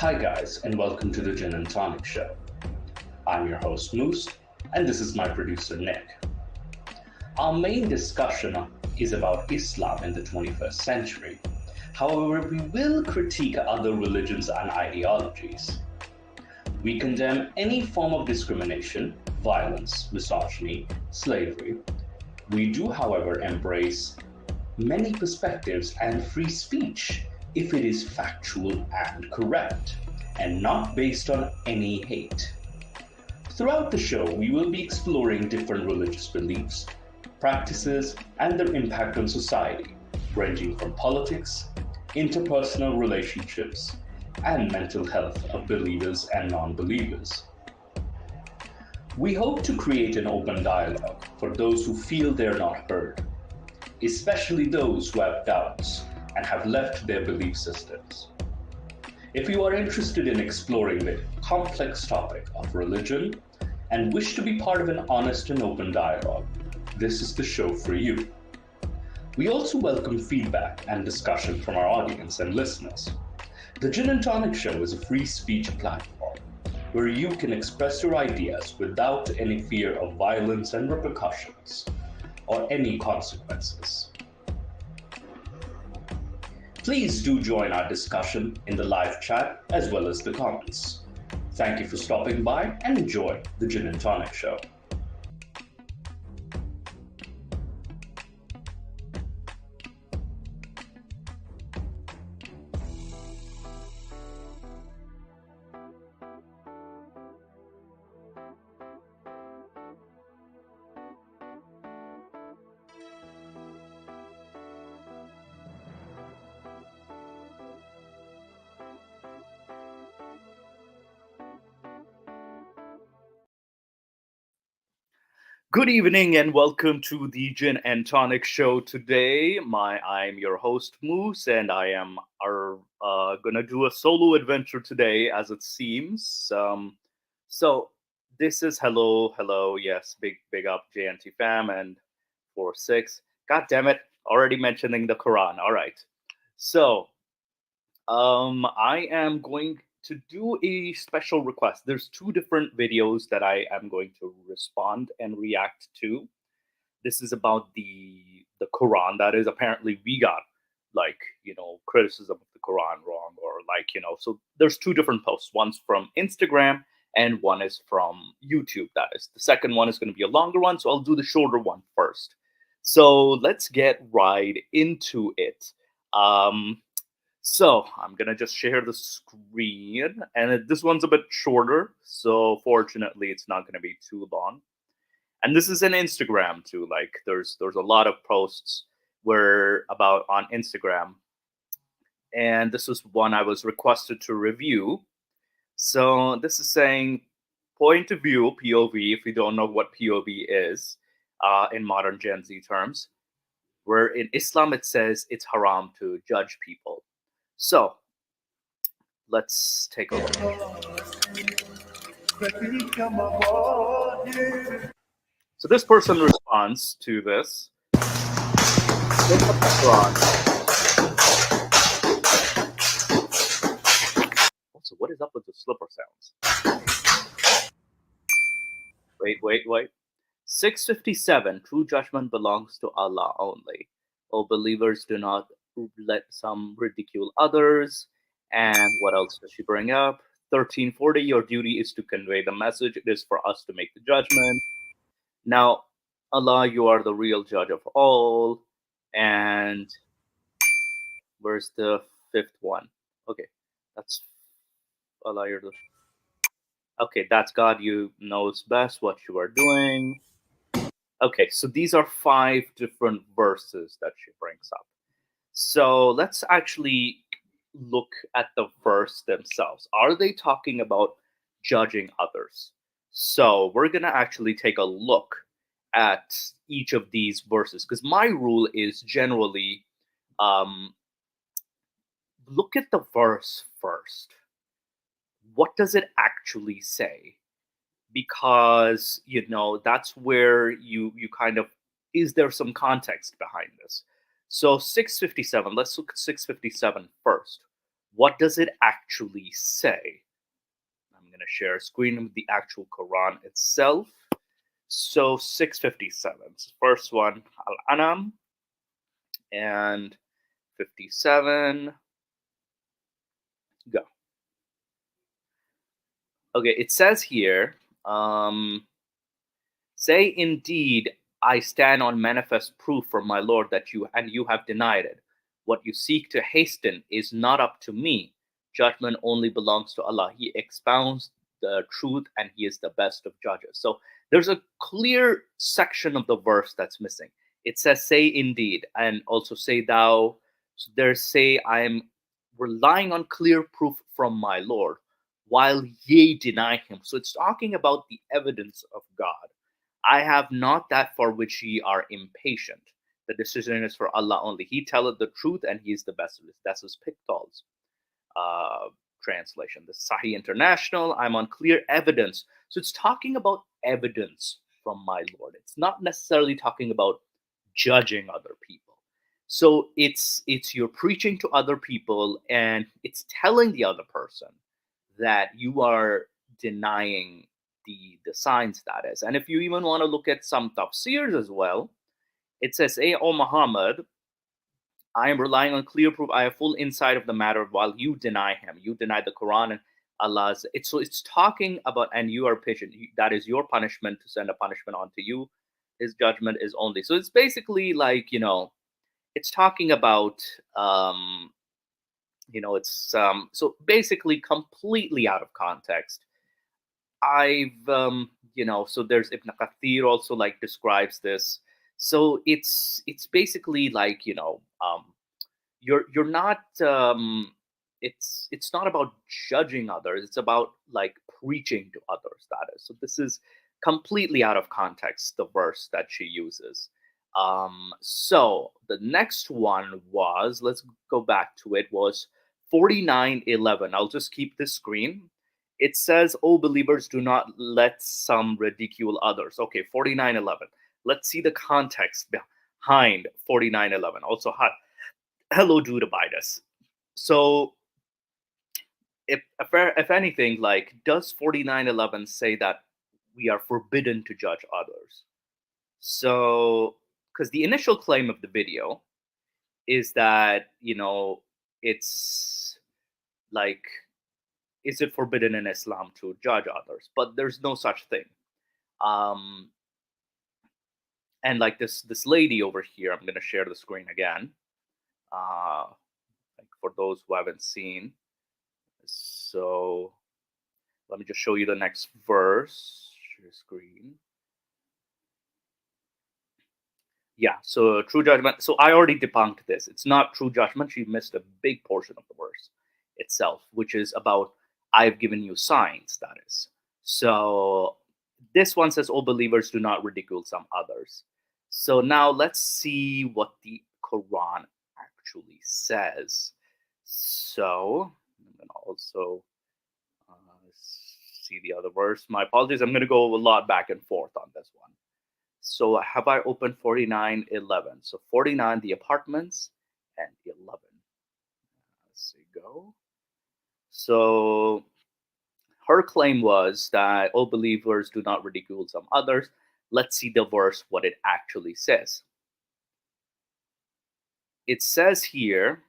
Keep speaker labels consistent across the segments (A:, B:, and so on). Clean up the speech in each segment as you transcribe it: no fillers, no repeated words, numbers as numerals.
A: Hi, guys, and welcome to the Gin and Tonic Show. I'm your host, Moose, and this is my producer, Nick. Our main discussion is about Islam in the 21st century. However, we will critique other religions and ideologies. We condemn any form of discrimination, violence, misogyny, slavery. We do, however, embrace many perspectives and free speech if it is factual and correct, and not based on any hate. Throughout the show, we will be exploring different religious beliefs, practices, and their impact on society, ranging from politics, interpersonal relationships, and mental health of believers and non believers. We hope to create an open dialogue for those who feel they're not heard, especially those who have doubts and have left their belief systems. If you are interested in exploring the complex topic of religion and wish to be part of an honest and open dialogue, this is the show for you. We also welcome feedback and discussion from our audience and listeners. The Gin and Tonic Show is a free speech platform where you can express your ideas without any fear of violence and repercussions or any consequences. Please do join our discussion in the live chat as well as the comments. Thank you for stopping by and enjoy the Gin and Tonic Show.
B: Good evening and welcome to the Gin and Tonic Show today. I'm your host Moose, and I am gonna do a solo adventure today, as it seems. So this is hello, yes, big up JNT fam and 4-6. God damn it, already mentioning the Quran. All right, so I am going to do a special request. There's two different videos that I am going to respond and react to. This is about the Quran. That is, apparently we got criticism of the Quran wrong, or so there's two different posts. One's from Instagram and one is from YouTube. That is, the second one is going to be a longer one, so I'll do the shorter one first. So let's get right into it. So I'm gonna just share the screen, and this one's a bit shorter, so fortunately it's not gonna be too long. And this is an Instagram too. Like there's a lot of posts where about on Instagram, and this was one I was requested to review. So this is saying point of view (POV). If you don't know what POV is in modern Gen Z terms, where in Islam it says it's haram to judge people. So let's take a look. So this person responds to this. Look up the Quran. Also, what is up with the slipper sounds? Wait. 657. True judgment belongs to Allah only. O believers, do not let some ridicule others. And what else does she bring up? 1340. Your duty is to convey the message. It is for us to make the judgment. Now, Allah, you are the real judge of all. And where's the fifth one? Okay, that's Allah. You're the okay. That's God. You knows best what you are doing. Okay, so these are 5 different verses that she brings up. So let's actually look at the verse themselves. Are they talking about judging others? So we're going to actually take a look at each of these verses, because my rule is generally look at the verse first. What does it actually say? Because that's where you kind of, is there some context behind this? So 657, let's look at 657 first. What does it actually say? I'm going to share a screen with the actual Quran itself. So 657. First one, Al-An'am, and 57. Go. Okay, it says here, say indeed, I stand on manifest proof from my Lord that you have denied it. What you seek to hasten is not up to me. Judgment only belongs to Allah. He expounds the truth and He is the best of judges. So there's a clear section of the verse that's missing. It says, say indeed, and also say thou. So there's say, I am relying on clear proof from my Lord, while ye deny Him. So it's talking about the evidence of God. I have not that for which ye are impatient. The decision is for Allah only. He telleth the truth, and He is the best of it. That's His Pickthall's translation. The Sahih International, I'm on clear evidence. So it's talking about evidence from my Lord. It's not necessarily talking about judging other people. So it's you're preaching to other people, and it's telling the other person that you are denying the signs, that is. And if you even want to look at some tafsirs as well, it says, hey, O Muhammad, I am relying on clear proof. I have full insight of the matter while you deny Him. You deny the Quran and Allah's. So it's talking about, and you are patient. That is your punishment, to send a punishment onto you. His judgment is only. So it's basically like, it's talking about, it's so basically completely out of context. So there's Ibn Kathir also like describes this. So it's basically like, you're not it's not about judging others. It's about like preaching to others, that is. So this is completely out of context, the verse that she uses. So the next one was, let's go back to it, was 49:11. I'll just keep this screen. It says, "O believers, do not let some ridicule others." Okay, 49:11. Let's see the context behind 49:11. Also, hello, Judabitus. So, if anything, like, does 49:11 say that we are forbidden to judge others? So, because the initial claim of the video is that, it's like, is it forbidden in Islam to judge others? But there's no such thing. And like this lady over here, I'm going to share the screen again. Like for those who haven't seen. So let me just show you the next verse. Share screen. Yeah, so true judgment. So I already debunked this. It's not true judgment. She missed a big portion of the verse itself, which is about, I've given you signs, that is. So this one says, "All believers, do not ridicule some others." So now let's see what the Quran actually says. So I'm going to also see the other verse. My apologies. I'm going to go a lot back and forth on this one. So have I opened 49:11? So 49, the apartments, and 11. Let's see, go. So her claim was that all believers do not ridicule some others. Let's see the verse, what it actually says. It says here,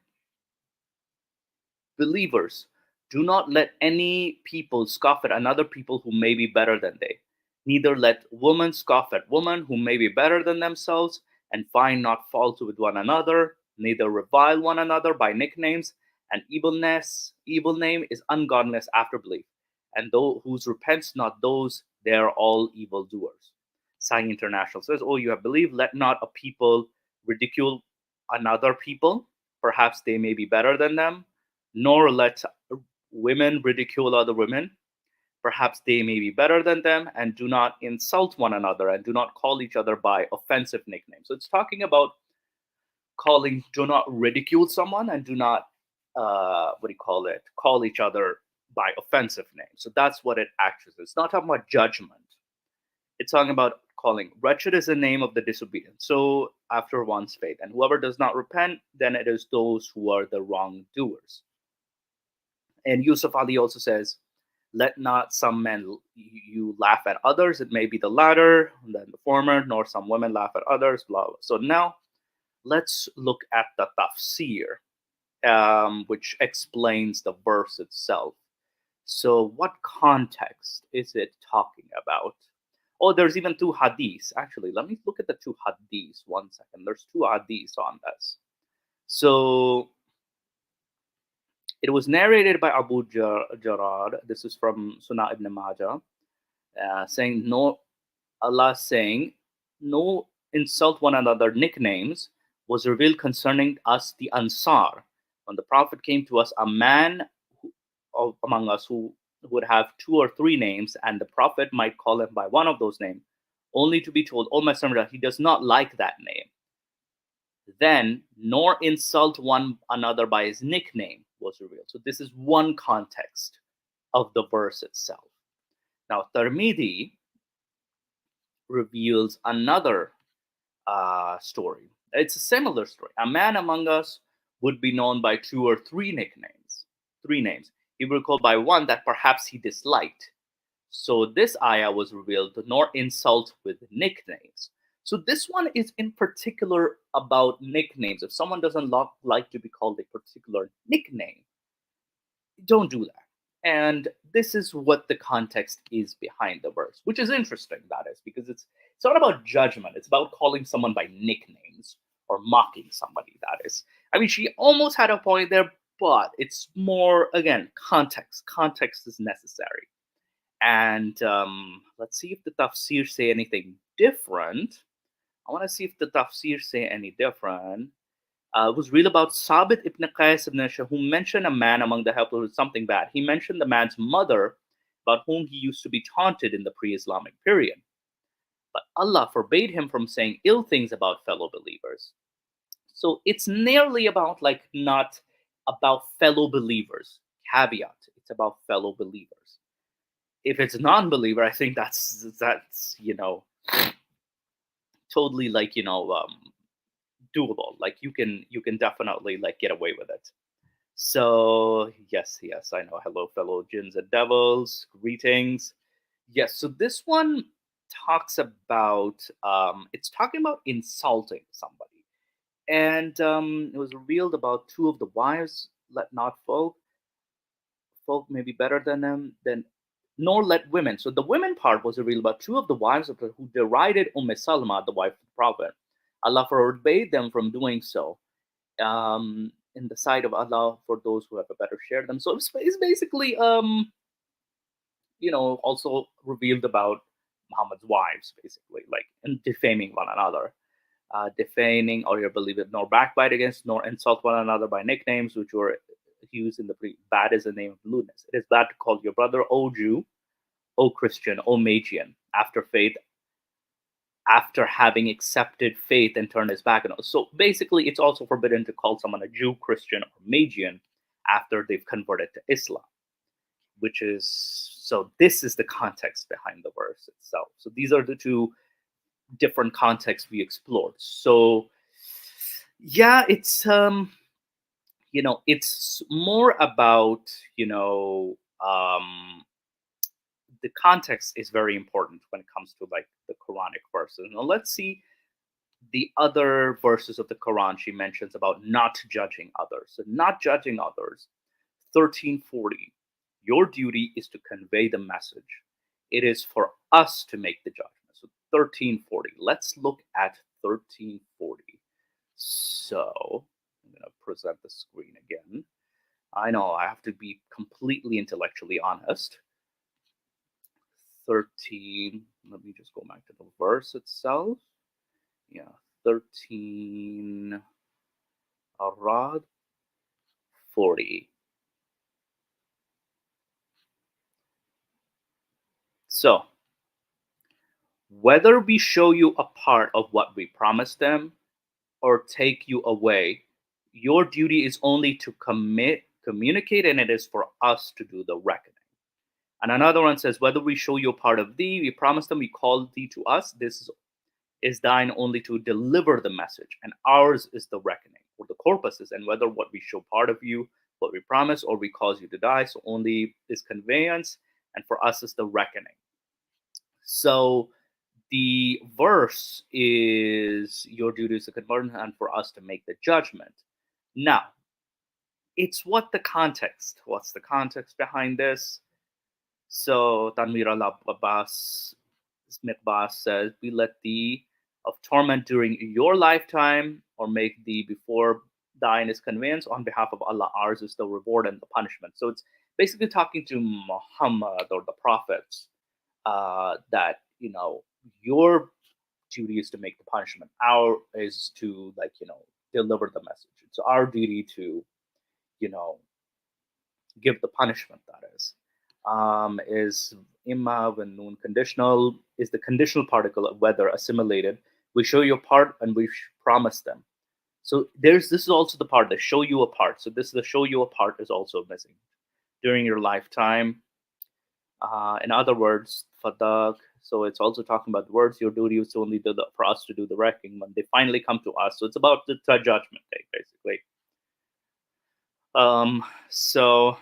B: believers, do not let any people scoff at another people who may be better than they. Neither let women scoff at women who may be better than themselves, and find not fault with one another. Neither revile one another by nicknames. And evil name is ungodliness after belief. And those whose repents not those, they are all evildoers. Sahih International says, "Oh, you have believed, let not a people ridicule another people. Perhaps they may be better than them. Nor let women ridicule other women. Perhaps they may be better than them, and do not insult one another, and do not call each other by offensive nicknames." So it's talking about do not ridicule someone, and do not, call each other by offensive names. So that's what it actually is. It's not talking about judgment. It's talking about calling. Wretched is the name of the disobedient. So after one's faith, and whoever does not repent, then it is those who are the wrongdoers. And Yusuf Ali also says, let not some men you laugh at others, it may be the latter than the former, nor some women laugh at others, blah, blah. So now let's look at the tafsir, which explains the verse itself. So what context is it talking about? Oh, there's even two hadiths. Actually, let me look at the two hadiths 1 second. There's two hadiths on this. So it was narrated by Abu Jarad. This is from Sunnah ibn Majah, saying, no, Allah saying, no insult one another nicknames was revealed concerning us, the Ansar. When the Prophet came to us, a man among us who would have 2 or 3 names, and the Prophet might call him by one of those names, only to be told, O Messenger, he does not like that name. Then, nor insult one another by his nickname was revealed. So this is one context of the verse itself. Now, Tirmidhi reveals another story. It's a similar story. A man among us would be known by 2 or 3 nicknames, 3 names. He would call by one that perhaps he disliked. So this ayah was revealed, nor insult with nicknames. So this one is in particular about nicknames. If someone doesn't like to be called a particular nickname, don't do that. And this is what the context is behind the verse, which is interesting, that is, because it's not about judgment. It's about calling someone by nicknames or mocking somebody, that is. I mean, she almost had a point there, but it's more, again, context. Context is necessary. And let's see if the tafsir say anything different. I want to see if the tafsir say any different. It was real about Sabit ibn Qais ibn Shah, who mentioned a man among the helpers with something bad. He mentioned the man's mother, about whom he used to be taunted in the pre-Islamic period. But Allah forbade him from saying ill things about fellow believers. So it's nearly about, like, not about fellow believers. Caveat, it's about fellow believers. If it's a non-believer, I think that's totally, like, doable. Like, you can definitely, like, get away with it. So yes, I know. Hello, fellow jinns and devils, greetings. Yes, so this one talks about it's talking about insulting somebody. And it was revealed about 2 of the wives, let not folk may be better than them, nor let women. So the women part was revealed about 2 of the wives of who derided Salma, the wife of the Prophet. Allah forbade them from doing so in the sight of Allah for those who have a better share them. So it's basically, also revealed about Muhammad's wives, basically, like, and defaming one another. Defaming or your believers, nor backbite against, nor insult one another by nicknames which were used in the bad is the name of lewdness. It is bad to call your brother, O Jew, O Christian, O Magian, after having accepted faith and turned his back on us. So basically, it's also forbidden to call someone a Jew, Christian, or Magian after they've converted to Islam, so this is the context behind the verse itself. So these are the 2 different contexts we explored. So yeah, it's it's more about, the context is very important when it comes to, like, the Quranic verses. Now let's see the other verses of the Quran she mentions about not judging others. So not judging others, 1340. Your duty is to convey the message. It is for us to make the judgment. So 1340. Let's look at 1340. So I'm going to present the screen again. I know I have to be completely intellectually honest. 13. Let me just go back to the verse itself. Yeah, 13 Arad 40. So, whether we show you a part of what we promised them or take you away, your duty is only to communicate, and it is for us to do the reckoning. And another one says, whether we show you a part of thee, we promised them, we called thee to us. This is thine only to deliver the message, and ours is the reckoning, or the corpus is, and whether what we show part of you what we promise, or we cause you to die. So only is conveyance, and for us is the reckoning. So the verse is your duty is to convert, and for us to make the judgment. Now, it's what's the context behind this? So Tanwir al-Abbas Mikbas says, "We let thee of torment during your lifetime, or make thee before thine is conveyance on behalf of Allah. Ours is the reward and the punishment." So it's basically talking to Muhammad or the prophets, that your duty is to make the punishment. Our is to deliver the message. It's our duty to you know give the punishment. That is imma when noon conditional is the conditional particle of whether assimilated. We show you a part and we promise them. So this is also the part that show you a part. So this the show you a part is also missing during your lifetime. In other words, fadak. So it's also talking about the words. Your duty is only for us to do the reckoning when they finally come to us. So it's about the judgment day, basically. So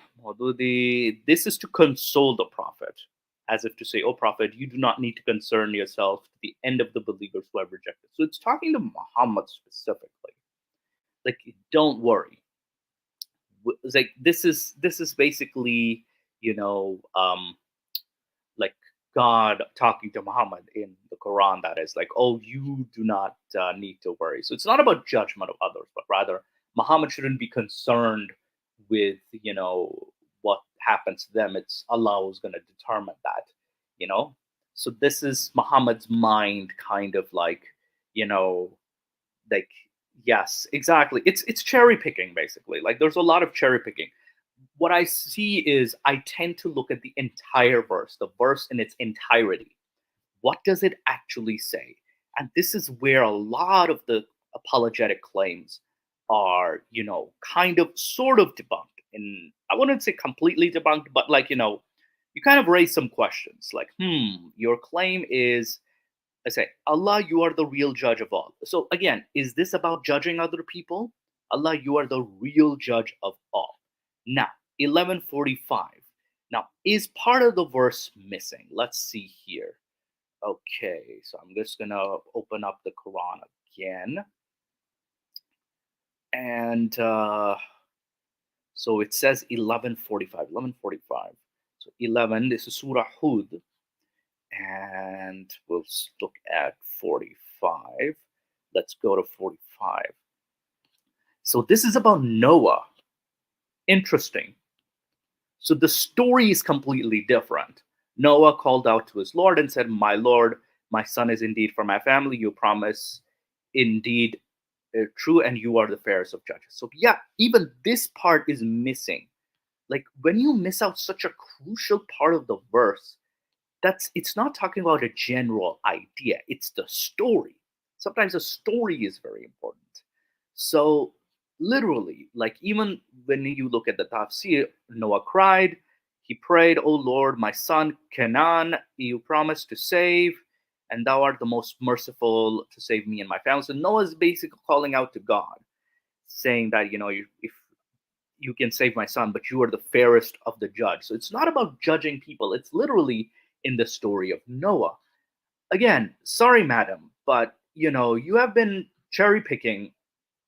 B: this is to console the prophet, as if to say, "Oh prophet, you do not need to concern yourself to the end of the believers who have rejected." So it's talking to Muhammad specifically. Like, don't worry. It's like this is basically, like God talking to Muhammad in the Quran. That is like, "Oh, you do not need to worry." So it's not about judgment of others, but rather Muhammad shouldn't be concerned with what happens to them. It's Allah who's going to determine that. So this is Muhammad's mind, kind of like like, yes, exactly. It's cherry picking, basically. Like, there's a lot of cherry picking. What I see is I tend to look at the entire verse, the verse in its entirety. What does it actually say? And this is where a lot of the apologetic claims are, kind of sort of debunked. And I wouldn't say completely debunked, but you kind of raise some questions like, your claim is, I say, Allah, you are the real judge of all. So again, is this about judging other people? Allah, you are the real judge of all. Now, 1145. Now, is part of the verse missing? Let's see here. Okay, so I'm just going to open up the Quran again. And so it says 1145. So 11, this is Surah Hud. And we'll look at 45. Let's go to 45. So this is about Noah. Interesting. So the story is completely different. Noah called out to his Lord and said, "My Lord, my son is indeed from my family. You promise indeed true, and you are the fairest of judges." So yeah, even this part is missing. Like, when you miss out such a crucial part of the verse, it's not talking about a general idea. It's the story. Sometimes the story is very important. So literally, like, even when you look at the tafsir, Noah cried, he prayed, "Oh Lord, my son Canaan, you promised to save, and thou art the most merciful to save me and my family." So Noah is basically calling out to God, saying that, if you can save my son, but you are the fairest of the judge. So it's not about judging people. It's literally in the story of Noah. Again, sorry, madam, but you have been cherry picking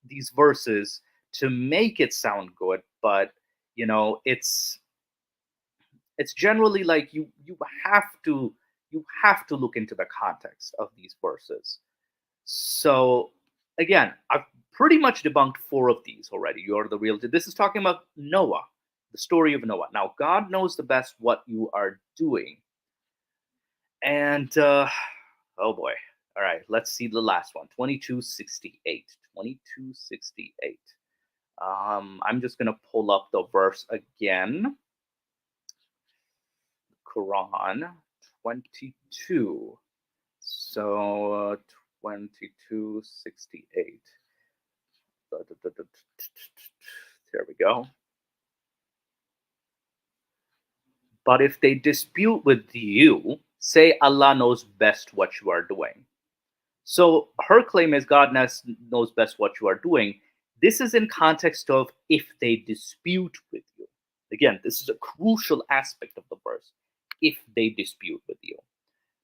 B: these verses to make it sound good, but it's generally like you have to look into the context of these verses. So again, I've pretty much debunked 4 of these already. You are the real. This is talking about Noah, the story of Noah. Now, God knows the best what you are doing. And oh boy. All right, let's see the last one. 2268. 2268. I'm just gonna pull up the verse again. Quran 22. So 2268. There we go. But if they dispute with you, say Allah knows best what you are doing. So her claim is God knows best what you are doing. This is in context of if they dispute with you. Again, this is a crucial aspect of the verse. If they dispute with you.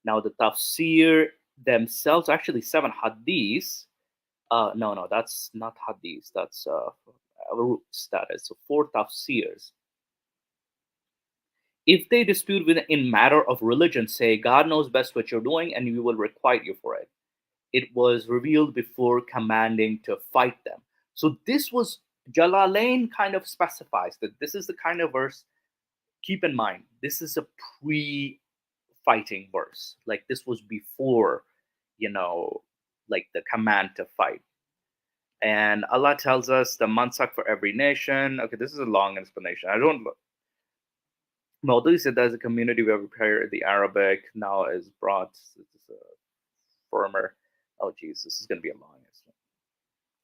B: Now, the tafsir themselves, actually 7 hadiths. No, that's not hadiths. That's roots. That is. So 4 tafsirs. If they dispute with in matter of religion, say God knows best what you're doing, and we will requite you for it. It was revealed before commanding to fight them. So this was Jalalain kind of specifies that this is the kind of verse. Keep in mind, this is a pre-fighting verse. Like this was before, like the command to fight. And Allah tells us the mansak for every nation. Okay, this is a long explanation. I don't. Maududi said there's a community where we prepared the Arabic now is brought. It's a firmer. Oh, geez, this is going to be a long explanation.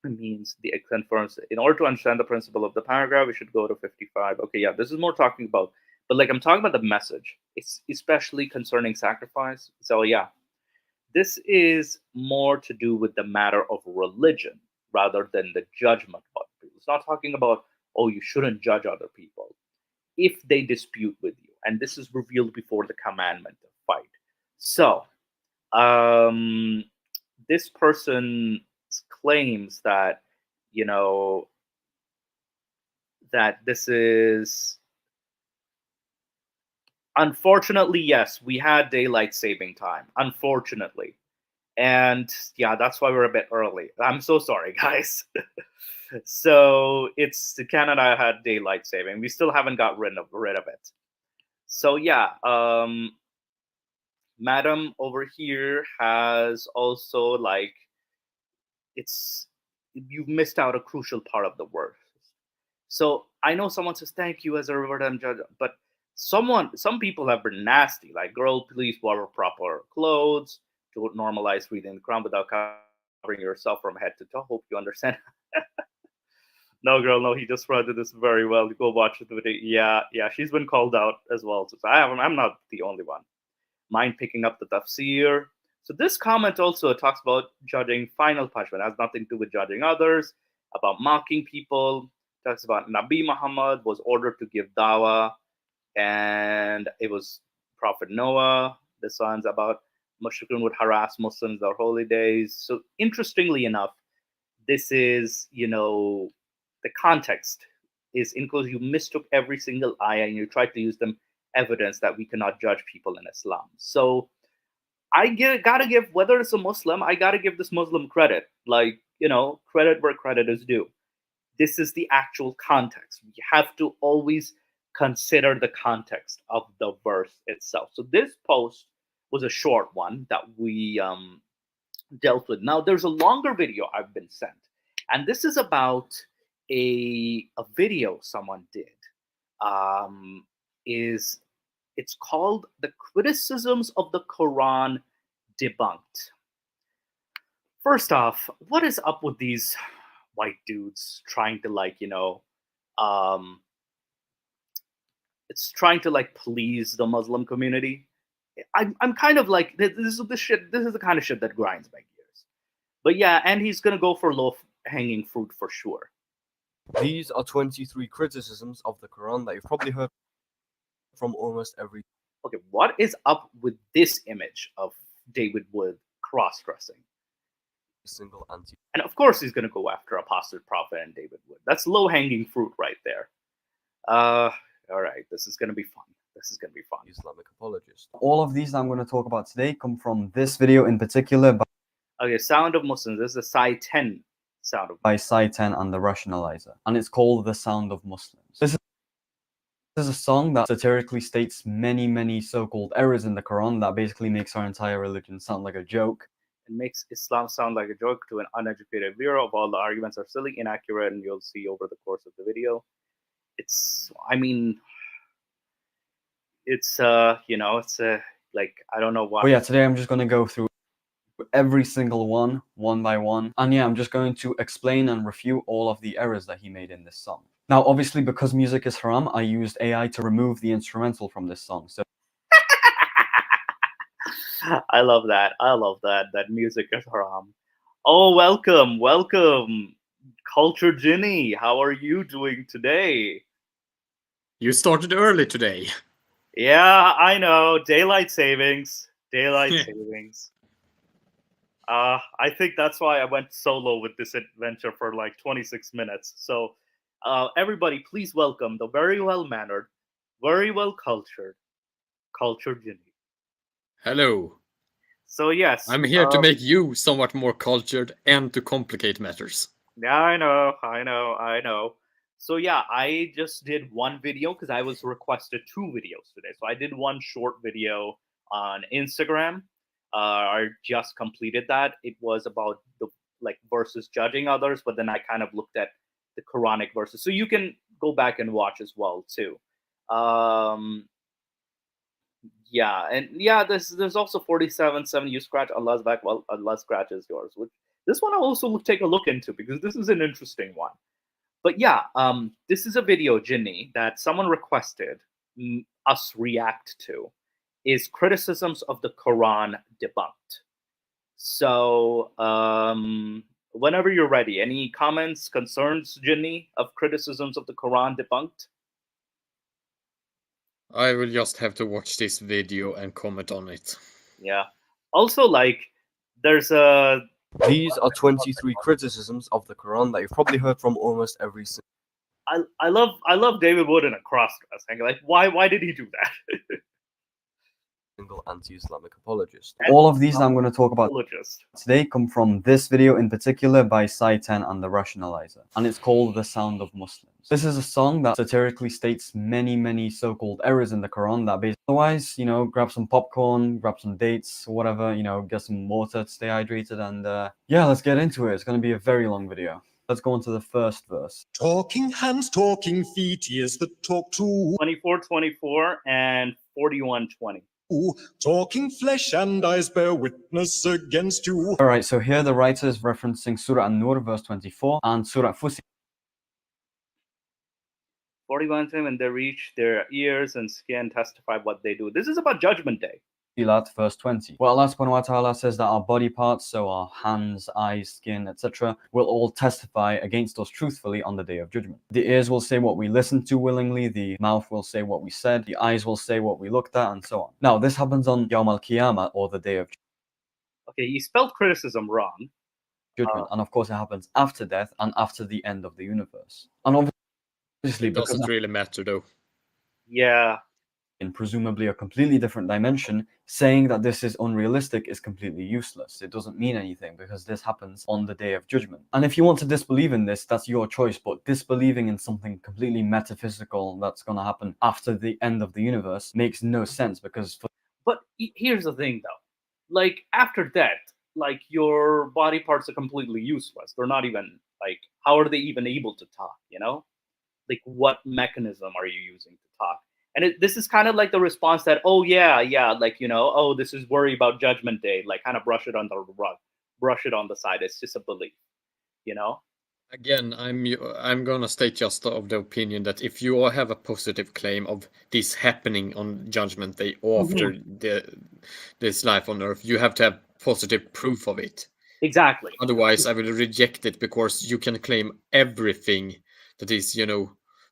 B: It means it confirms. In order to understand the principle of the paragraph, we should go to 55. Okay, yeah, this is more talking about. But like I'm talking about the message, it's especially concerning sacrifice. So yeah, this is more to do with the matter of religion rather than the judgment of people. It's not talking about, oh, you shouldn't judge other people if they dispute with you. And this is revealed before the commandment to fight. So this person claims that, that this is. Unfortunately, yes, we had daylight saving time. Unfortunately. And yeah, that's why we're a bit early. I'm so sorry, guys. So it's Canada had daylight saving. We still haven't got rid of it. So yeah, Madam over here has also like you've missed out a crucial part of the verse. So I know someone says thank you as a reward and judge, but some people have been nasty, like girl, please wear proper clothes to normalize reading the Quran without covering yourself from head to toe. Hope you understand. No, girl, no, he just read this very well. Go watch the video. Yeah, she's been called out as well. So I'm not the only one. Mind picking up the tafsir. So this comment also talks about judging final punishment. It has nothing to do with judging others, about mocking people. It talks about Nabi Muhammad was ordered to give dawah, and it was Prophet Noah. The sons about Mushrikun would harass Muslims their holy days. So interestingly enough, this is, the context is includes you mistook every single ayah and you tried to use them evidence that we cannot judge people in Islam. So I gotta give, whether it's a Muslim, I gotta give this Muslim credit. Like, credit where credit is due. This is the actual context. We have to always consider the context of the verse itself. So this post was a short one that we dealt with. Now there's a longer video I've been sent, and this is about a video someone did. It's called The Criticisms of the Quran Debunked. First off, what is up with these white dudes trying to it's trying to please the Muslim community? I'm kind of like, this is the kind of shit that grinds my gears. But yeah, and he's gonna go for low hanging fruit for sure.
C: These are 23 criticisms of the Quran that you've probably heard from almost every.
B: Okay, what is up with this image of David Wood cross-dressing?
C: Single anti.
B: And of course he's gonna go after Apostle Prophet and David Wood. That's low-hanging fruit right there. All right, this is gonna be fun. This is gonna be fun.
C: Islamic apologist.
D: All of these I'm going to talk about today come from this video in particular.
B: Okay, Sound of Muslims. This is the Side 10 Sound of
D: by Side 10 and the Rationalizer, and it's called The Sound of Muslims. This is a song that satirically states many so-called errors in the Quran that basically makes our entire religion sound like a joke.
B: It makes Islam sound like a joke to an uneducated viewer. Of all the arguments are silly, inaccurate, and you'll see over the course of the video. It's I don't know why.
D: But yeah, today I'm just going to go through every single one by one. And yeah, I'm just going to explain and refute all of the errors that he made in this song. Now, obviously, because music is haram, I used AI to remove the instrumental from this song. So
B: I love that. That music is haram. Oh, welcome. Culture Ginny, how are you doing today?
E: You started early today.
B: Yeah, I know. Daylight savings. Daylight savings. I think that's why I went solo with this adventure for like 26 minutes. So, everybody, please welcome the very well mannered, very well cultured Culture Ginny.
E: Hello.
B: So, yes.
E: I'm here to make you somewhat more cultured and to complicate matters.
B: Yeah, I know. So yeah, I just did one video because I was requested 2 videos today. So I did one short video on Instagram. I just completed that. It was about the like verses judging others, but then I kind of looked at the Quranic verses. So you can go back and watch as well too. Yeah, and yeah, there's also 47-7. You scratch Allah's back. Well, Allah scratches yours. Which this one I'll also take a look into because this is an interesting one. But yeah, this is a video, Ginny, that someone requested us react to. Is criticisms of the Quran debunked? So whenever you're ready, any comments, concerns, Ginny, of criticisms of the Quran debunked?
E: I will just have to watch this video and comment on it.
B: Yeah. Also, like, there's a.
C: These are 23 criticisms of the Quran that you've probably heard from almost every single.
B: I love David Wood in a cross dressing. Like, why did he do that?
C: Single anti-Islamic apologist.
D: All of these I'm going to talk about
B: Apologist.
D: today come from this video in particular by Sai10 and the Rationalizer, and it's called The Sound of Muslims. This is a song that satirically states many so-called errors in the Quran that basically, otherwise, grab some popcorn, grab some dates, or whatever, get some water to stay hydrated, and yeah, let's get into it. It's going to be a very long video. Let's go on to the first verse.
F: Talking hands, talking feet, ears that talk to.
B: 24:24 and 41:20.
F: Talking flesh and eyes bear witness against you.
D: Alright, so here the writer is referencing Surah An-Nur verse 24 and Surah Fussilat
B: 41 time, and they reach their ears and skin testify what they do. This is about Judgment Day.
D: verse 20. Well, Allah subhanahu wa ta'ala says that our body parts, so our hands, eyes, skin, etc., will all testify against us truthfully on the day of judgment. The ears will say what we listened to willingly, the mouth will say what we said, the eyes will say what we looked at, and so on. Now, this happens on Yawm al-Qiyamah, or the day of
B: Okay, you spelled criticism wrong.
D: judgment, and of course it happens after death and after the end of the universe. And obviously,
E: It
D: because
E: doesn't really matter though.
B: Yeah.
D: in presumably a completely different dimension, saying that this is unrealistic is completely useless. It doesn't mean anything because this happens on the day of judgment. And if you want to disbelieve in this, that's your choice, but disbelieving in something completely metaphysical that's going to happen after the end of the universe makes no sense because
B: But here's the thing, though. Like, after death, like, your body parts are completely useless. They're not even, like, how are they even able to talk, Like, what mechanism are you using to talk? And this is kind of like the response that, oh, yeah, like, oh, this is worry about Judgment Day. Like, kind of brush it on the rug, brush it on the side. It's just a belief,
E: Again, I'm gonna state just of the opinion that if you have a positive claim of this happening on Judgment Day after this life on Earth, you have to have positive proof of it.
B: Exactly.
E: Otherwise, I will reject it because you can claim everything that is,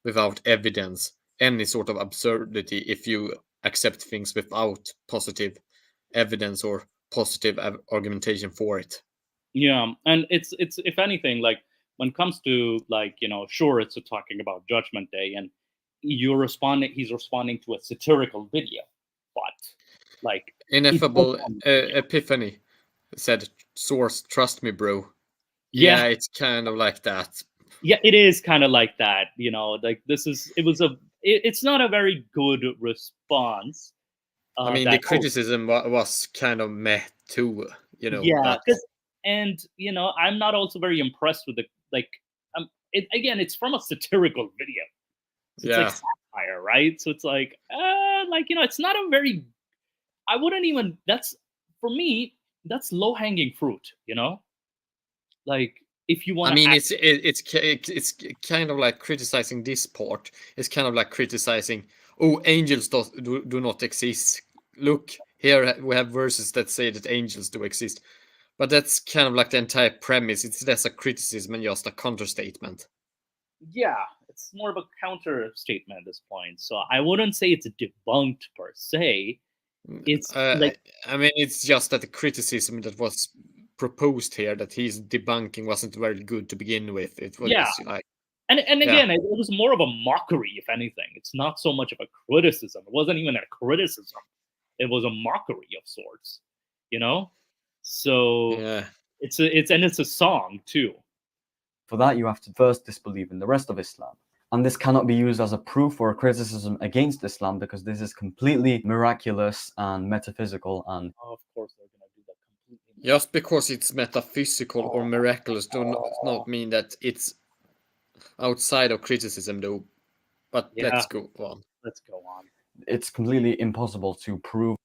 E: without evidence, any sort of absurdity if you accept things without positive evidence or positive argumentation for it.
B: Yeah, and it's if anything, like, when it comes to, like, sure, it's talking about Judgment Day, and he's responding to a satirical video, but like
E: Ineffable Epiphany said, source, trust me, bro.
B: Yeah.
E: It's kind of like that.
B: Yeah, it is kind of like that, like it's not a very good response.
E: I mean, the criticism was kind of meh too,
B: Yeah, and I'm not also very impressed with again, it's from a satirical video. So it's like satire, right? So it's like, it's not a very. I wouldn't even. For me, that's low hanging fruit. Like, if you want.
E: I mean, it's kind of like criticizing this part. It's kind of like criticizing. Oh, angels do not exist. Look, here we have verses that say that angels do exist. But that's kind of like the entire premise. It's less a criticism and just a counter statement.
B: Yeah, it's more of a counter statement at this point. So I wouldn't say it's debunked per se. It's like,
E: I mean, it's just that the criticism that was proposed here that he's debunking wasn't very good to begin with. It was
B: yeah.
E: like,
B: And
E: yeah.
B: again, it was more of a mockery, if anything. It's not so much of a criticism. It wasn't even a criticism. It was a mockery of sorts, you know? So
E: yeah.
B: it's a song too.
D: For that, you have to first disbelieve in the rest of Islam. And this cannot be used as a proof or a criticism against Islam because this is completely miraculous and metaphysical. And
B: Of course, they're going to do that completely.
E: Just because it's metaphysical or miraculous do not mean that it's outside of criticism, though. But let's go on.
B: Let's go on.
D: It's completely impossible to prove.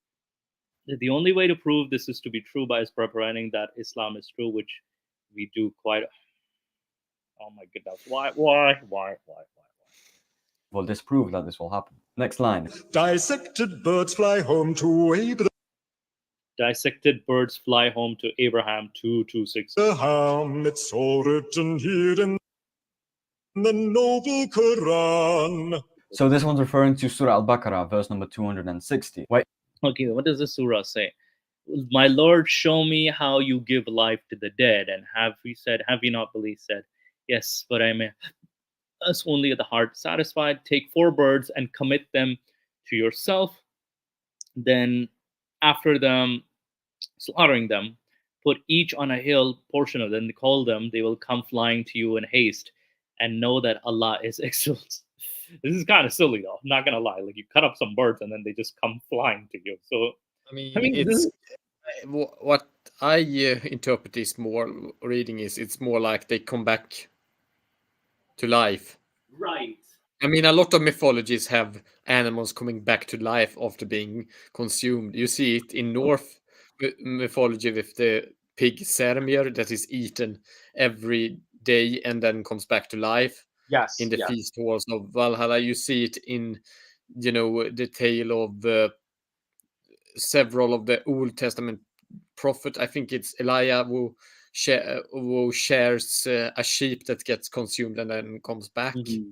B: The only way to prove this is to be true by providing that Islam is true, which we do quite. Oh my goodness! Why?
D: Will disprove that this will happen. Next line.
F: Dissected birds fly home to Abraham.
B: Dissected birds fly home to Abraham 2:26.
F: It's all written here in the noble Quran.
D: So this one's referring to Surah Al-Baqarah, verse number 260. Wait.
B: Okay, what does the surah say? My Lord, show me how you give life to the dead. And have you not believed? Said, yes, but I may us only at the heart satisfied. Take 4 birds and commit them to yourself. Then after them, slaughtering them, put each on a hill portion of them, call them, they will come flying to you in haste, and know that Allah is excellent. This is kind of silly though, I'm not gonna lie. Like, you cut up some birds and then they just come flying to you. So
E: I mean
B: this is,
E: what I interpret is more reading is it's more like they come back to life.
B: right.
E: I mean, a lot of mythologies have animals coming back to life after being consumed. You see it in Norse mythology with the pig Sermir that is eaten every day and then comes back to life.
B: Yes.
E: In the feast halls of Valhalla, you see it in, the tale of several of the Old Testament prophet. I think it's Elijah who shares a sheep that gets consumed and then comes back.
B: Mm-hmm.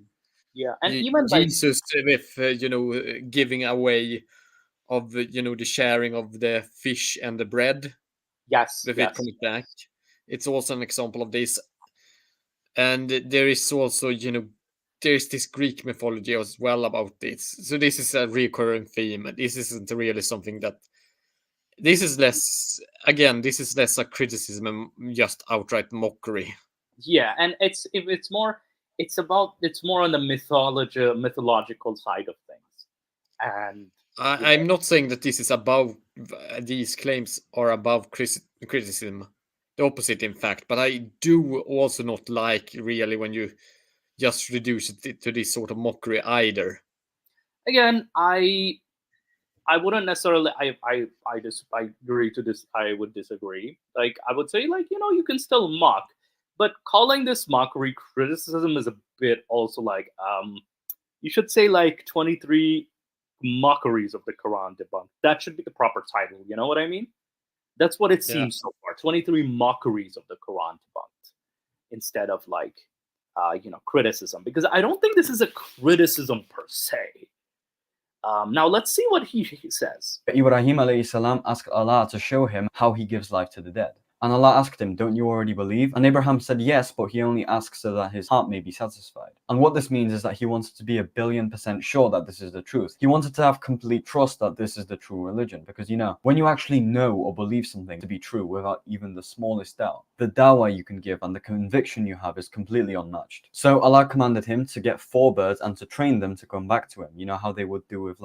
B: Yeah, and even
E: Jesus with giving away of the sharing of the fish and the bread.
B: Yes,
E: with it coming back. It's also an example of this. And there is also, there's this Greek mythology as well about this. So this is a recurring theme. This isn't really something that. This is less a criticism and just outright mockery.
B: Yeah, and it's more on the mythological side of things. And
E: I'm not saying that this is above. These claims are above criticism. The opposite, in fact. But I do also not like really when you just reduce it to this sort of mockery either.
B: Again, I wouldn't necessarily. I agree to this. I would disagree. Like, I would say, like, you can still mock, but calling this mockery criticism is a bit also like you should say like 23 mockeries of the Quran debunked. That should be the proper title. You know what I mean? That's what it seems so far. 23 mockeries of the Quran debunked, instead of like criticism, because I don't think this is a criticism per se. Now let's see what he says.
D: Ibrahim alayhi salam asked Allah to show him how he gives life to the dead. And Allah asked him, don't you already believe? And Abraham said yes, but he only asks so that his heart may be satisfied. And what this means is that he wanted to be 1,000,000,000% sure that this is the truth. He wanted to have complete trust that this is the true religion. Because when you actually know or believe something to be true without even the smallest doubt, the dawah you can give and the conviction you have is completely unmatched. So Allah commanded him to get 4 birds and to train them to come back to him. You know how they would do with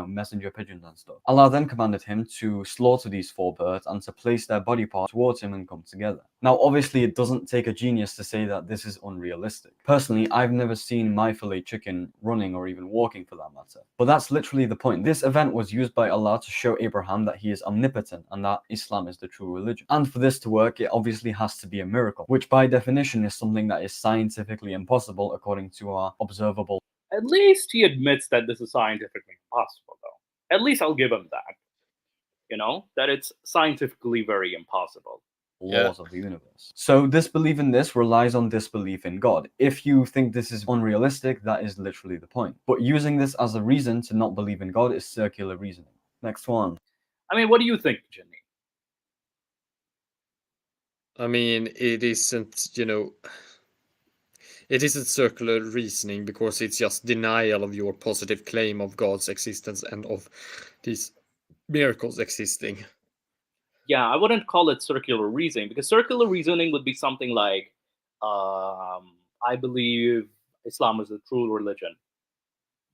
D: messenger pigeons and stuff. Allah then commanded him to slaughter these 4 birds and to place their body parts towards him and come together. Now obviously it doesn't take a genius to say that this is unrealistic. Personally, I've never seen my filet chicken running or even walking for that matter. But that's literally the point. This event was used by Allah to show Abraham that he is omnipotent and that Islam is the true religion. And for this to work, it obviously has to be a miracle, which by definition is something that is scientifically impossible according to our observable.
B: At least he admits that this is scientifically impossible, though. At least I'll give him that. That it's scientifically very impossible.
D: laws of the universe. So disbelief in this relies on disbelief in God. If you think this is unrealistic, that is literally the point. But using this as a reason to not believe in God is circular reasoning. Next one.
B: I mean, what do you think, Jimmy?
E: I mean, it isn't, it isn't circular reasoning because it's just denial of your positive claim of God's existence and of these miracles existing.
B: Yeah, I wouldn't call it circular reasoning, because circular reasoning would be something like, I believe Islam is the true religion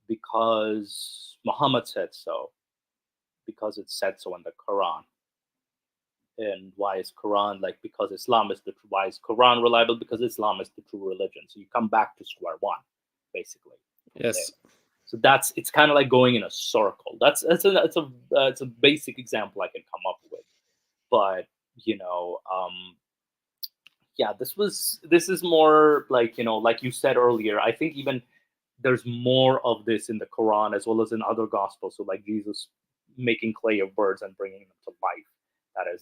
B: because Muhammad said so, because it said so in the Quran. And why is Quran because Islam is why is Quran reliable? Because Islam is the true religion. So you come back to square one, basically.
E: Yes.
B: So it's kind of like going in a circle. It's a basic example I can come up with. But yeah, this is more like like you said earlier. I think even there's more of this in the Quran as well as in other gospels. So like Jesus making clay of birds and bringing them to life.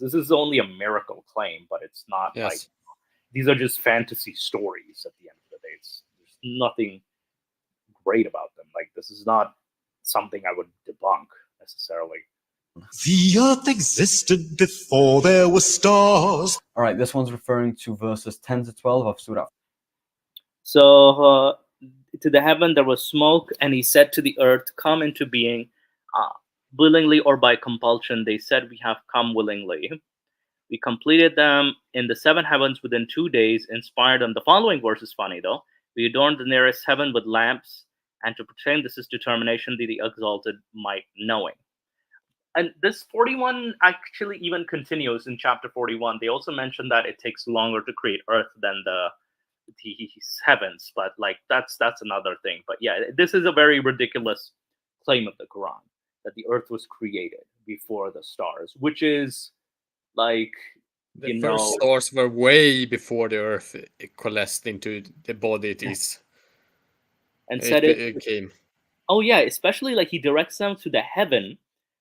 B: This is only a miracle claim, but it's not like these are just fantasy stories at the end of the day. There's nothing great about them. Like, this is not something I would debunk necessarily.
F: The earth existed before there were stars.
D: All right, this one's referring to verses 10 to 12 of Surah.
B: So to the heaven there was smoke, and he said to the earth, come into being. Willingly or by compulsion, they said, we have come willingly. We completed them in the 7 heavens within 2 days, inspired on the following verse is funny though. We adorned the nearest heaven with lamps, and to proclaim this is determination, the exalted might knowing. And this 41 actually even continues in chapter 41. They also mention that it takes longer to create earth than the heavens, but like that's another thing. But yeah, this is a very ridiculous claim of the Quran, that the earth was created before the stars, which is like,
E: the first stars were way before the earth coalesced into the body it is.
B: And said it
E: came.
B: Oh yeah, especially like he directs them to the heaven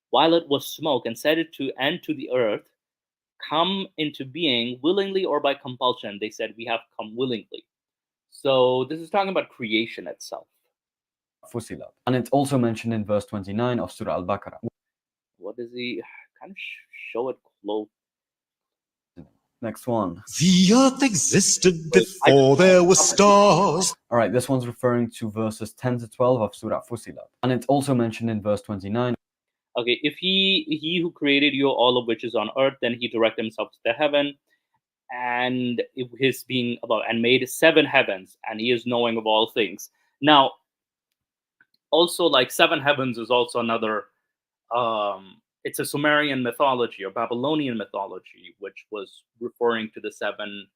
B: while it was smoke, and said it to the earth, come into being willingly or by compulsion. They said, we have come willingly. So this is talking about creation itself.
D: Fusilat. And it's also mentioned in verse 29 of Surah Al-Baqarah.
B: What does he kind of show it close?
D: Next one.
F: The earth existed before there were stars.
D: All right, this one's referring to verses 10 to 12 of Surah Fusilat. And it's also mentioned in verse 29.
B: Okay, if he who created you, all of which is on earth, then he directed himself to the heaven, and his being above, and made 7 heavens, and he is knowing of all things. Now, also, like 7 heavens is also another, it's a Sumerian mythology or Babylonian mythology, which was referring to the 7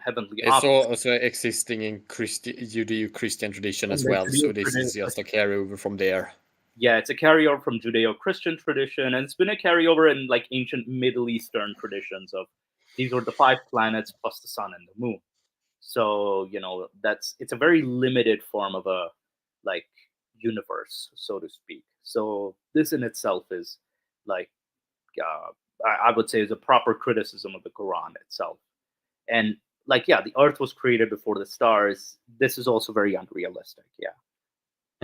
B: heavenly
E: objects.
B: It's
E: also existing in Judeo-Christian tradition as well, so this is just a carryover from there.
B: Yeah, it's a carryover from Judeo-Christian tradition, and it's been a carryover in like ancient Middle Eastern traditions of these were the 5 planets plus the sun and the moon. So, it's a very limited form of a like universe, so to speak. So this in itself is like, I would say, is a proper criticism of the Quran itself. And like, yeah, the earth was created before the stars. This is also very unrealistic. Yeah.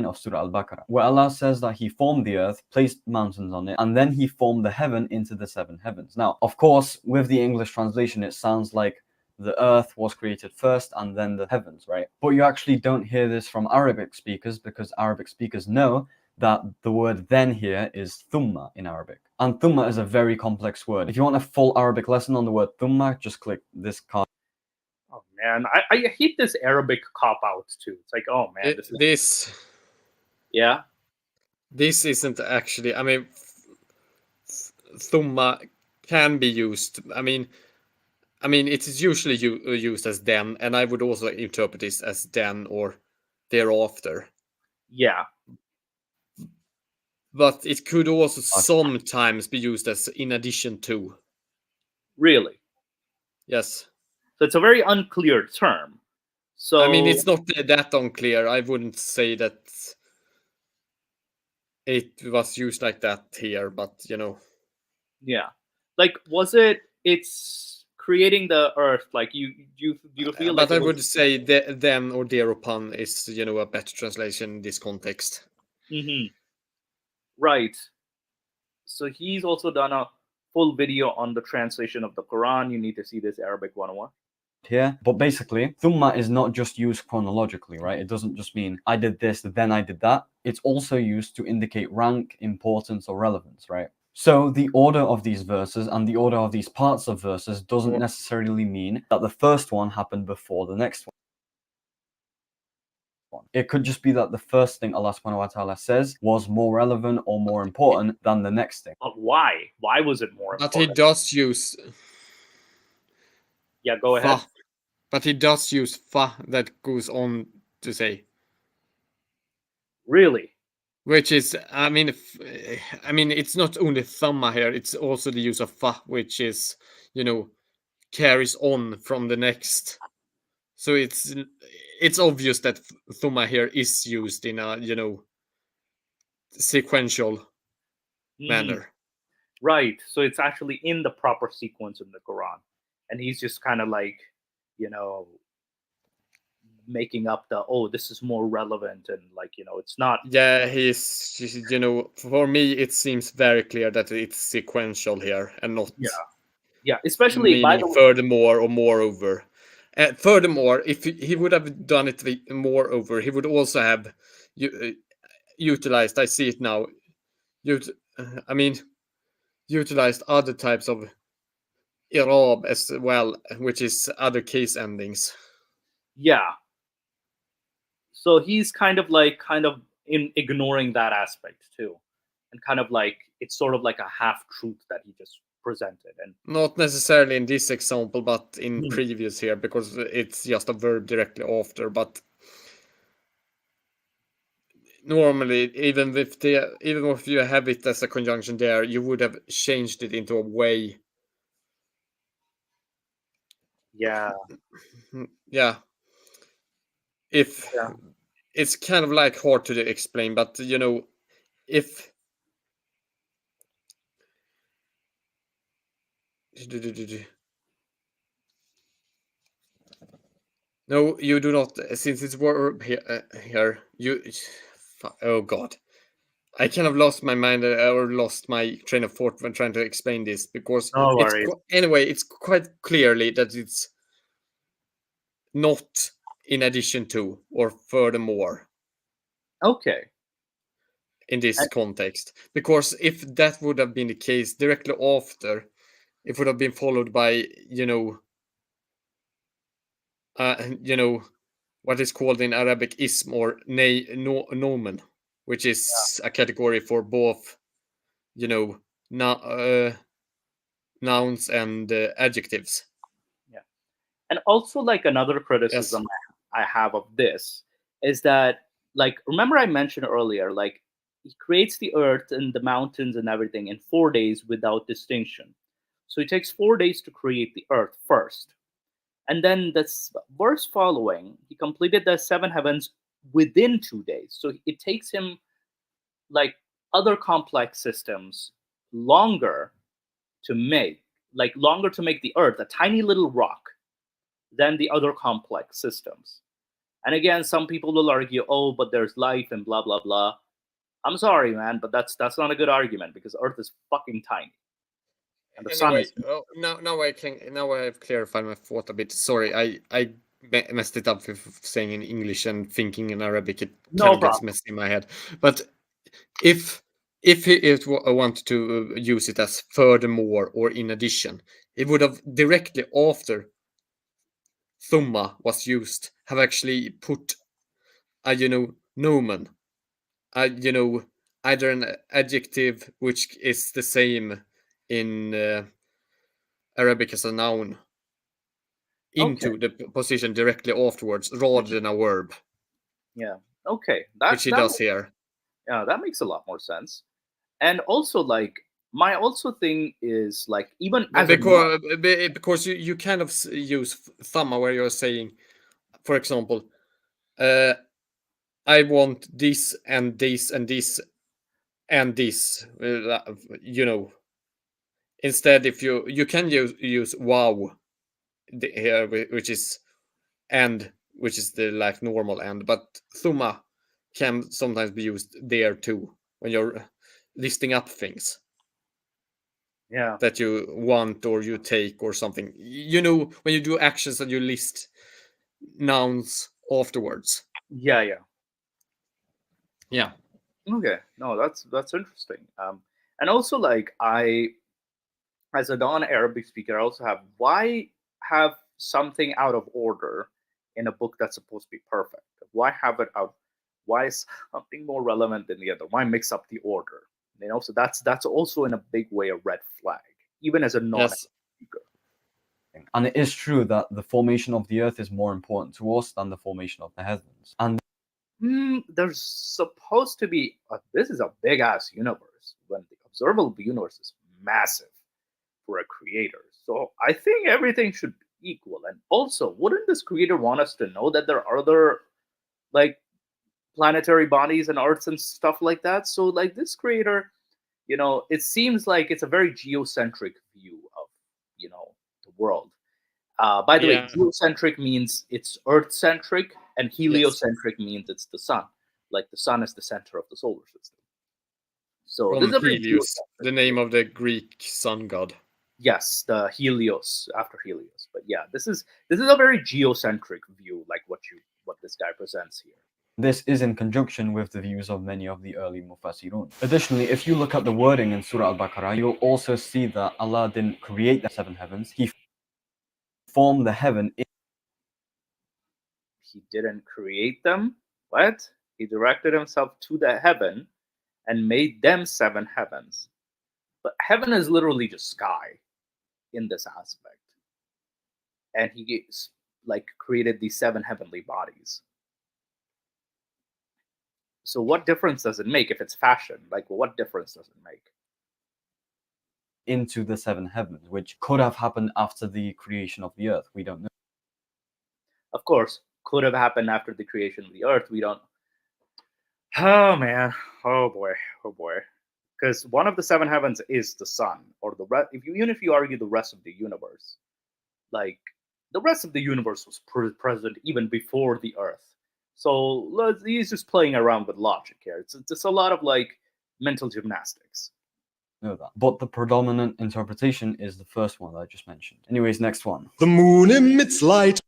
D: Of Surah Al-Baqarah, where Allah says that he formed the earth, placed mountains on it, and then he formed the heaven into the 7 heavens. Now, of course, with the English translation, it sounds like the earth was created first and then the heavens, right? But you actually don't hear this from Arabic speakers, because Arabic speakers know that the word then here is thumma in Arabic. And thumma is a very complex word. If you want a full Arabic lesson on the word thumma, just click this card.
B: Oh man, I hate this Arabic cop-out too. It's like, oh man, yeah.
E: This isn't actually, I mean, thumma can be used. I mean, it is usually used as then, and I would also interpret this as then or thereafter.
B: Yeah.
E: But it could also sometimes be used as in addition to.
B: Really?
E: Yes.
B: So it's a very unclear term. So
E: I mean, it's not that unclear. I wouldn't say that it was used like that here, but
B: Yeah. Like, was it it's creating the earth. Like you feel like
E: But I
B: it
E: would
B: was,
E: say then or thereupon is a better translation in this context.
B: Mhm. Right. So he's also done a full video on the translation of the Quran. You need to see this Arabic 101.
D: here. But basically, thumma is not just used chronologically, right? It doesn't just mean I did this, then I did that. It's also used to indicate rank, importance, or relevance, right? So the order of these verses and the order of these parts of verses doesn't necessarily mean that the first one happened before the next one. It could just be that the first thing Allah subhanahu wa ta'ala says was more relevant or more important than the next thing.
B: But why? Why was it more
E: But he
B: important?
E: does use
B: Yeah, go ahead.
E: fa. But he does use fa that goes on to say,
B: Really?
E: which is, I mean, it's not only thamma here; it's also the use of fa, which is, carries on from the next. So it's obvious that thumma here is used in a sequential
B: Mhm.
E: manner.
B: Right. So it's actually in the proper sequence in the Quran. And he's just kind of like, making up this is more relevant, and it's not.
E: Yeah, he's for me it seems very clear that it's sequential here and not
B: Especially, by
E: meaning
B: the way.
E: furthermore or moreover. Furthermore, if he would have done it moreover, he would also have utilized. I see it now. Utilized other types of i'rab as well, which is other case endings.
B: Yeah. So he's kind of in ignoring that aspect too, and kind of like it's sort of like a half truth that he just presented. And
E: Not necessarily in this example, but in
B: Hmm.
E: previous here, because it's just a verb directly after. But normally, even if you have it as a conjunction there, you would have changed it into a way.
B: Yeah.
E: Yeah. If
B: Yeah.
E: it's kind of like hard to explain, but if no, you do not, since it's verb here you. Oh God. I kind of lost my mind or lost my train of thought when trying to explain this, because
B: No worries.
E: it's quite clearly that it's not in addition to or furthermore
B: Okay.
E: in this
B: And-
E: context. Because if that would have been the case directly after, it would have been followed by what is called in Arabic ism or nomen, which is a category for both nouns and adjectives.
B: Yeah. And also, like, another
E: Yes.
B: criticism I have of this is that, like, remember I mentioned earlier, like, he creates the earth and the mountains and everything in 4 days without distinction. So it takes 4 days to create the earth first. And then this verse following, he completed the seven heavens within 2 days. So it takes him, like other complex systems, longer to make, longer to make the earth, a tiny little rock, than the other complex systems. And again, some people will argue, oh, but there's life and blah blah blah. I'm sorry, man, but that's not a good argument, because Earth is fucking tiny, and the sun
E: Anyway,
B: is.
E: now I have clarified my thought a bit. Sorry, I messed it up with saying in English and thinking in Arabic. It
B: No
E: kind of gets
B: problem.
E: messy in my head. But if he wanted to use it as furthermore or in addition, it would have directly after thumma was used have actually put a nomen, either an adjective which is the same in Arabic as a noun into the position directly afterwards rather than a verb,
B: Yeah. Okay.
E: which he does here.
B: Yeah, that makes a lot more sense. And also, like, my also thing is, like, even as
E: Because you kind of use thamma where you're saying, for example, I want this and this and this and this, Instead, if you can use wow here, which is and which is the like normal and, but thumma can sometimes be used there too when you're listing up things
B: Yeah.
E: that you want or you take or something. You know, when you do actions and you list nouns afterwards.
B: Yeah. Yeah.
E: Yeah.
B: Okay. No, that's interesting. And also like as a non-Arabic speaker, I also have why have something out of order in a book that's supposed to be perfect? Why have it out? Why is something more relevant than the other? Why mix up the order? You know, so that's also in a big way a red flag, even as a non-Arabic
E: Yes.
B: speaker.
D: And it is true that the formation of the Earth is more important to us than the formation of the heavens. And
B: There's supposed to be this is a big ass universe when the observable universe is massive for a creator. So I think everything should be equal. And also, wouldn't this creator want us to know that there are other like planetary bodies and Earths and stuff like that? So like this creator, you know, it seems like it's a very geocentric view of, you know, the world. By the way,
E: Yeah.
B: geocentric means it's Earth-centric, and heliocentric means it's the sun. Like the sun is the center of the solar system. So this
E: From
B: is a very
E: Helios,
B: geocentric
E: the name of the Greek sun god.
B: Yes, the Helios after Helios. But yeah, this is a very geocentric view, like what this guy presents here.
D: this is in conjunction with the views of many of the early Mufassirun. Additionally, if you look at the wording in Surah Al-Baqarah, you'll also see that Allah didn't create the 7 heavens. He formed the heaven.
B: He didn't create them. What? He directed himself to the heaven and made them 7 heavens. But heaven is literally just sky in this aspect. And he like created these 7 heavenly bodies. So what difference does it make if it's fashion? Like, what difference does it make?
D: Into the 7 heavens, which could have happened after the creation of the earth. We don't know.
B: Of course, could have happened after the creation of the earth. We don't. Oh man, oh boy, oh boy. Because one of the 7 heavens is the sun, or the rest. Even if you argue the rest of the universe, like the rest of the universe was present even before the earth. So he's just playing around with logic here. It's a lot of like mental gymnastics.
D: Know that. But the predominant interpretation is the first one that I just mentioned. Anyways, next one.
F: The moon emits light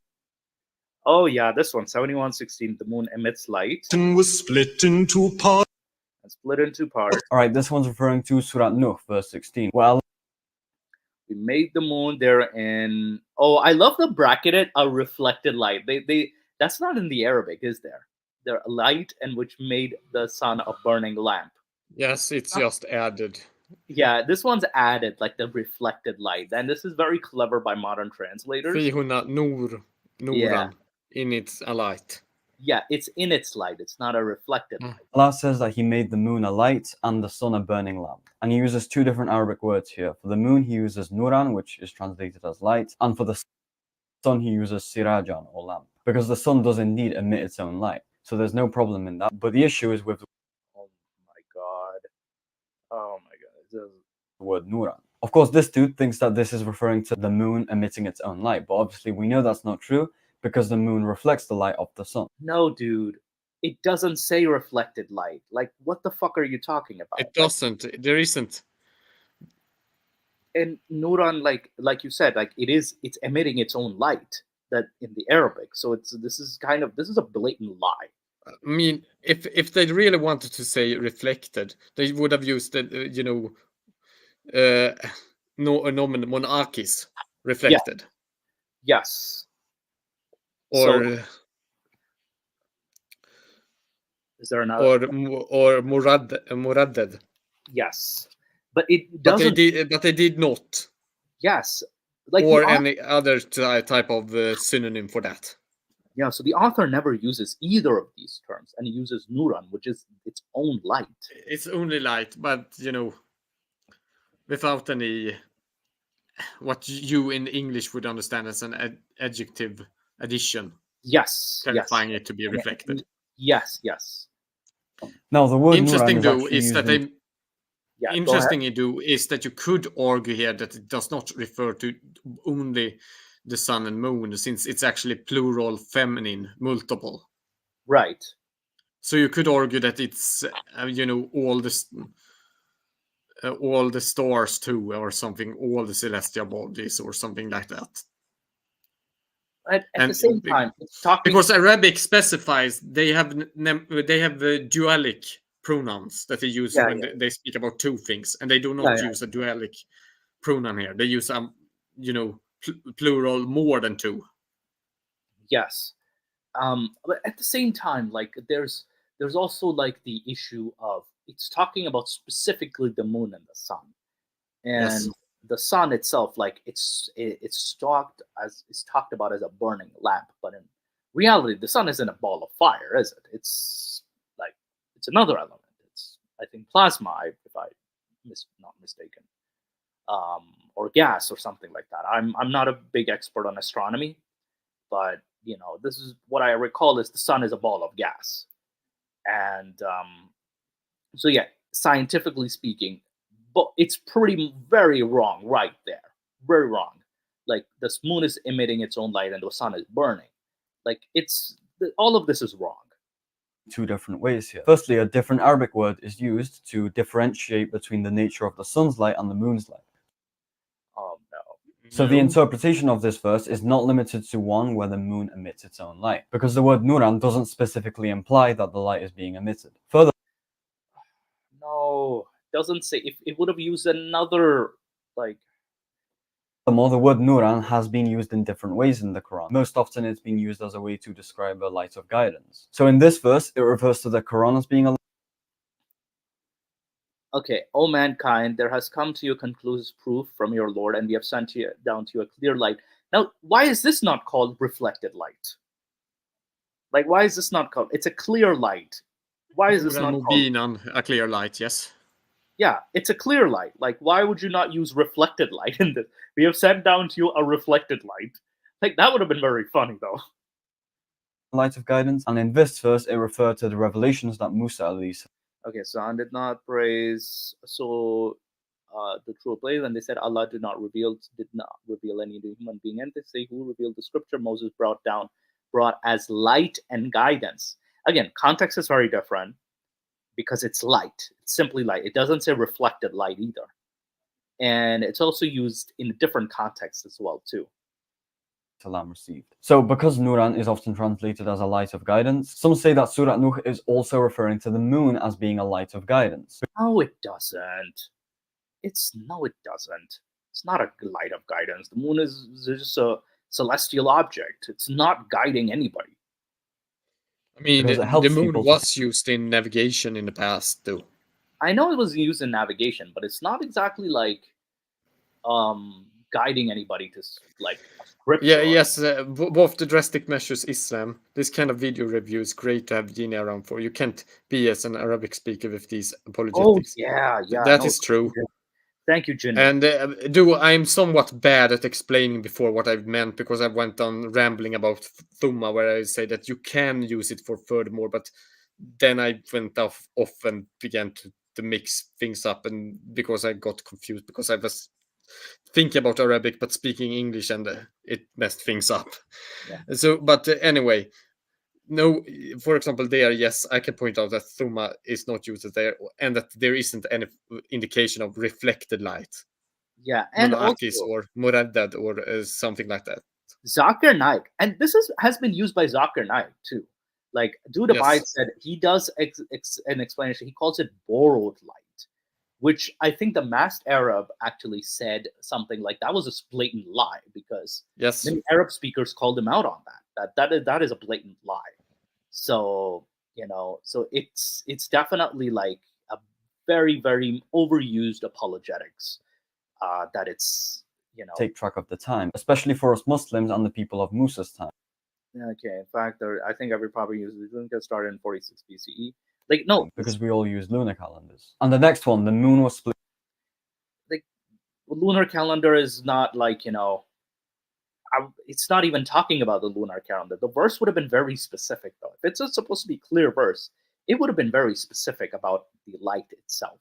B: Oh yeah, this one, 7116. The moon emits light
F: and was split into parts.
B: and split into parts.
D: All right, this one's referring to Surah Nuh, verse 16. Well,
B: We made the moon there in. Oh, I love the bracketed a reflected light. They that's not in the Arabic, is there? They're a light and which made the sun a burning lamp.
E: Yes, it's just added.
B: Yeah, this one's added like the reflected light, and this is very clever by modern translators.
E: Fihuna Noran,
B: Yeah.
E: in its a light.
B: Yeah, it's in its light. It's not a reflected light.
D: Allah says that He made the moon a light and the sun a burning lamp. And He uses 2 different Arabic words here. For the moon, He uses nuran, which is translated as light. And for the sun, He uses sirajan, or lamp. Because the sun does indeed emit its own light. So there's no problem in that. But the issue is with
B: Oh my god. Oh my god.
D: the word nuran. Of course, this dude thinks that this is referring to the moon emitting its own light. But obviously, we know that's not true because the moon reflects the light of the sun.
B: No, dude. It doesn't say reflected light. Like, what the fuck are you talking about?
E: It doesn't. There isn't.
B: And Nuran, like you said, like it's emitting its own light that in the Arabic. So this is a blatant lie.
E: I mean, if they really wanted to say reflected, they would have used the nomen monarchis, reflected,
B: Yes.
E: or
B: Is there another?
E: or muraddad.
B: Yes, but it
E: But
B: doesn't.
E: they did not,
B: Yes, like
E: or
B: the author,
E: any other type of synonym for that.
B: yeah. So the author never uses either of these terms, and he uses Nuran, which is its own light.
E: It's only light, but without any what you in English would understand as an adjective addition,
B: Yes,
E: clarifying it to be reflected.
B: Yes.
D: Now, the word
E: Interesting
D: nuran is
E: though
D: actually
E: is
D: used
E: that
D: in
B: Yeah, go ahead.
E: interesting you do is that you could argue here that it does not refer to only the sun and moon, since it's actually plural, feminine, multiple.
B: Right.
E: So you could argue that it's all the stars too, or something, all the celestial bodies, or something like that.
B: At
E: And
B: the same time, it's talking
E: Because Arabic specifies they have dualic pronouns that they use
B: Yeah,
E: when
B: yeah.
E: they speak about two things, and they do
B: Yeah,
E: not
B: yeah.
E: use a dualic pronoun here. They use plural more than two.
B: Yes. But at the same time, like there's also like the issue of it's talking about specifically the moon and the sun, and
E: Yes.
B: the sun itself, like it's talked about as a burning lamp, but in reality, the sun isn't a ball of fire, is it? It's like it's another element. It's, I think, plasma, if I not mistaken, or gas or something like that. I'm not a big expert on astronomy, but this is what I recall is the sun is a ball of gas, and so yeah, scientifically speaking, but it's very wrong right there, very wrong. Like the moon is emitting its own light and the sun is burning. Like all of this is wrong.
D: Two different ways here. Firstly, a different Arabic word is used to differentiate between the nature of the sun's light and the moon's light.
B: Oh no.
D: So the interpretation of this verse is not limited to one where the moon emits its own light, because the word nuran doesn't specifically imply that the light is being emitted.
B: No, doesn't say. If it would have used another, like,
D: Furthermore, the word nuran has been used in different ways in the Quran. Most often it's being used as a way to describe a light of guidance. So in this verse, it refers to the Quran as being a
B: okay, O mankind, there has come to you conclusive proof from your Lord, and we have sent down to you a clear light. Now, why is this not called reflected light? Like, why is this not called? It's a clear light. Why is this not called?
E: Mubinan, a clear light, yes.
B: Yeah, it's a clear light. Like, why would you not use reflected light in this? We have sent down to you a reflected light. Like, that would have been very funny, though.
D: light of guidance, and in this verse, it referred to the revelations that Musa alayhi
B: Okay, so I did not praise the true place, and they said Allah did not reveal any to human being, and they say who revealed the scripture Moses brought as light and guidance. Again, context is very different because it's light. It's simply light. It doesn't say reflected light either, and it's also used in a different context as well too.
D: Salam received. So because Nuran is often translated as a light of guidance, some say that Surah Nuh is also referring to the moon as being a light of guidance.
B: No, it doesn't. It doesn't. It's not a light of guidance. The moon is just a celestial object. It's not guiding anybody.
E: I mean,
D: Because it helps
E: the moon
D: people.
E: was used in navigation in the past, though.
B: I know it was used in navigation, but it's not exactly like guiding anybody to like a script.
E: Yeah, yes, both the drastic measures Islam. This kind of video review is great to have Gina around for. You can't be as an Arabic speaker with these apologetics.
B: Oh yeah.
E: That is true.
B: Thank you, Jin.
E: And I'm somewhat bad at explaining before what I've meant, because I went on rambling about Thumma, where I say that you can use it for furthermore, but then I went off and began to mix things up, and because I got confused, because I was thinking about Arabic but speaking English, and it messed things up.
B: Yeah.
E: So, but anyway, no, for example, there, yes, I can point out that Thumma is not used there, and that there isn't any indication of reflected light.
B: Yeah, and
E: Monakis
B: also
E: or Muraddad or something like that.
B: Zakir Naik, and this has been used by Zakir Naik too. Like Dude
E: Yes.
B: Abide said, he does an explanation. He calls it borrowed light, which I think the masked Arab actually said something like that was a blatant lie, because
E: Yes.
B: many Arab speakers called him out on that is a blatant lie. So so it's definitely like a very, very overused apologetics that it's
D: Take track of the time, especially for us Muslims and the people of Musa's time.
B: okay. In fact, I think every proper user didn't get started in 46 BCE. Like no,
D: Because we all use lunar calendars. And the next one, the moon was split.
B: lunar calendar is not like it's not even talking about the lunar calendar. The verse would have been very specific, though. If it's supposed to be clear verse, it would have been very specific about the light itself.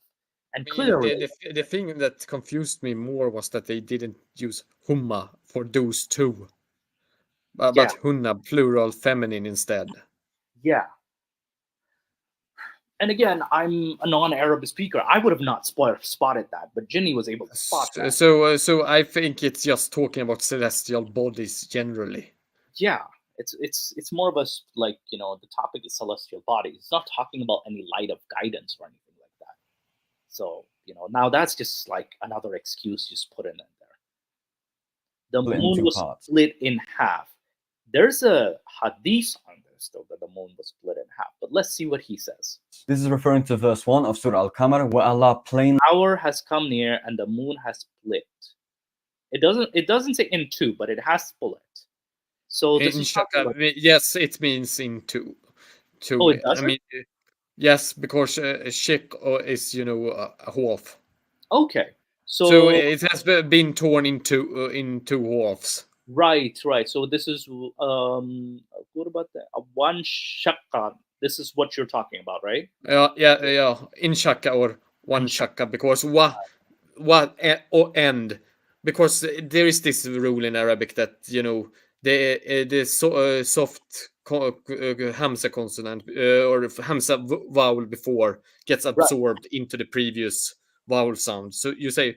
B: And
E: I mean,
B: clearly,
E: the thing that confused me more was that they didn't use humma for those two, but
B: Yeah.
E: hunna, plural, feminine instead.
B: yeah. And again, I'm a non-Arab speaker. I would have not spotted that, but Ginny was able to spot that.
E: So I think it's just talking about celestial bodies generally.
B: Yeah, it's more of a like, the topic is celestial bodies. It's not talking about any light of guidance or anything like that. So now that's just like another excuse just put in there. The
D: Split in
B: moon
D: two
B: was
D: parts.
B: split in half. There's a hadith on this though that the moon was split in half. But let's see what he says.
D: This is referring to verse 1 of Surah Al-Qamar, where Allah plainly
B: Hour has come near and the moon has split. It doesn't say in two, but it has split. So this
E: In
B: is talking about,
E: yes, it means in two.
B: Oh, it doesn't?
E: Yes, because shik is a half.
B: Okay.
E: So it has been torn in two halves.
B: Right. So this is what about that? One shakka. This is what you're talking about, right?
E: Yeah. In shaka or one shaka, because or end, because there is this rule in Arabic that the soft hamza consonant or hamza vowel before gets absorbed into the previous vowel sound. So you say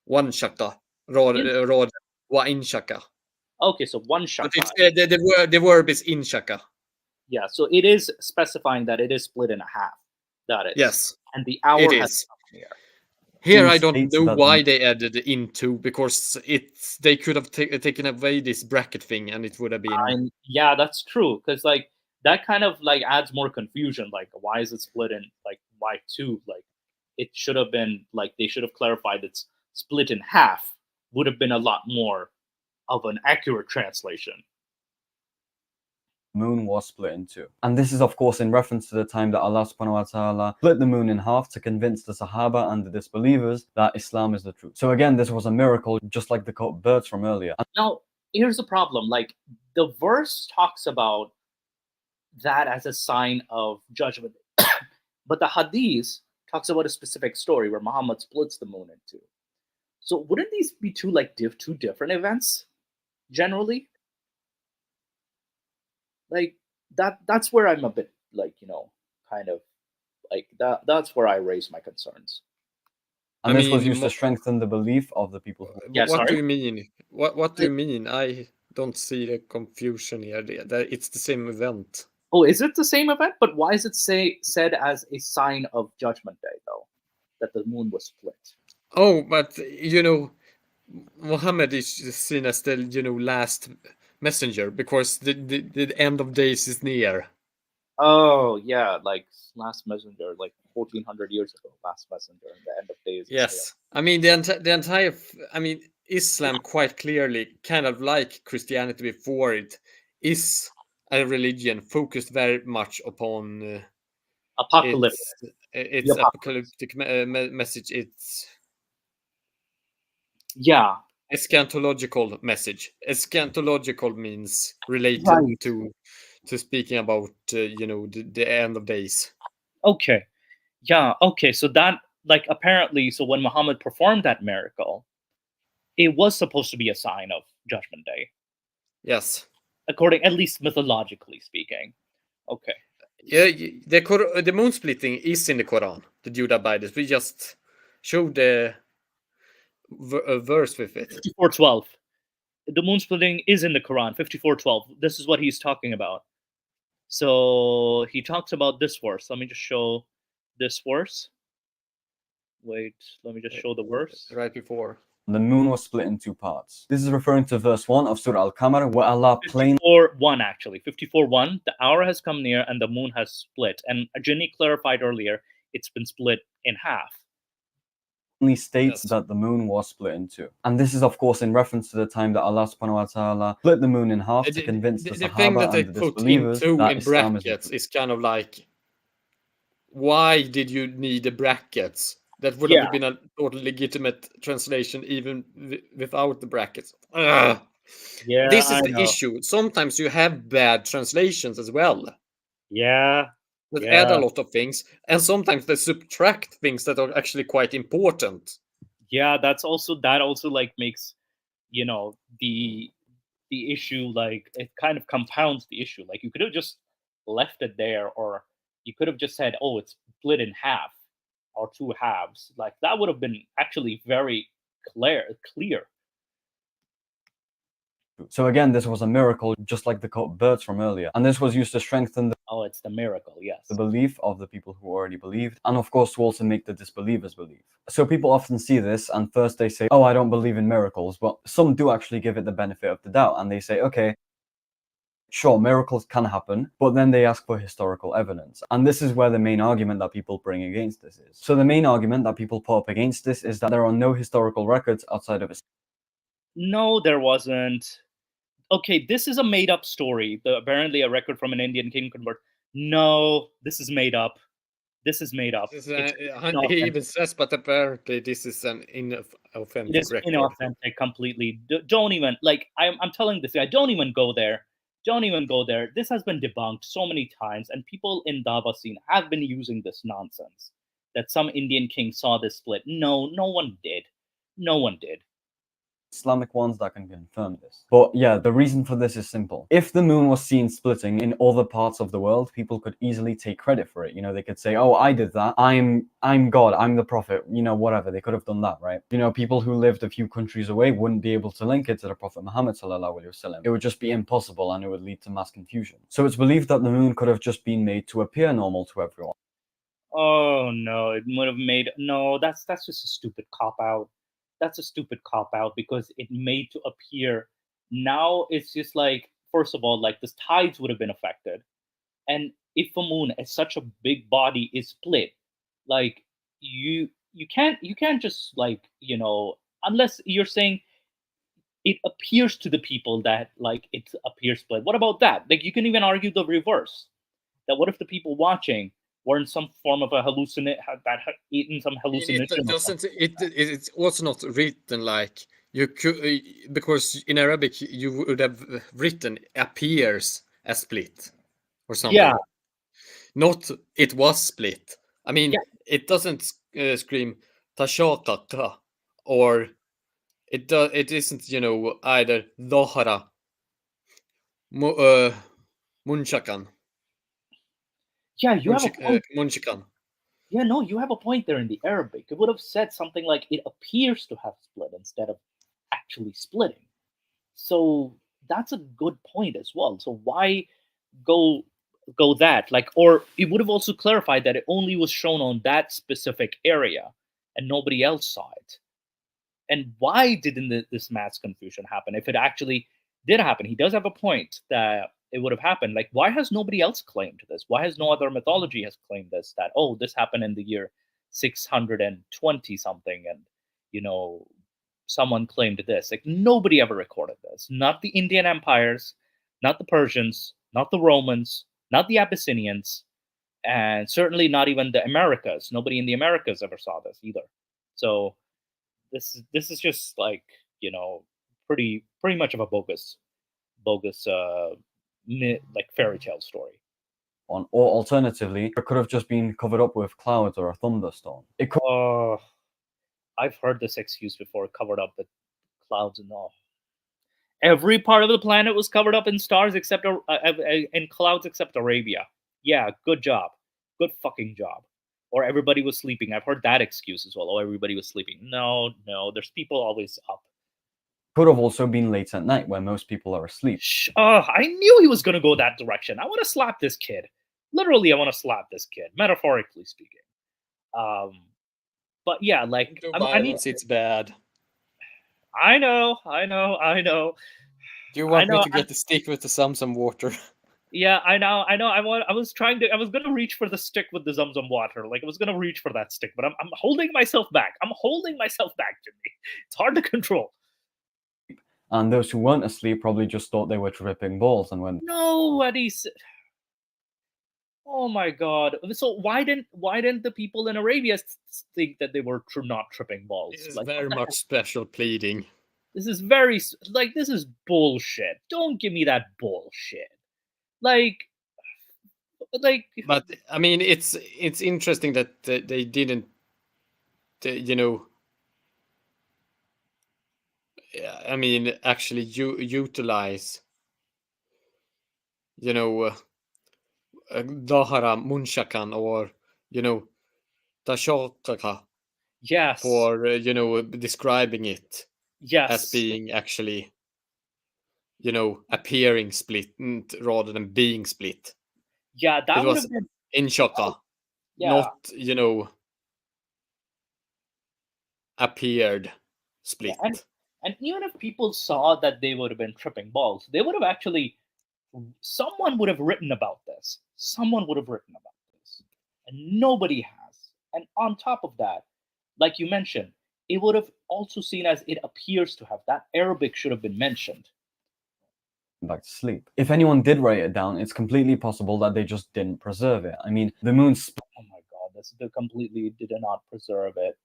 E: one shaka rather wa in shaka.
B: Okay, so one
E: But
B: shakka.
E: it's the verb is in shaka.
B: Yeah, so it is specifying that it is split in half. That is.
E: Yes,
B: And the hour
E: it
B: has
E: is.
B: come here.
E: Here
D: It
E: I don't
D: states
E: know
D: that
E: why they added into, because they could have taken away this bracket thing and it would have been.
B: Yeah, that's true. Because like that kind of like adds more confusion. Like, why is it split in like why two? Like it should have been like they should have clarified it's split in half would have been a lot more of an accurate translation.
D: moon was split in two. And this is of course in reference to the time that Allah subhanahu wa ta'ala split the moon in half to convince the Sahaba and the disbelievers that Islam is the truth. So again, this was a miracle, just like the birds from earlier.
B: Now, here's the problem. Like the verse talks about that as a sign of judgment. But the hadith talks about a specific story where Muhammad splits the moon in two. So wouldn't these be two different events generally? Like that's where I'm a bit like, kind of like that's where I raise my concerns.
D: And
E: I
D: this was
E: mean,
D: used to strengthen the belief of the people who
B: Yeah,
E: what do
B: sorry?
E: you mean? What do you mean? I don't see the confusion here. That it's the same event.
B: Oh, is it the same event? But why is it said as a sign of Judgment Day though, that the moon was split?
E: Oh, but Muhammad is seen as the last messenger because the end of days is near.
B: Oh yeah, like last messenger, like 1400 years ago, last messenger, and the end of days.
E: Yes, I mean the entire. I mean, Islam quite clearly, kind of like Christianity before it, is a religion focused very much upon
B: Apocalypse.
E: its
B: The
E: apocalyptic message. It's
B: Yeah.
E: eschatological message. Eschatological means related
B: Right.
E: to speaking about the end of days.
B: Okay. Yeah. Okay. So that apparently, so when Muhammad performed that miracle, it was supposed to be a sign of Judgment Day,
E: Yes.
B: according, at least mythologically speaking. Okay.
E: Yeah, the moon splitting is in the Quran, the Judah Bibles. We just showed the verse with it.
B: 54:12. The moon splitting is in the Quran. 54:12. This is what he's talking about. So he talks about this verse. Let me just show this verse. Wait, let me just show the verse.
E: Right before.
D: the moon was split in two parts. This is referring to verse 1 of Surah Al-Qamar, where Allah plainly
B: 54:1 actually. 54:1. The hour has come near and the moon has split. And Ajani clarified earlier, it's been split in half.
D: states that the moon was split in two. And this is of course in reference to the time that Allah subhanahu wa ta'ala split the moon in half to convince the
E: thing
D: Sahaba
E: that they
D: and the
E: put
D: disbelievers
E: into
D: that
E: in
D: Islam is the
E: brackets
D: truth.
E: is kind of like, why did you need the brackets? That would
B: Yeah.
E: have been a totally legitimate translation even without the brackets. Ugh.
B: Yeah,
E: This is
B: I
E: the
B: know.
E: issue. Sometimes you have bad translations as well.
B: Yeah,
E: that
B: Yeah.
E: add a lot of things, and sometimes they subtract things that are actually quite important.
B: Yeah, that also like makes, you know, the issue, like it kind of compounds the issue. Like you could have just left it there, or you could have just said, oh, it's split in half or two halves. Like that would have been actually very clear.
D: So again, this was a miracle, just like the quote birds from earlier. And this was used to strengthen
B: Oh, it's the miracle, yes.
D: the belief of the people who already believed, and of course to also make the disbelievers believe. So people often see this and first they say, oh, I don't believe in miracles, but some do actually give it the benefit of the doubt and they say, okay, sure, miracles can happen, but then they ask for historical evidence. And this is where the main argument that people bring against this is. So the main argument that people put up against this is that there are no historical records outside of
B: No, there wasn't. Okay, this is a made up story. Apparently a record from an Indian king convert. No, this is made up. This is made up.
E: It's,
B: It's
E: he
B: inauthentic.
E: even says, but apparently this is an
B: It
E: inauthentic
B: is
E: record.
B: inauthentic completely. Don't even, like, I'm telling this guy, don't even go there. Don't even go there. This has been debunked so many times, and people in Dava scene have been using this nonsense that some Indian king saw this split. No, no one did. No one did.
D: Islamic ones that can confirm this. But yeah, the reason for this is simple. If the moon was seen splitting in other parts of the world, people could easily take credit for it. You know, they could say, oh, I did that. I'm God. I'm the prophet. You know, whatever. They could have done that, right? You know, people who lived a few countries away wouldn't be able to link it to the Prophet Muhammad sallallahu alaihi wasallam. It would just be impossible and it would lead to mass confusion. So it's believed that the moon could have just been made to appear normal to everyone.
B: Oh no, it would have made no. That's just a stupid cop out. That's a stupid cop out because it made to appear. Now it's just like, first of all, like the tides would have been affected, and if a moon as such a big body is split, like you can't just, like, you know, unless you're saying it appears to the people that like it appears split. What about that? Like you can even argue the reverse. That what if the people watching were in some form of a that had eaten some hallucination?
E: It doesn't. It's also not written like you could, because in Arabic you would have written appears as split or something.
B: Yeah.
E: Not it was split. I mean,
B: Yeah.
E: it doesn't scream tashatata, or it isn't, you know, either dhahara munshakan.
B: Yeah, you have a point.
E: Munshikan.
B: Yeah, no, you have a point there in the Arabic. It would have said something like it appears to have split instead of actually splitting. So that's a good point as well. So why go that? Like, or it would have also clarified that it only was shown on that specific area and nobody else saw it. And why didn't this mass confusion happen if it actually did happen? He does have a point that it would have happened. Like, why has nobody else claimed this? Why has no other mythology has claimed this? That, oh, this happened in the year 620 something, and you know, someone claimed this. Like, nobody ever recorded this. Not the Indian empires, not the Persians, not the Romans, not the Abyssinians, and certainly not even the Americas. Nobody in the Americas ever saw this either. So this is just like, you know, pretty much of a bogus like fairy tale story.
D: Or alternatively, it could have just been covered up with clouds or a thunderstorm. It could
B: I've heard this excuse before, covered up with clouds and all. Every part of the planet was covered up in stars except in clouds except Arabia. Yeah, good job. Good fucking job. Or everybody was sleeping. I've heard that excuse as well. Oh, everybody was sleeping. No, there's people always up.
D: Could have also been late at night where most people are asleep.
B: I knew he was going to go that direction. I want to slap this kid. Literally, I want to slap this kid, metaphorically speaking. But yeah, like, I mean,
E: it's bad.
B: I know.
E: You want me to get the stick with the Zamzam water?
B: Yeah, I know. I was gonna reach for the stick with the Zamzam water. Like, I was gonna reach for that stick, but I'm holding myself back. Jimmy. It's hard to control.
D: And those who weren't asleep probably just thought they were tripping balls and went.
B: Nobody said. Oh my god! So why didn't the people in Arabia think that they were not tripping balls?
E: This is
B: like,
E: very much special pleading.
B: This is this is bullshit. Don't give me that bullshit. Like, like,
E: But I mean, it's interesting that they didn't, you know, I mean, actually utilize, you know, Dahara Munshakan or, you know, Dashotaka
B: yes,
E: for, you know, describing it as
B: yes,
E: being actually, you know, appearing split rather than being split.
B: yeah,
E: It
B: that would
E: was
B: have been,
E: Inshaka,
B: yeah,
E: not, you know, appeared
B: yeah,
E: split.
B: and even if people saw that they would have been tripping balls, they would have actually, someone would have written about this. Someone would have written about this, and nobody has. And on top of that, like you mentioned, it would have also seen as it appears to have. That Arabic should have been mentioned.
D: back to sleep. If anyone did write it down, it's completely possible that they just didn't preserve it. I mean, the moon
B: Oh my god, they completely did not preserve it.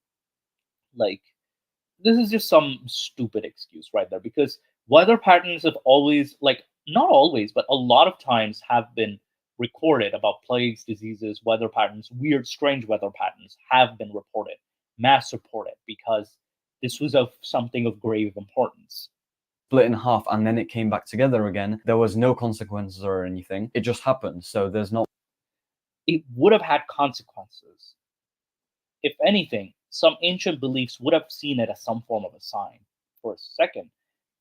B: Like, this is just some stupid excuse right there, because weather patterns have always, like, not always, but a lot of times have been recorded about plagues, diseases, weather patterns, weird, strange weather patterns have been reported, mass reported, because this was of something of grave importance.
D: split in half and then it came back together again. There was no consequences or anything. It just happened. So there's not
B: It would have had consequences. If anything, some ancient beliefs would have seen it as some form of a sign. For a second,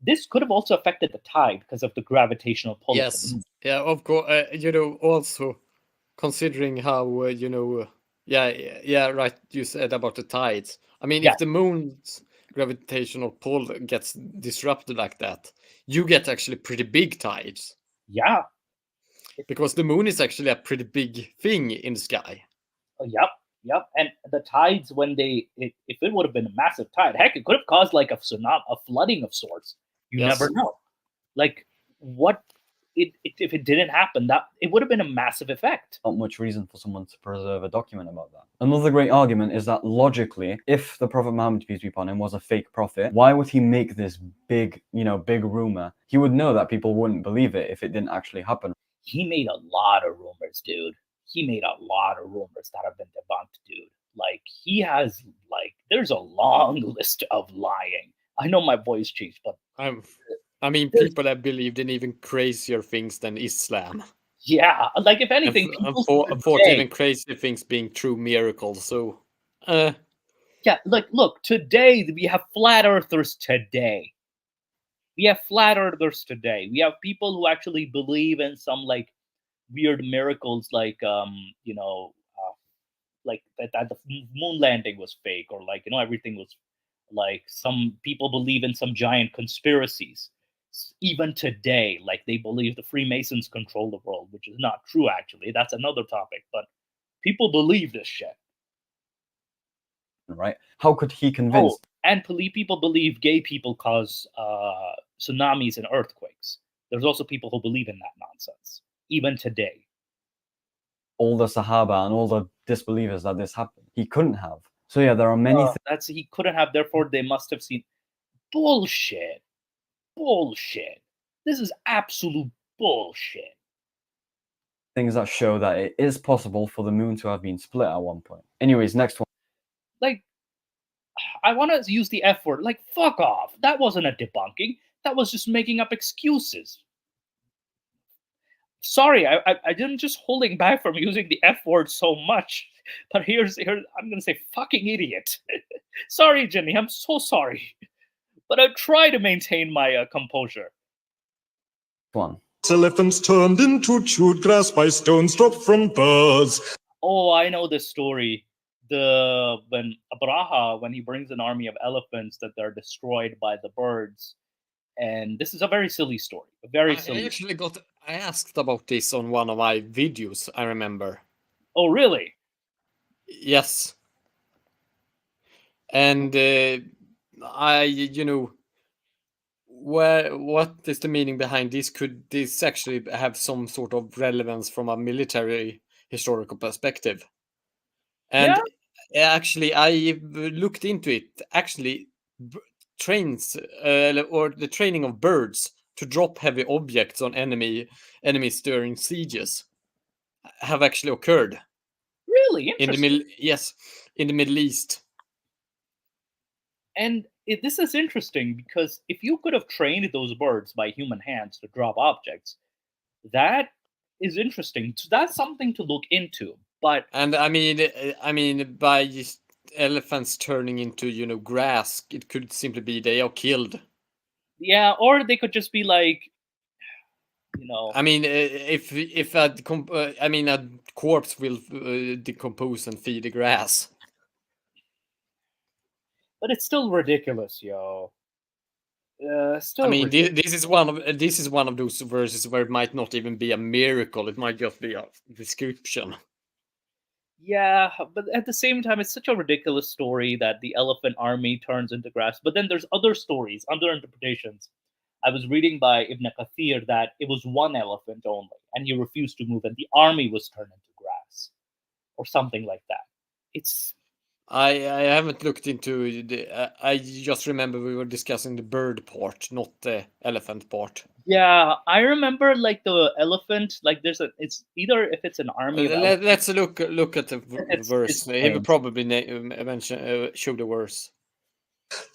B: this could have also affected the tide because of the gravitational pull of the
E: Yes,
B: moon.
E: yeah, of course. You know, also considering how you know, yeah, right. You said about the tides. I mean,
B: Yeah,
E: if the moon's gravitational pull gets disrupted like that, you get actually pretty big tides
B: yeah,
E: because the moon is actually a pretty big thing in the sky.
B: yep, yep. And the tides, when if it would have been a massive tide, heck, it could have caused like a tsunami, a flooding of sorts. You
E: Yes.
B: never know. Like, what if it didn't happen, that it would have been a massive effect.
D: much reason for someone to preserve a document about that. Another great argument is that logically, if the Prophet Muhammad, peace be upon him, was a fake prophet, why would he make this big, big rumor? He would know that people wouldn't believe it if it didn't actually happen.
B: He made a lot of rumors, dude. He made a lot of rumors that have been debunked, dude. Like, he has, like, there's a long list of lying. I know my voice changed, but
E: I mean,
B: There's-
E: people have believed in even crazier things than Islam,
B: yeah, like, if
E: and,
B: anything,
E: and
B: people
E: thought
B: today,
E: even crazier things being true miracles. So,
B: yeah, like, look, today we have flat earthers today. We have flat earthers today. We have people who actually believe in some, like, weird miracles, like, like that the moon landing was fake, or, like, everything was, like, some people believe in some giant conspiracies. Even today, like, they believe the Freemasons control the world, which is not true, actually. That's another topic, but people believe this shit.
D: Right? How could he convince?
B: Oh, and people believe gay people cause tsunamis and earthquakes. There's also people who believe in that nonsense, even today.
D: All the Sahaba and all the disbelievers that this happened? He couldn't have. So yeah, there are many
B: That's he couldn't have. Therefore, they must have seen bullshit. Bullshit. This is absolute bullshit.
D: things that show that it is possible for the moon to have been split at one point. Anyways, next one.
B: Like, I want to use the F word. Like, fuck off. That wasn't a debunking. That was just making up excuses. Sorry, I didn't just holding back from using the F word so much. But here I'm gonna say fucking idiot. Sorry, Jenny. I'm so sorry. But I try to maintain my composure.
D: One.
F: Elephants turned into chewed grass by stones dropped from birds.
B: Oh, I know this story. When Abraha, when he brings an army of elephants, that they're destroyed by the birds. And this is a very silly story. A very silly.
E: I asked about this on one of my videos, I remember.
B: Oh, really?
E: Yes. And what is the meaning behind this? Could this actually have some sort of relevance from a military historical perspective? And actually, I looked into it. Actually, trains or the training of birds to drop heavy objects on enemies during sieges have actually occurred
B: Really
E: in the
B: interesting.
E: in the Middle East.
B: And this is interesting because if you could have trained those birds by human hands to drop objects, that is interesting. So that's something to look into. But
E: And I mean, by just elephants turning into grass, it could simply be they are killed.
B: yeah, or they could just be like,
E: I mean, if a corpse will decompose and feed the grass.
B: but it's still ridiculous, yo. Still
E: I mean,
B: ridiculous.
E: this is one of those verses where it might not even be a miracle; it might just be a description.
B: Yeah, but at the same time, it's such a ridiculous story that the elephant army turns into grass. But then there's other stories, other interpretations. I was reading by Ibn Kathir that it was one elephant only, and he refused to move, and the army was turned into grass, or something like that. It's
E: I haven't looked into the. I just remember we were discussing the bird part, not the elephant part.
B: yeah. I remember like the elephant. Like there's a. It's either if it's an army of
E: Let's look at the verse.
B: it's
E: He will
B: plain.
E: probably show the verse.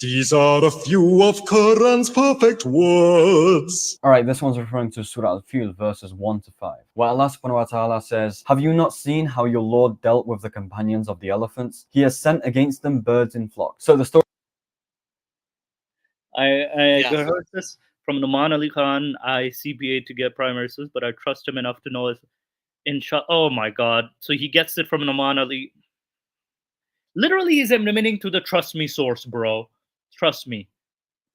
F: These are a few of Quran's perfect words.
D: Alright, this one's referring to Surah Al-Fil, verses 1 to 5, where Allah subhanahu wa ta'ala says, "Have you not seen how your Lord dealt with the companions of the elephants? He has sent against them birds in flocks." So the story
B: I
E: Yeah.
B: heard this from Numan Ali Khan. I CPA to get primary source, but I trust him enough to know his oh my god. So he gets it from Numan Ali. Literally, he's admitting to the trust me source, bro. Trust me.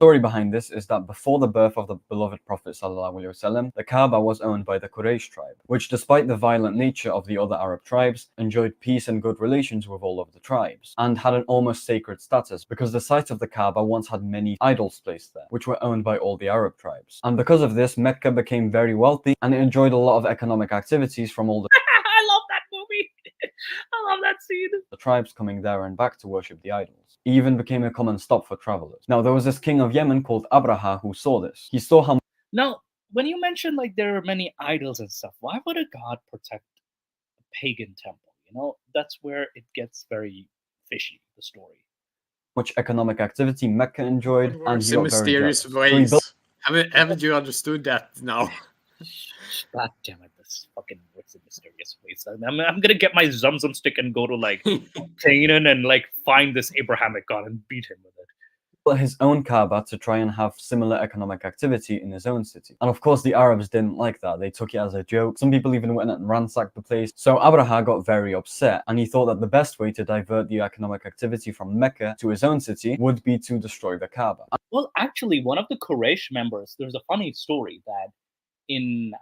D: story behind this is that before the birth of the beloved Prophet ﷺ, the Kaaba was owned by the Quraysh tribe, which despite the violent nature of the other Arab tribes, enjoyed peace and good relations with all of the tribes, and had an almost sacred status because the site of the Kaaba once had many idols placed there, which were owned by all the Arab tribes. And because of this, Mecca became very wealthy and it enjoyed a lot of economic activities from all the
B: I love that movie. I love that scene.
D: tribes coming there and back to worship the idols. It even became a common stop for travelers. Now, there was this king of Yemen called Abraha who saw this. He saw how
B: Now, when you mention like there are many idols and stuff, why would a god protect a pagan temple? That's where it gets very fishy, the story.
D: much economic activity Mecca enjoyed, and
E: Works
D: he
E: in
D: got very
E: mysterious
D: jealous. So he
E: ways.
D: built
E: Haven't you understood that now?
B: God damn it, this fucking works in mysterious ways. I'm gonna get my Zamzam stick and go to like Canaan and like find this Abrahamic god and beat him with it.
D: his own Kaaba to try and have similar economic activity in his own city. And of course, the Arabs didn't like that. They took it as a joke. Some people even went and ransacked the place. So Abraha got very upset, and he thought that the best way to divert the economic activity from Mecca to his own city would be to destroy the Kaaba.
B: Well, actually, one of the Quraysh members, there's a funny story that in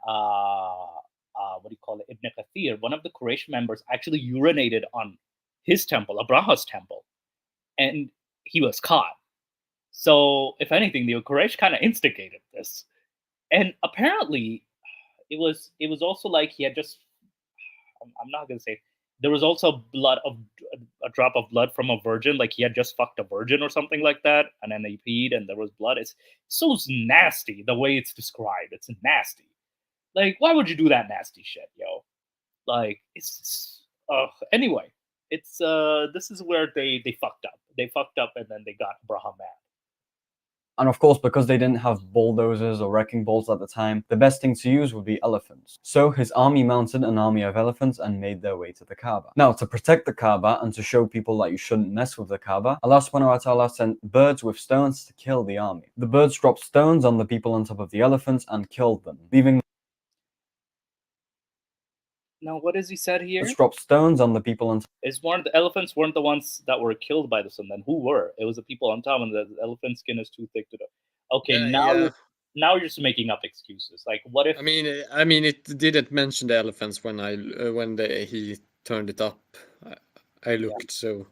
B: what do you call it, Ibn Kathir, one of the Quraysh members actually urinated on his temple, Abraha's temple, and he was caught. So, if anything, the Quraysh kind of instigated this, and apparently, it was also like he had just. I'm not gonna say. There was also a drop of blood from a virgin, like he had just fucked a virgin or something like that, and then they peed and there was blood. It's so nasty the way it's described. It's nasty. Like, why would you do that nasty shit, yo? Like, it's anyway. It's this is where they fucked up. They fucked up and then they got Abraham mad.
D: And of course, because they didn't have bulldozers or wrecking balls at the time, the best thing to use would be elephants. So his army mounted an army of elephants and made their way to the Kaaba. Now, to protect the Kaaba and to show people that you shouldn't mess with the Kaaba, Allah subhanahu wa ta'ala sent birds with stones to kill the army. The birds dropped stones on the people on top of the elephants and killed them, leaving
B: Now, what has he said here?
D: dropped stones on the people on top.
B: The elephants weren't the ones that were killed by the sun. Then who were? It was the people on top, and the elephant skin is too thick to do. Okay, now you're just making up excuses. Like, what if?
E: I mean, it didn't mention the elephants when he turned it up. I looked, so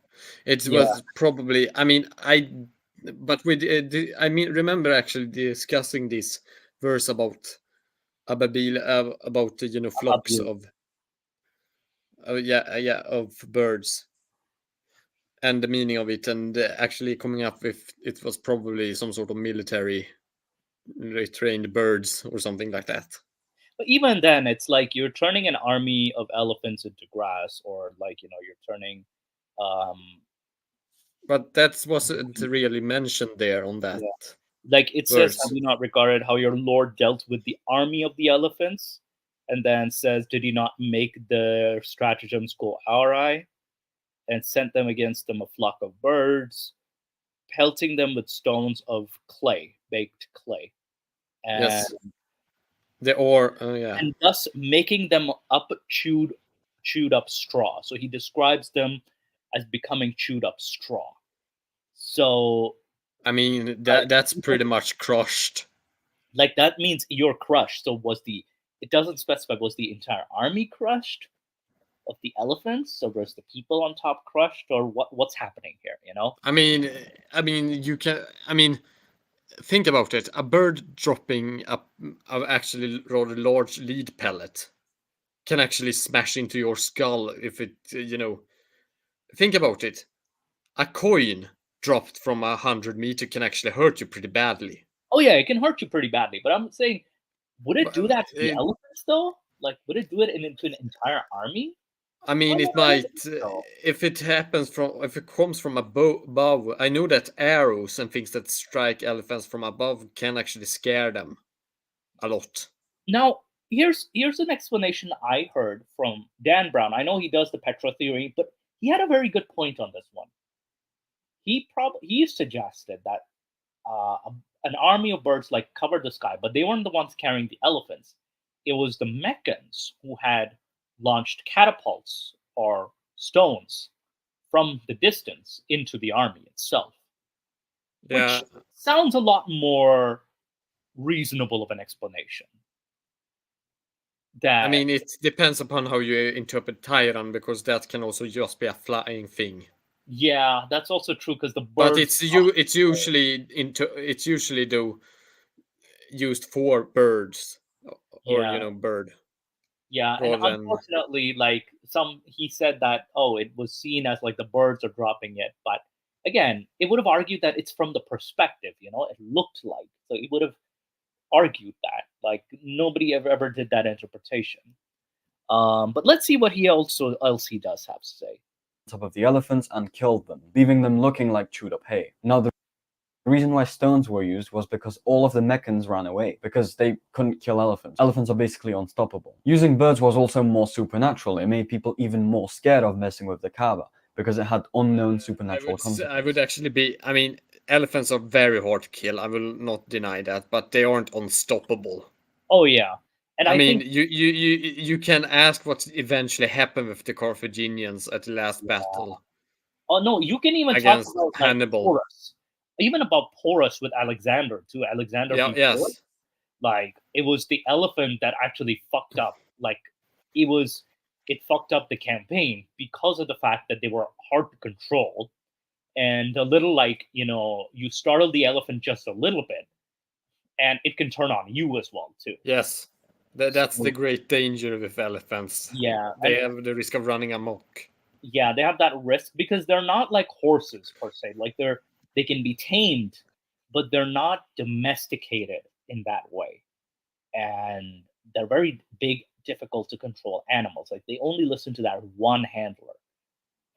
E: it was probably. But remember actually discussing this verse about Ababil, about flocks of. Of birds, and the meaning of it, and actually coming up with it was probably some sort of military trained birds or something like that.
B: But even then, it's like you're turning an army of elephants into grass, or like you're turning.
E: But that wasn't really mentioned there on that.
B: Yeah. Like it says,
E: Words.
B: have you not regarded how your Lord dealt with the army of the elephants? And then says, did he not make the stratagems go awry and sent them against them a flock of birds, pelting them with stones of clay, baked clay, and,
E: Yes. The ore, yeah.
B: and thus making them up chewed up straw. So he describes them as becoming chewed up straw. So
E: I mean, that's pretty much crushed.
B: like that means you're crushed. So it doesn't specify, was the entire army crushed of the elephants, or was the people on top crushed, or what's happening here,
E: I mean, you can. I mean, think about it. A bird dropping a actually rather large lead pellet can actually smash into your skull if it, Think about it. A coin dropped from 100 meters can actually hurt you pretty badly.
B: Oh yeah, it can hurt you pretty badly, but I'm saying, would it do that to the
E: it-
B: elephants though? Like, would it do it into an entire army?
E: I mean, it might if it comes from above. I know that arrows and things that strike elephants from above can actually scare them a lot.
B: Now, here's an explanation I heard from Dan Brown. I know he does the Petra theory, but he had a very good point on this one. He suggested that an army of birds like covered the sky, but they weren't the ones carrying the elephants. It was the Meccans who had launched catapults or stones from the distance into the army itself.
E: Yeah,
B: Which sounds a lot more reasonable of an explanation.
E: I mean, it depends upon how you interpret Tyran, because that can also just be a flying thing.
B: Yeah, that's also true, because the birds.
E: But it's usually though used for birds, or
B: Yeah.
E: bird.
B: Yeah, and
E: rather than-
B: unfortunately, like he said that, it was seen as like the birds are dropping it, but again, it would have argued that it's from the perspective, it looked like, so it would have argued that, like, nobody ever did that interpretation. But let's see what else he does have to say.
D: Top of the elephants and killed them, leaving them looking like chewed up hay. Now, the reason why stones were used was because all of the Meccans ran away, because they couldn't kill elephants. Elephants are basically unstoppable. Using birds was also more supernatural. It made people even more scared of messing with the Kaaba, because it had unknown supernatural consequences.
E: I would actually I mean, elephants are very hard to kill. I will not deny that, but they aren't unstoppable.
B: Oh yeah, and
E: I mean,
B: think,
E: you can ask what eventually happened with the Carthaginians at the last battle.
B: Oh no, you can even
E: against
B: talk about
E: Hannibal.
B: Porus. Even about Porus with Alexander too. Alexander.
E: Yeah, yes.
B: Like, it was the elephant that actually fucked up. Like, it fucked up the campaign because of the fact that they were hard to control, and a little, like, you startle the elephant just a little bit, and it can turn on you as well too.
E: Yes, that's the great danger with elephants.
B: Yeah,
E: They have the risk of running amok.
B: Yeah, they have that risk because they're not like horses per se. Like, they can be tamed, but they're not domesticated in that way, and they're very big, difficult to control animals. Like, they only listen to that one handler.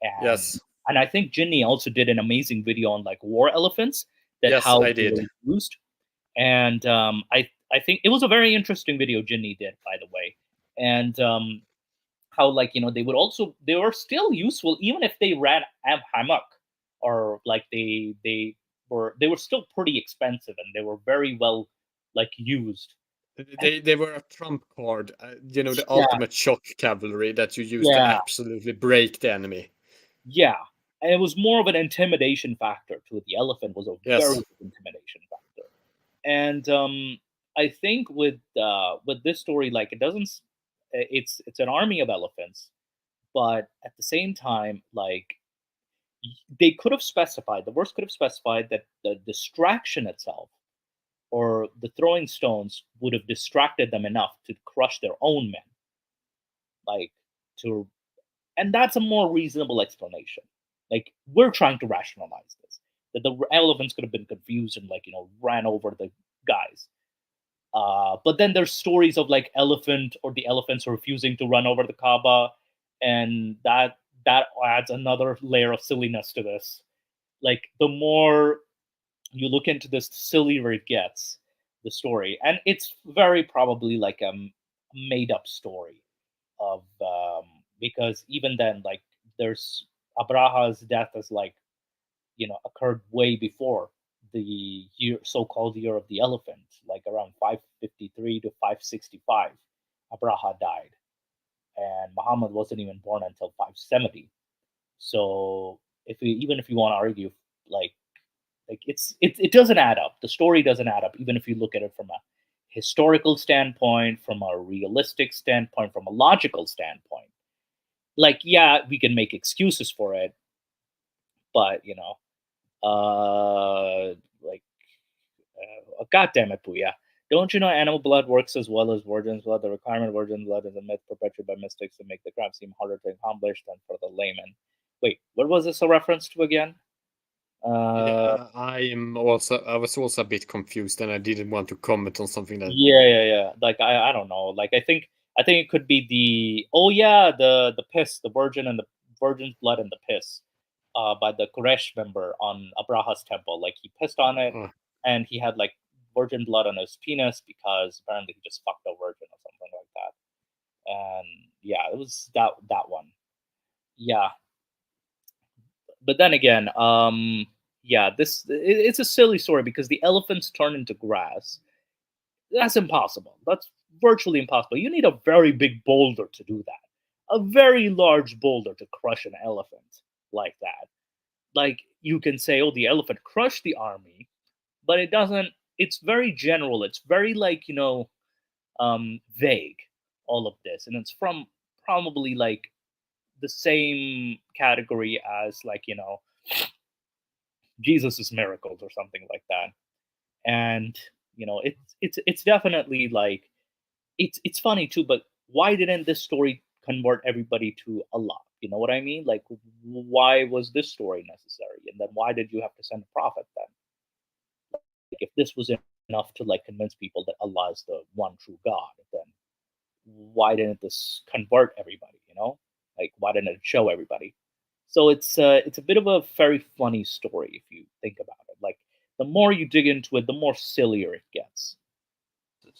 B: And,
E: Yes.
B: and I think Ginny also did an amazing video on like war elephants.
E: Yes,
B: how
E: I
B: they
E: did.
B: were used, and I think it was a very interesting video Ginny did, by the way, and how, like, they were still useful even if they ran hammock, or like they were still pretty expensive, and they were very well, like, used.
E: They were a trump card, the ultimate shock cavalry that you use to
B: Yeah.
E: absolutely break the enemy.
B: Yeah, and it was more of an intimidation factor too. The elephant was a
E: Yes.
B: very big intimidation factor, and I think with this story, like, it doesn't. It's an army of elephants, but at the same time, like, they could have specified. The verse could have specified that the distraction itself, or the throwing stones, would have distracted them enough to crush their own men. Like, and that's a more reasonable explanation. Like, we're trying to rationalize this, that the elephants could have been confused and, like, ran over the guys. But then there's stories of like elephant or the elephants refusing to run over the Kaaba, and that adds another layer of silliness to this. Like the more you look into this, the sillier it gets, the story, and it's very probably like a made up story of because even then, like there's Abraha's death is like occurred way before the so-called year of the elephant, like around 553 to 565. Abraha died, and Muhammad wasn't even born until 570. So even if you want to argue, like it doesn't add up. The story doesn't add up, even if you look at it from a historical standpoint, from a realistic standpoint, from a logical standpoint. Like, yeah, we can make excuses for it, but God damn it, Puya. Don't you know animal blood works as well as virgin's blood? The requirement of virgin blood is a myth perpetuated by mystics to make the crime seem harder to accomplish than for the layman. Wait, what was this a reference to again?
E: Yeah, I was also a bit confused, and I didn't want to comment on something that.
B: Yeah. Like I don't know. Like I think it could be the piss, the virgin's blood and the piss, by the Quraysh member on Abraha's temple. Like he pissed on it, and he had like virgin blood on his penis because apparently he just fucked a virgin or something like that. And yeah, it was that one. Yeah. But then again, yeah, it's a silly story because the elephants turn into grass. That's impossible. That's virtually impossible. You need a very big boulder to do that. A very large boulder to crush an elephant like that. Like you can say, oh, the elephant crushed the army, but it doesn't. It's very general. It's very like vague. All of this, and it's from probably like the same category as like Jesus's miracles or something like that. And it's definitely like it's funny too, but why didn't this story convert everybody to Allah? You know what I mean? Like why was this story necessary? And then why did you have to send a prophet then? Like, if this was enough to like convince people that Allah is the one true God, then why didn't this convert everybody? Like why didn't it show everybody? So it's a bit of a very funny story if you think about it. Like the more you dig into it, the more sillier it gets.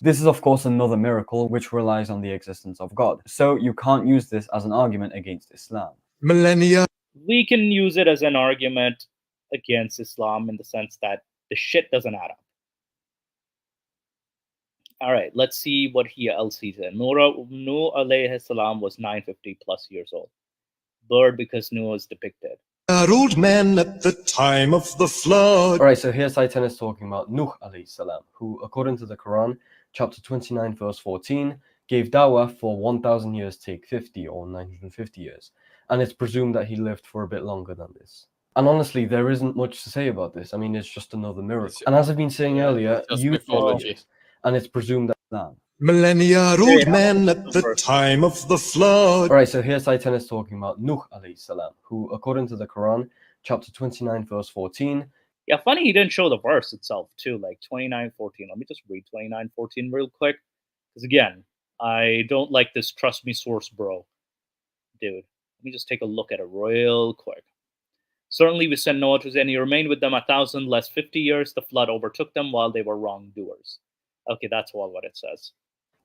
D: This is, of course, another miracle which relies on the existence of God. So you can't use this as an argument against Islam.
F: Millennia.
B: We can use it as an argument against Islam in the sense that the shit doesn't add up. All right, let's see what else he said. Nuh alayhi salam was 950 plus years old. Bird because Noah is depicted.
F: Old men at the time of the flood.
D: Alright, so here Satan is talking about Nuh alayhi salam, who, according to the Quran, chapter 29, verse 14, gave dawah for 1,000 years take 50 or 950 years. And it's presumed that he lived for a bit longer than this. And honestly, there isn't much to say about this. I mean, it's just another miracle. And as I've been saying earlier,
E: mythology.
D: And it's presumed that Islam.
F: Millennia old men at the time of the flood.
D: Alright, so here Satan is talking about Nuh alayhi salam, who, according to the Quran, chapter 29, verse 14.
B: Yeah, funny he didn't show the verse itself, too, like 29:14. Let me just read 29:14 real quick. Because again, I don't like this trust me source, bro. Dude, let me just take a look at it real quick. Certainly we sent Noah to and he remained with them 1,000 less 50 years. The flood overtook them while they were wrongdoers. Okay, that's all what it says.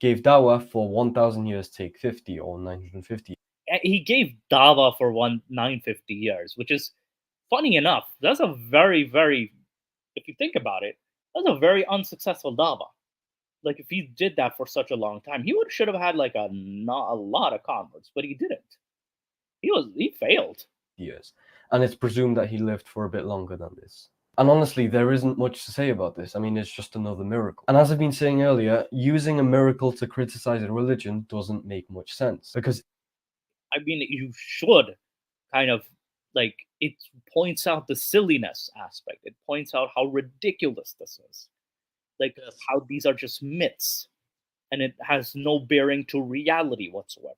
D: Gave dawah for 1,000 years take 50 or 950.
B: He gave dawah for 950 years, which is funny enough. That's a very, very, if you think about it, that's a very unsuccessful dawah. Like if he did that for such a long time, he should have had like a lot of converts, but he didn't. He failed.
D: Years. And it's presumed that he lived for a bit longer than this. And honestly, there isn't much to say about this. I mean, it's just another miracle. And as I've been saying earlier, using a miracle to criticize a religion doesn't make much sense. Because,
B: I mean, you should kind of, like, it points out the silliness aspect. It points out how ridiculous this is. Like, how these are just myths. And it has no bearing to reality whatsoever.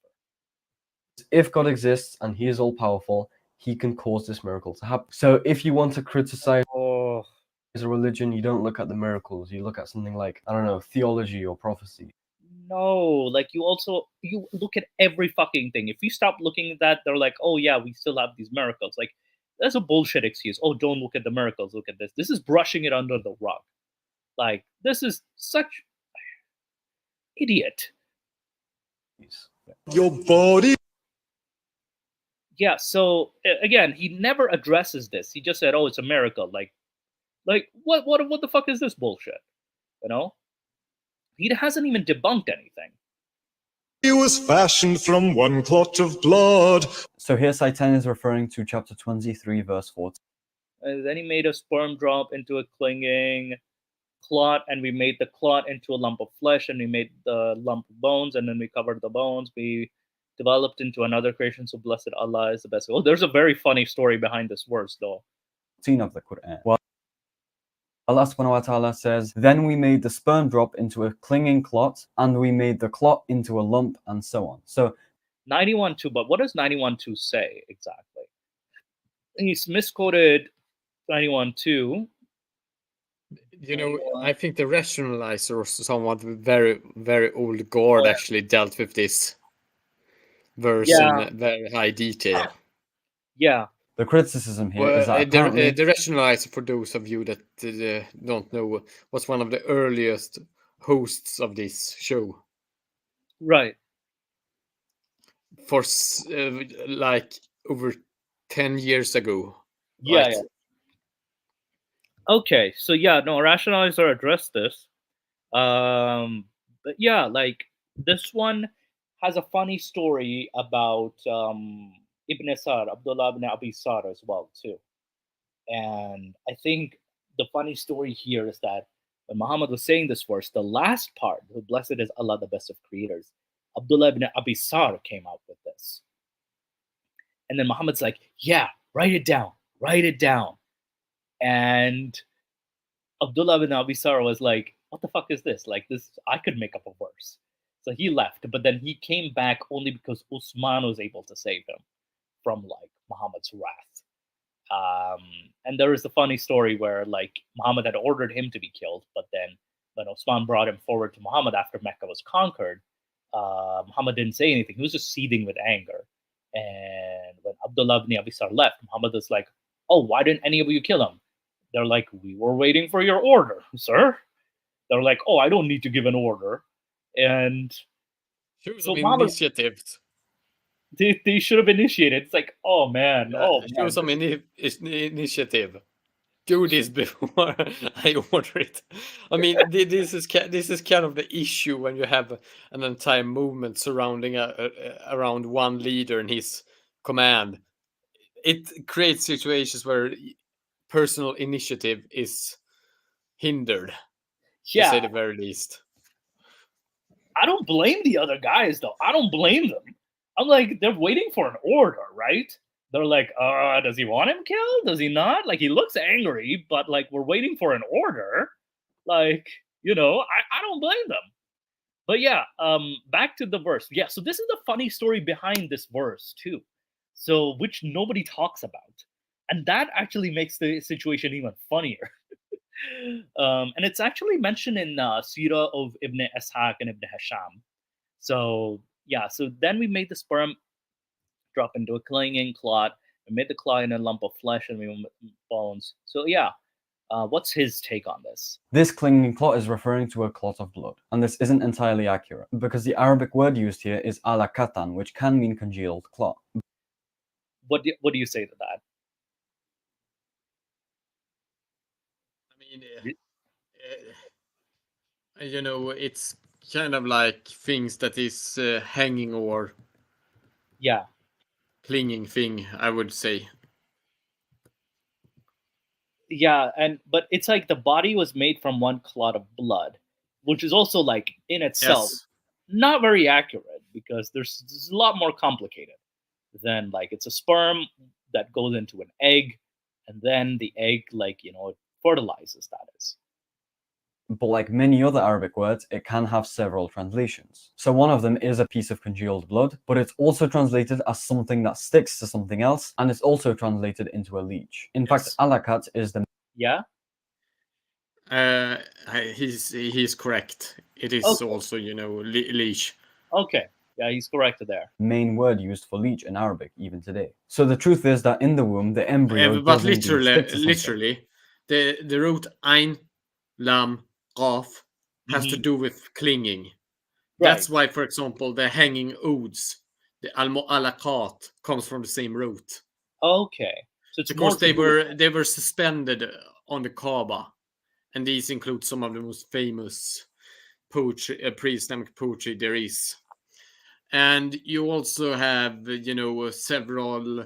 D: If God exists and he is all-powerful, he can cause this miracle to happen. So if you want to criticize...
B: Oh,
D: a religion, you don't look at the miracles. You look at something like, I don't know, theology or prophecy.
B: No, like you look at every fucking thing. If you stop looking at that, they're like, oh yeah, we still have these miracles. Like that's a bullshit excuse. Oh, don't look at the miracles. Look at this. This is brushing it under the rug. Like this is such idiot.
F: Your body.
B: Yeah. So again, he never addresses this. He just said, "Oh, it's a miracle." Like what the fuck is this bullshit? You know, he hasn't even debunked anything.
F: He was fashioned from one clot of blood.
D: So here Saiten is referring to chapter 23, verse 14.
B: And then he made a sperm drop into a clinging clot, and we made the clot into a lump of flesh, and we made the lump of bones, and then we covered the bones. We developed into another creation, so blessed Allah is the best. Oh, there's a very funny story behind this verse, though.
D: Of the Quran. Well, Allah subhanahu wa ta'ala says, then we made the sperm drop into a clinging clot, and we made the clot into a lump, and so on. So
B: 91.2, but what does 91.2 say exactly? He's misquoted 91.2.
E: You know, I think the rationalizer or someone very, very old guard actually dealt with this verse in very high detail.
B: Yeah.
D: the criticism here is that
E: the rationalizer, for those of you that don't know, was one of the earliest hosts of this show.
B: Right.
E: For like over 10 years ago.
B: Yeah,
E: right?
B: yeah. Okay, so yeah, no, rationalizer addressed this. But yeah, like this one has a funny story about Ibn Sa'd, Abdullah ibn Abi Sa'd as well too. And I think the funny story here is that when Muhammad was saying this verse, the last part, "Who blessed is Allah, the best of creators," Abdullah ibn Abi Sa'd came out with this. And then Muhammad's like, yeah, write it down. And Abdullah ibn Abi Sa'd was like, what the fuck is this? Like this, I could make up a verse. So he left, but then he came back only because Usman was able to save him from like Muhammad's wrath. And there is a funny story where like Muhammad had ordered him to be killed, but then when Usman brought him forward to Muhammad after Mecca was conquered, Muhammad didn't say anything. He was just seething with anger. And when Abdullah ibn Abi Sa'd left, Muhammad was like, oh, why didn't any of you kill him? They're like, we were waiting for your order, sir. They're like, oh, I don't need to give an order. And
E: show
B: so
E: some
B: Muhammad,
E: initiative.
B: They should have initiated. It's like, oh man,
E: show some initiative. Do this before I order it. I mean, this is kind of the issue when you have an entire movement surrounding around one leader and his command. It creates situations where personal initiative is hindered.
B: Yeah,
E: to say the very least.
B: I don't blame the other guys though. I don't blame them. I'm like, they're waiting for an order, right? They're like, does he want him killed? Does he not? Like, he looks angry, but like, we're waiting for an order. Like, you know, I don't blame them. But yeah, back to the verse. Yeah, so this is the funny story behind this verse too. So, which nobody talks about. And that actually makes the situation even funnier. And it's actually mentioned in Sirah of Ibn Ishaq and Ibn Hisham. So, yeah, so then we made the sperm drop into a clinging clot. We made the clot in a lump of flesh and we made bones. So, yeah, what's his take on this?
D: This clinging clot is referring to a clot of blood, and this isn't entirely accurate because the Arabic word used here is alaqatan, which can mean congealed clot.
B: What do you say to that?
E: I mean, you know, it's kind of like things that is hanging or clinging thing, I would say.
B: Yeah, but it's like the body was made from one clot of blood, which is also like in itself not very accurate because there's a lot more complicated than like it's a sperm that goes into an egg, and then the egg, like, you know, it fertilizes, that is.
D: But like many other Arabic words, it can have several translations. So one of them is a piece of congealed blood, but it's also translated as something that sticks to something else, and it's also translated into a leech. In fact, alaqat is the...
B: Yeah?
E: He's correct. It is
B: Okay.
E: also, leash.
B: Okay, yeah, he's correct there.
D: Main word used for leech in Arabic even today. So the truth is that in the womb, the embryo
E: But
D: does indeed stick to something.
E: literally, the root ein, lam, qaf has to
B: Mhm.
E: do with clinging.
B: Right.
E: That's why, for example, the hanging odes, the al-mu'allaqat, comes from the same root.
B: Okay, so it's
E: Because
B: more to do with
E: they were suspended on the Kaaba, and these include some of the most famous poetry, pre-Islamic poetry there is. And you also have, several.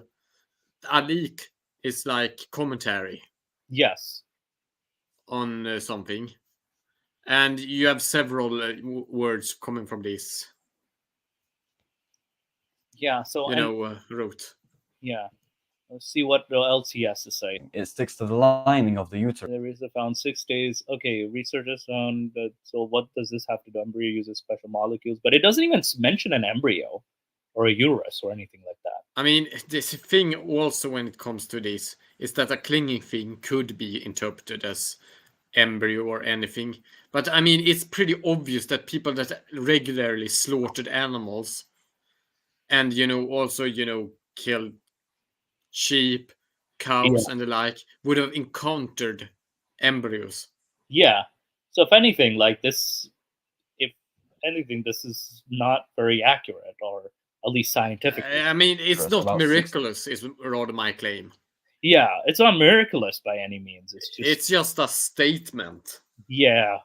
E: Alik is like commentary
B: yes.
E: on something, and you have several words coming from this.
B: Yeah. So
E: Root.
B: yeah. Let's see what else he has to say.
D: It sticks to the lining of the uterus.
B: There is found 6 days. Okay, researchers found that. So what does this have to do? Embryo uses special molecules, but it doesn't even mention an embryo or a uterus or anything like that.
E: I mean, this thing also when it comes to this is that a clinging thing could be interpreted as embryo or anything. But I mean, it's pretty obvious that people that regularly slaughtered animals and, also, killed sheep, cows, and the like would have encountered embryos.
B: Yeah. So if anything, like this, if anything, this is not very accurate, or at least scientifically.
E: I mean, it's
D: First,
E: not
D: about
E: miraculous, is rather my claim.
B: Yeah, it's not miraculous by any means.
E: It's just a statement.
B: Yeah.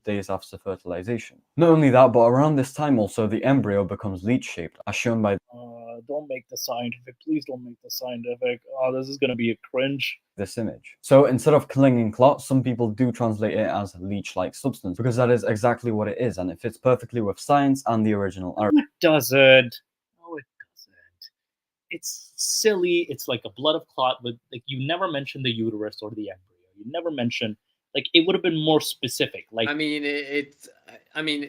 D: Days after fertilization. Not only that, but around this time also the embryo becomes leech-shaped, as shown by
B: Don't make the scientific. Please don't make the scientific. Oh, this is gonna be a cringe.
D: this image. So instead of clinging clot, some people do translate it as leech-like substance, because that is exactly what it is, and it fits perfectly with science and the original Arabic.
B: It doesn't. No, it doesn't. It's silly. It's like a blood of clot, but like you never mention the uterus or the embryo. You never mention, like, it would have been more specific. Like,
E: I mean,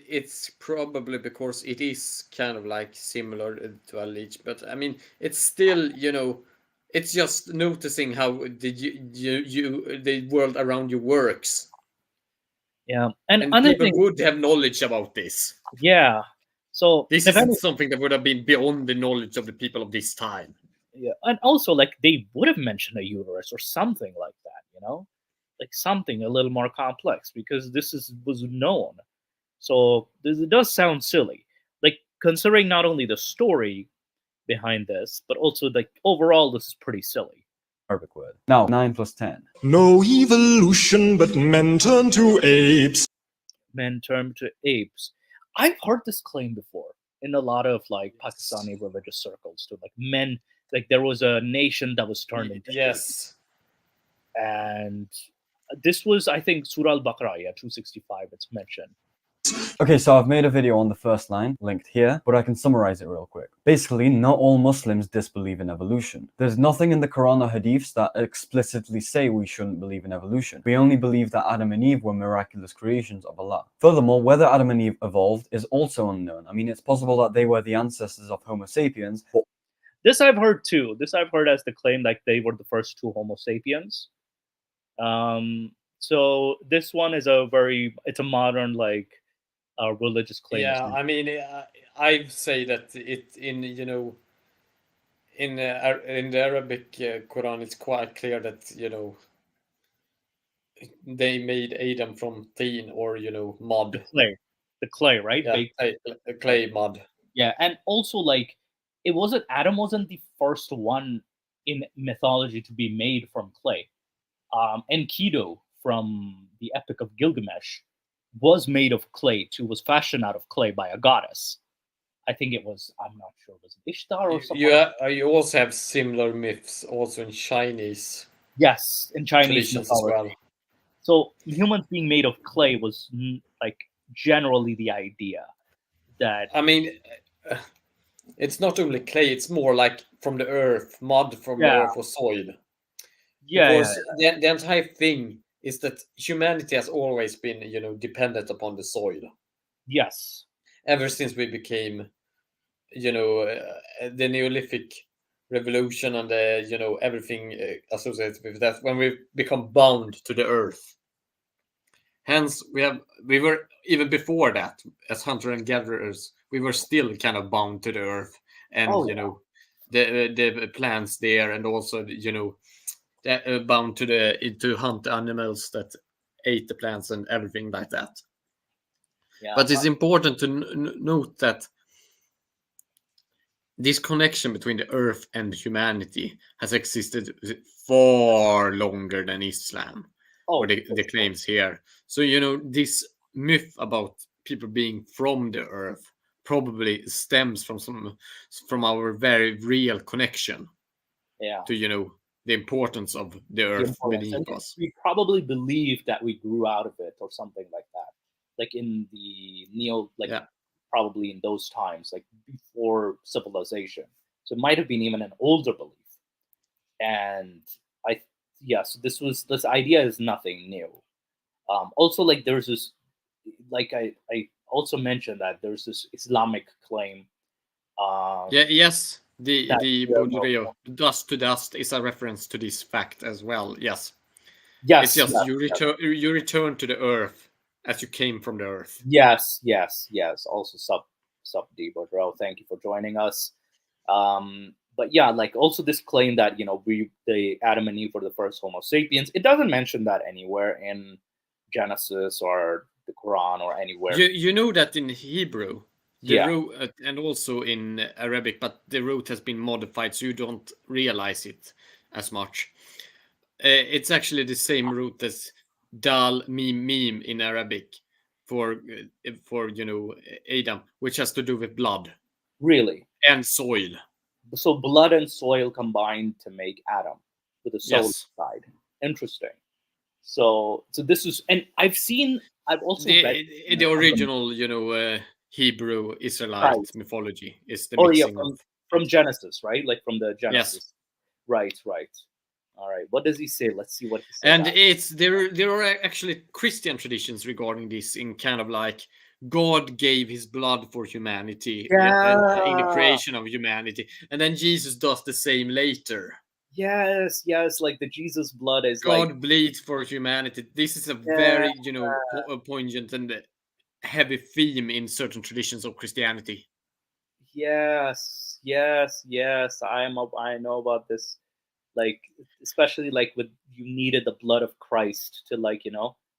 E: it's probably because it is kind of like similar to a leech, but I mean, it's still, it's just noticing how the world around you works,
B: yeah, and
E: and
B: another
E: people
B: thing,
E: would have knowledge about this.
B: yeah. So
E: This
B: if
E: isn't
B: any-
E: something that would have been beyond the knowledge of the people of this time.
B: yeah, and also like they would have mentioned a uterus or something like that, like something a little more complex, because this was known. So it does sound silly, like considering not only the story behind this, but also like overall this is pretty silly.
D: Arabic word. Now, 9 plus 10.
F: No evolution, but men turn to apes.
B: Men turned to apes. I've heard this claim before in a lot of like Pakistani religious circles too. Like men, like there was a nation that was turned into apes.
E: Yes.
B: And this was, I think, Surah Al-Baqarah, 265, it's mentioned.
D: Okay, so I've made a video on the first line, linked here, but I can summarize it real quick. Basically, not all Muslims disbelieve in evolution. There's nothing in the Quran or Hadiths that explicitly say we shouldn't believe in evolution. We only believe that Adam and Eve were miraculous creations of Allah. Furthermore, whether Adam and Eve evolved is also unknown. I mean, it's possible that they were the ancestors of Homo sapiens, but
B: This I've heard too. This I've heard as the claim like they were the first two Homo sapiens. So this one is it's a modern like religious claim.
E: Yeah, I mean, I say that it in in the Arabic Quran, it's quite clear that they made Adam from tin or mud.
B: The clay, right?
E: Yeah, clay mud.
B: Yeah, and also like Adam wasn't the first one in mythology to be made from clay. Enkidu from the Epic of Gilgamesh was made of clay too, was fashioned out of clay by a goddess. I think it was, I'm not sure, was it Ishtar or something?
E: You also have similar myths also in Chinese.
B: Yes, in Chinese
E: traditions as
B: mythology.
E: well.
B: So humans being made of clay was like generally the idea that.
E: I mean, it's not only clay; it's more like from the earth, mud from the earth or soil.
B: Yeah,
E: because the entire thing is that humanity has always been, dependent upon the soil.
B: Yes.
E: Ever since we became, the Neolithic revolution and everything associated with that, when we become bound to the earth. Hence, we were even before that as hunter and gatherers. We were still kind of bound to the earth, and
B: Oh,
E: you know, the plants there, and also you know, bound to hunt animals that ate the plants and everything like that.
B: yeah.
E: But it's important to note that this connection between the earth and humanity has existed far longer than Islam, or the claims here. So, you know, this myth about people being from the earth probably stems from our very real connection
B: Yeah.
E: to, you know, the importance of the earth
B: Importance.
E: beneath
B: And
E: us.
B: we probably believe that we grew out of it or something like that. Like in the
E: Yeah.
B: probably in those times, like before civilization. So it might have been even an older belief. And so this idea is nothing new. Also, like there's this, like I also mentioned that there's this Islamic claim.
E: Yes, the
B: that
E: Baudrillard, dust to dust, is a reference to this fact as well. Yes,
B: Yes,
E: it's just
B: yes,
E: you return to the earth as you came from the earth.
B: yes. Also, sub D Baudrillard, thank you for joining us. But yeah, like also this claim that the Adam and Eve were the first Homo sapiens. It doesn't mention that anywhere in Genesis or the Quran or anywhere.
E: You know that in Hebrew,
B: Yeah.
E: root, and also in Arabic, but the root has been modified, so you don't realize it as much. It's actually the same root as dal mim mim in Arabic for Adam, which has to do with blood
B: Really?
E: and soil.
B: So blood and soil combined to make Adam with the soul
E: Yes.
B: side. Interesting. So this is, and I've also read
E: The original, Hebrew Israelite
B: Right.
E: mythology is the
B: Oh yeah,
E: mixing of.
B: from Genesis, right? Like from the Genesis. Right. All right. What does he say? Let's see what he says.
E: And there are actually Christian traditions regarding this, in kind of like God gave his blood for humanity in the creation of humanity, and then Jesus does the same later.
B: Yes, like the Jesus blood is
E: God bleeds for humanity. This is a very poignant and heavy theme in certain traditions of Christianity.
B: Yes. I know about this. Like, especially like with you needed the blood of Christ to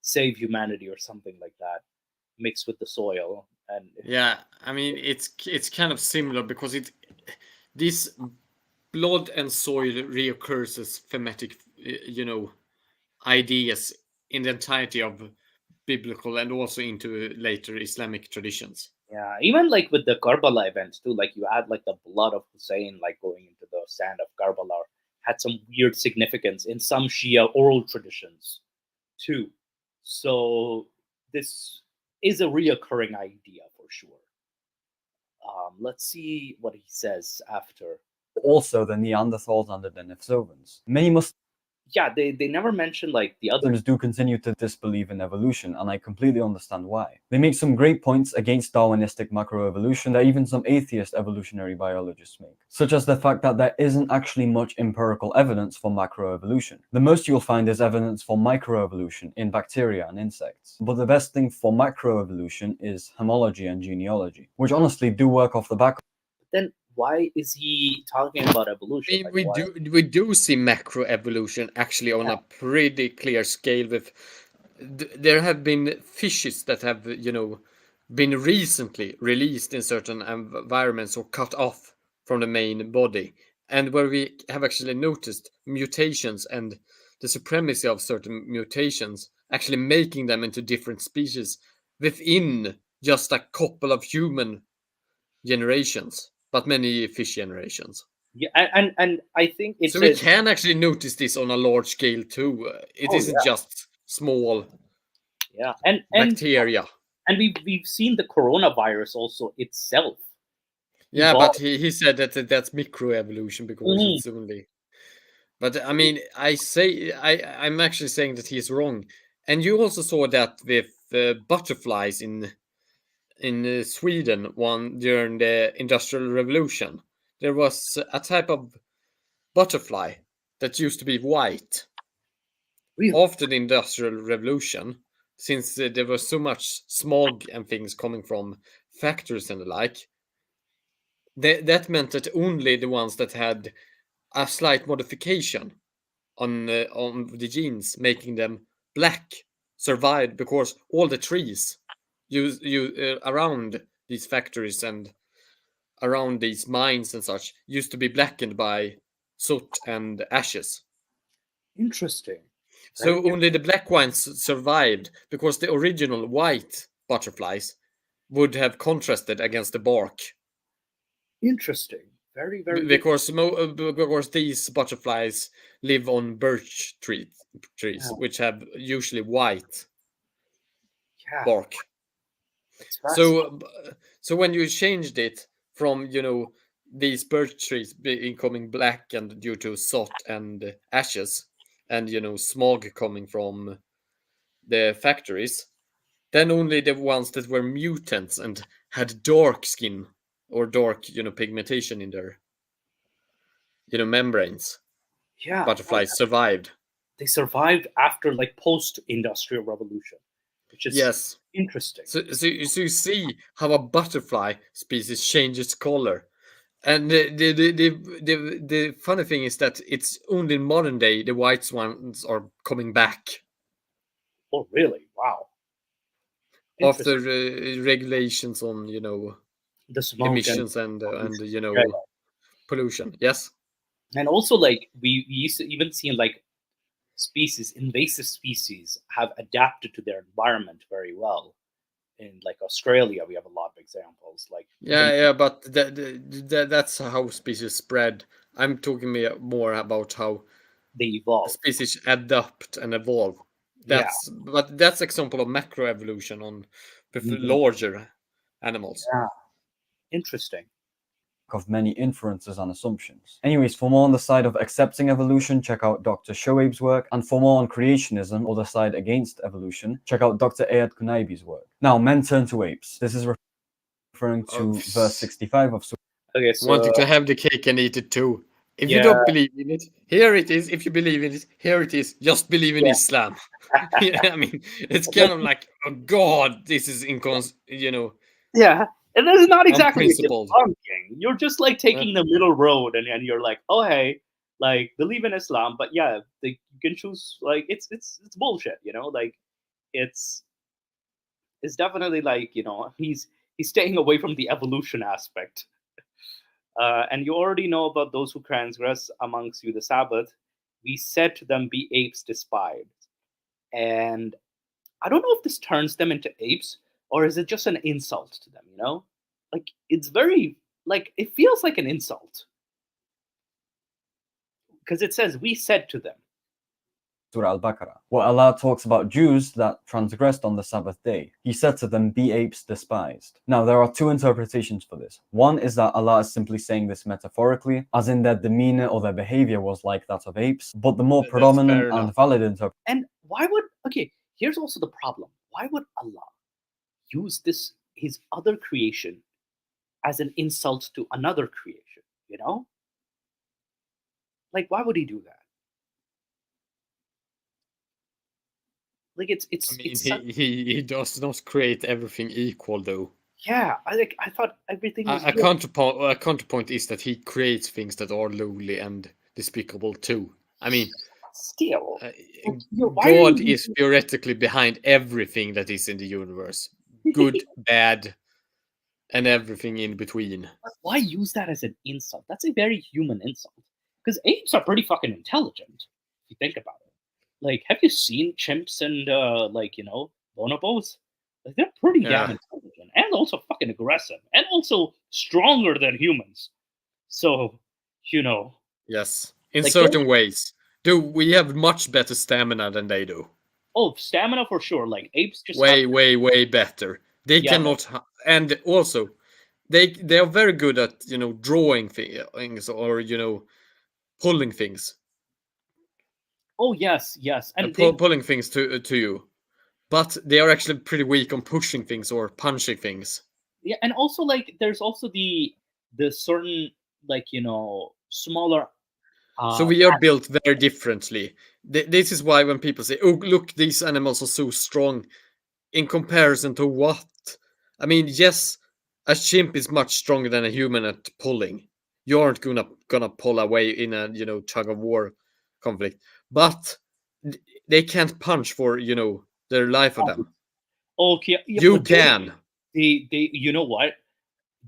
B: save humanity or something like that, mixed with the soil. And
E: yeah, I mean it's kind of similar because this blood and soil reoccurs as thematic, ideas in the entirety of biblical and also into later Islamic traditions.
B: yeah, even like with the Karbala events too, like you add like the blood of Hussein like going into the sand of Karbala had some weird significance in some Shia oral traditions too. So this is a reoccurring idea for sure. Let's see what he says after.
D: Also the Neanderthals and the Denisovans. Many Muslims
B: Yeah, they never mention like the other.
D: do continue to disbelieve in evolution, and I completely understand why. They make some great points against Darwinistic macroevolution that even some atheist evolutionary biologists make, such as the fact that there isn't actually much empirical evidence for macroevolution. The most you'll find is evidence for microevolution in bacteria and insects. But the best thing for macroevolution is homology and genealogy, which honestly do work off the back.
B: Then why is he talking about evolution? Like, why?
E: We do see macroevolution actually on a pretty clear scale. With there have been fishes that have been recently released in certain environments or cut off from the main body, and where we have actually noticed mutations and the supremacy of certain mutations actually making them into different species within just a couple of human generations, but many fish generations.
B: Yeah, and I think it's
E: So we can actually notice this on a large scale too. It isn't just small
B: and
E: bacteria.
B: And we've seen the coronavirus also itself.
E: Yeah,
B: evolve.
E: but he said that that's microevolution because it's only. But I mean, I'm actually saying that he's wrong, and you also saw that with butterflies in Sweden during the Industrial Revolution. There was a type of butterfly that used to be white.
B: Really?
E: After the Industrial Revolution, since there was so much smog and things coming from factories and the like, that meant that only the ones that had a slight modification on the genes, making them black, survived, because all the trees around these factories and around these mines and such used to be blackened by soot and ashes.
B: Interesting.
E: So only the black ones survived, because the original white butterflies would have contrasted against the bark.
B: Interesting. Very, very
E: Because these butterflies live on birch trees,
B: Yeah.
E: which have usually white
B: yeah.
E: bark.
B: It's fascinating.
E: So when you changed it from these birch trees becoming black and due to soot and ashes and smog coming from the factories, then only the ones that were mutants and had dark skin or dark pigmentation in their membranes,
B: Yeah,
E: butterflies survived.
B: they survived after like post-industrial revolution, which is
E: Yes.
B: interesting.
E: So you see how a butterfly species changes color. And the funny thing is that it's only in modern day the white ones are coming back
B: Oh, really? Wow.
E: after
B: Interesting.
E: regulations on
B: The smoke
E: emissions and
B: Yeah.
E: pollution. Yes.
B: And also like we used to even see like invasive species have adapted to their environment very well. In like Australia, we have a lot of examples. Like
E: Yeah, but that's how species spread. I'm talking more about how
B: they evolve.
E: species adapt and evolve. But that's example of macroevolution on with
B: Mhm.
E: larger animals.
B: Yeah. Interesting.
D: Of many inferences and assumptions. Anyways, for more on the side of accepting evolution, check out Dr. Shoaib's work, and for more on creationism or the side against evolution, check out Dr. Ayad Kunaibi's work. Now, men turn to apes. This is referring to verse 65 of
B: Okay, so
E: Wanting to have the cake and eat it too. If you
B: Yeah.
E: don't believe in it, here it is. If you believe in it, here it is. Just believe in
B: Yeah.
E: Islam. I mean, it's kind of like, oh God, this is
B: yeah, and this is not exactly
E: Unprincipled.
B: debunking. You're just like taking the middle road, and you're like, oh hey, like believe in Islam, but yeah, you can choose. Like it's bullshit, Like it's definitely like he's staying away from the evolution aspect. And you already know about those who transgress amongst you the Sabbath. We said to them, be apes despised. And I don't know if this turns them into apes or is it just an insult to them, Like it's very like it feels like an insult. Because it says we said to them.
D: Surah Al-Baqarah, where Allah talks about Jews that transgressed on the Sabbath day. He said to them, be apes despised. Now, there are two interpretations for this. One is that Allah is simply saying this metaphorically, as in their demeanor or their behavior was like that of apes, but the more
E: That's
D: predominant
E: fair enough.
D: and valid interpretation.
B: And why would here's also the problem. Why would Allah use his other creation as an insult to another creation, Like why would he do that? Like it's
E: he does not create everything equal, though.
B: yeah. I thought everything was
E: A counterpoint is that he creates things that are lowly and despicable too. I mean,
B: still.
E: God is theoretically behind everything that is in the universe, good, bad, and everything in between.
B: Why use that as an insult? That's a very human insult. Because apes are pretty fucking intelligent, if you think about it. Like, have you seen chimps and bonobos? Like, they're pretty damn intelligent and also fucking aggressive and also stronger than humans. So,
E: Yes, in
B: like,
E: certain ways. Do we have much better stamina than they do?
B: Oh, stamina for sure. Like apes just
E: way better. They cannot, and also they are very good at drawing things or pulling things.
B: Oh yes,
E: and pulling things to you, but they are actually pretty weak on pushing things or punching things.
B: Yeah, and also like there's also the certain smaller.
E: So we are built very differently. This is why when people say, "Oh, look, these animals are so strong," in comparison to what? I mean, yes, a chimp is much stronger than a human at pulling. You aren't gonna pull away in a tug of war conflict, but they can't punch for their life of them.
B: Okay, yeah,
E: You
B: but
E: can.
B: they you know what?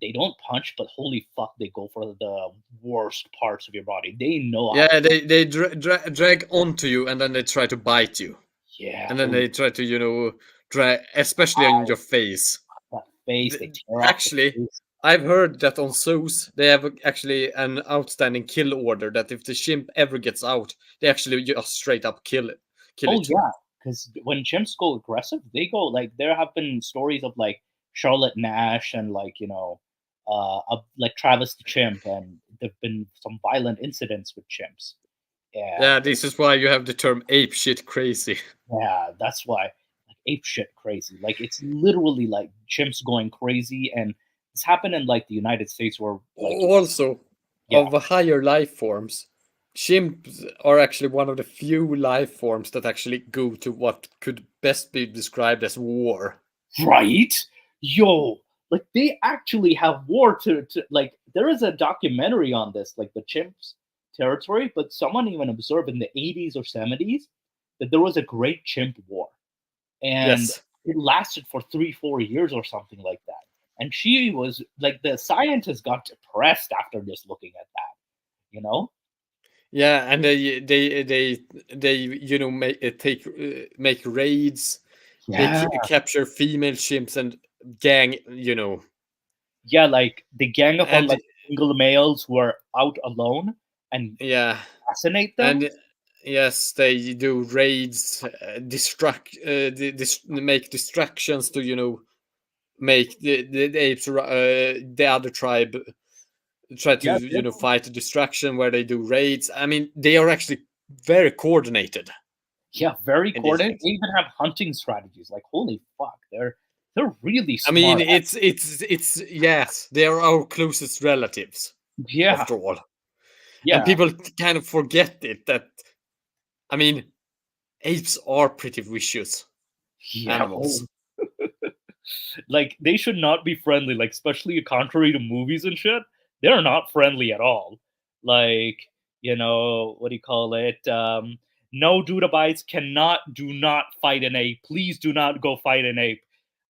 B: They don't punch, but holy fuck, they go for the worst parts of your body. They know how.
E: Yeah, they drag onto you, and then they try to bite you,
B: Yeah,
E: and then they try to drag, especially on your face.
B: that face. They tear off the
E: Actually,
B: face.
E: I've heard that on zoos they have actually an outstanding kill order that if the chimp ever gets out, they actually just straight up kill it.
B: Oh yeah, because when chimps go aggressive, they go like there have been stories of like Charlotte Nash and like like Travis the chimp, and there've been some violent incidents with chimps.
E: Yeah, this is why you have the term ape shit crazy.
B: Yeah, that's why like ape shit crazy. Like it's literally like chimps going crazy, and it's happened in like the United States where like
E: Also,
B: Yeah.
E: of the higher life forms, chimps are actually one of the few life forms that actually go to what could best be described as war.
B: right, yo, like they actually have war to like. There is a documentary on this, like the chimps territory, but someone even observed in the 80s or 70s that there was a great chimp war, and
E: Yes.
B: it lasted for 3-4 years or something like that. And she was like, the scientists got depressed after just looking at that, you know?
E: Yeah, and they make raids.
B: Yeah.
E: They capture female chimps and gang.
B: Yeah, like they gang up on
E: And
B: like single males who are out alone and
E: yeah,
B: assassinate them.
E: and yes, they do raids, make distractions to make the apes, the other tribe, try to
B: Yeah,
E: fight a distraction where they do raids. I mean, they are actually very coordinated.
B: yeah, very
E: in these
B: coordinated.
E: things.
B: They even have hunting strategies. Like, holy fuck, they're really
E: I
B: smart.
E: mean, it's yes, they are our closest relatives
B: yeah,
E: after all.
B: yeah,
E: And people kind of forget it that, I mean, apes are pretty vicious
B: yeah.
E: animals.
B: Like they should not be friendly. Like, especially contrary to movies and shit, they're not friendly at all. Like, what do you call it? No Dudabites do not fight an ape. Please do not go fight an ape.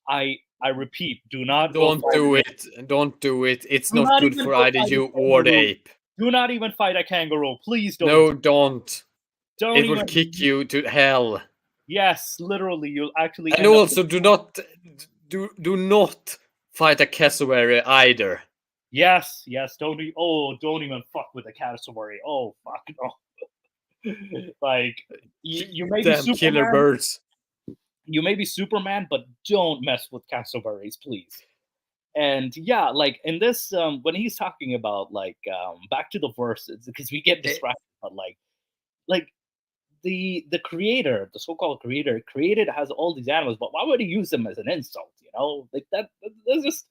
B: I repeat, do not go
E: Don't
B: fight
E: do
B: an ape.
E: it. Don't do it. It's
B: Do
E: not
B: not
E: good
B: even
E: for
B: go
E: either
B: fight a
E: you or the
B: kangaroo.
E: ape.
B: Do not even fight a kangaroo. Please don't.
E: No, don't.
B: Don't
E: It
B: even.
E: will kick you to hell.
B: Yes, literally, you'll actually.
E: And
B: end up
E: also, do not fight a cassowary either.
B: Yes, don't even fuck with the cassowary. Oh fuck no. Like you may be
E: Damn killer
B: Superman.
E: birds.
B: You may be Superman, but don't mess with cassowaries, please. And yeah, like in this, when he's talking about like back to the verses, because we get distracted, but like the creator, the so-called creator, has all these animals, but why would he use them as an insult? Like that's just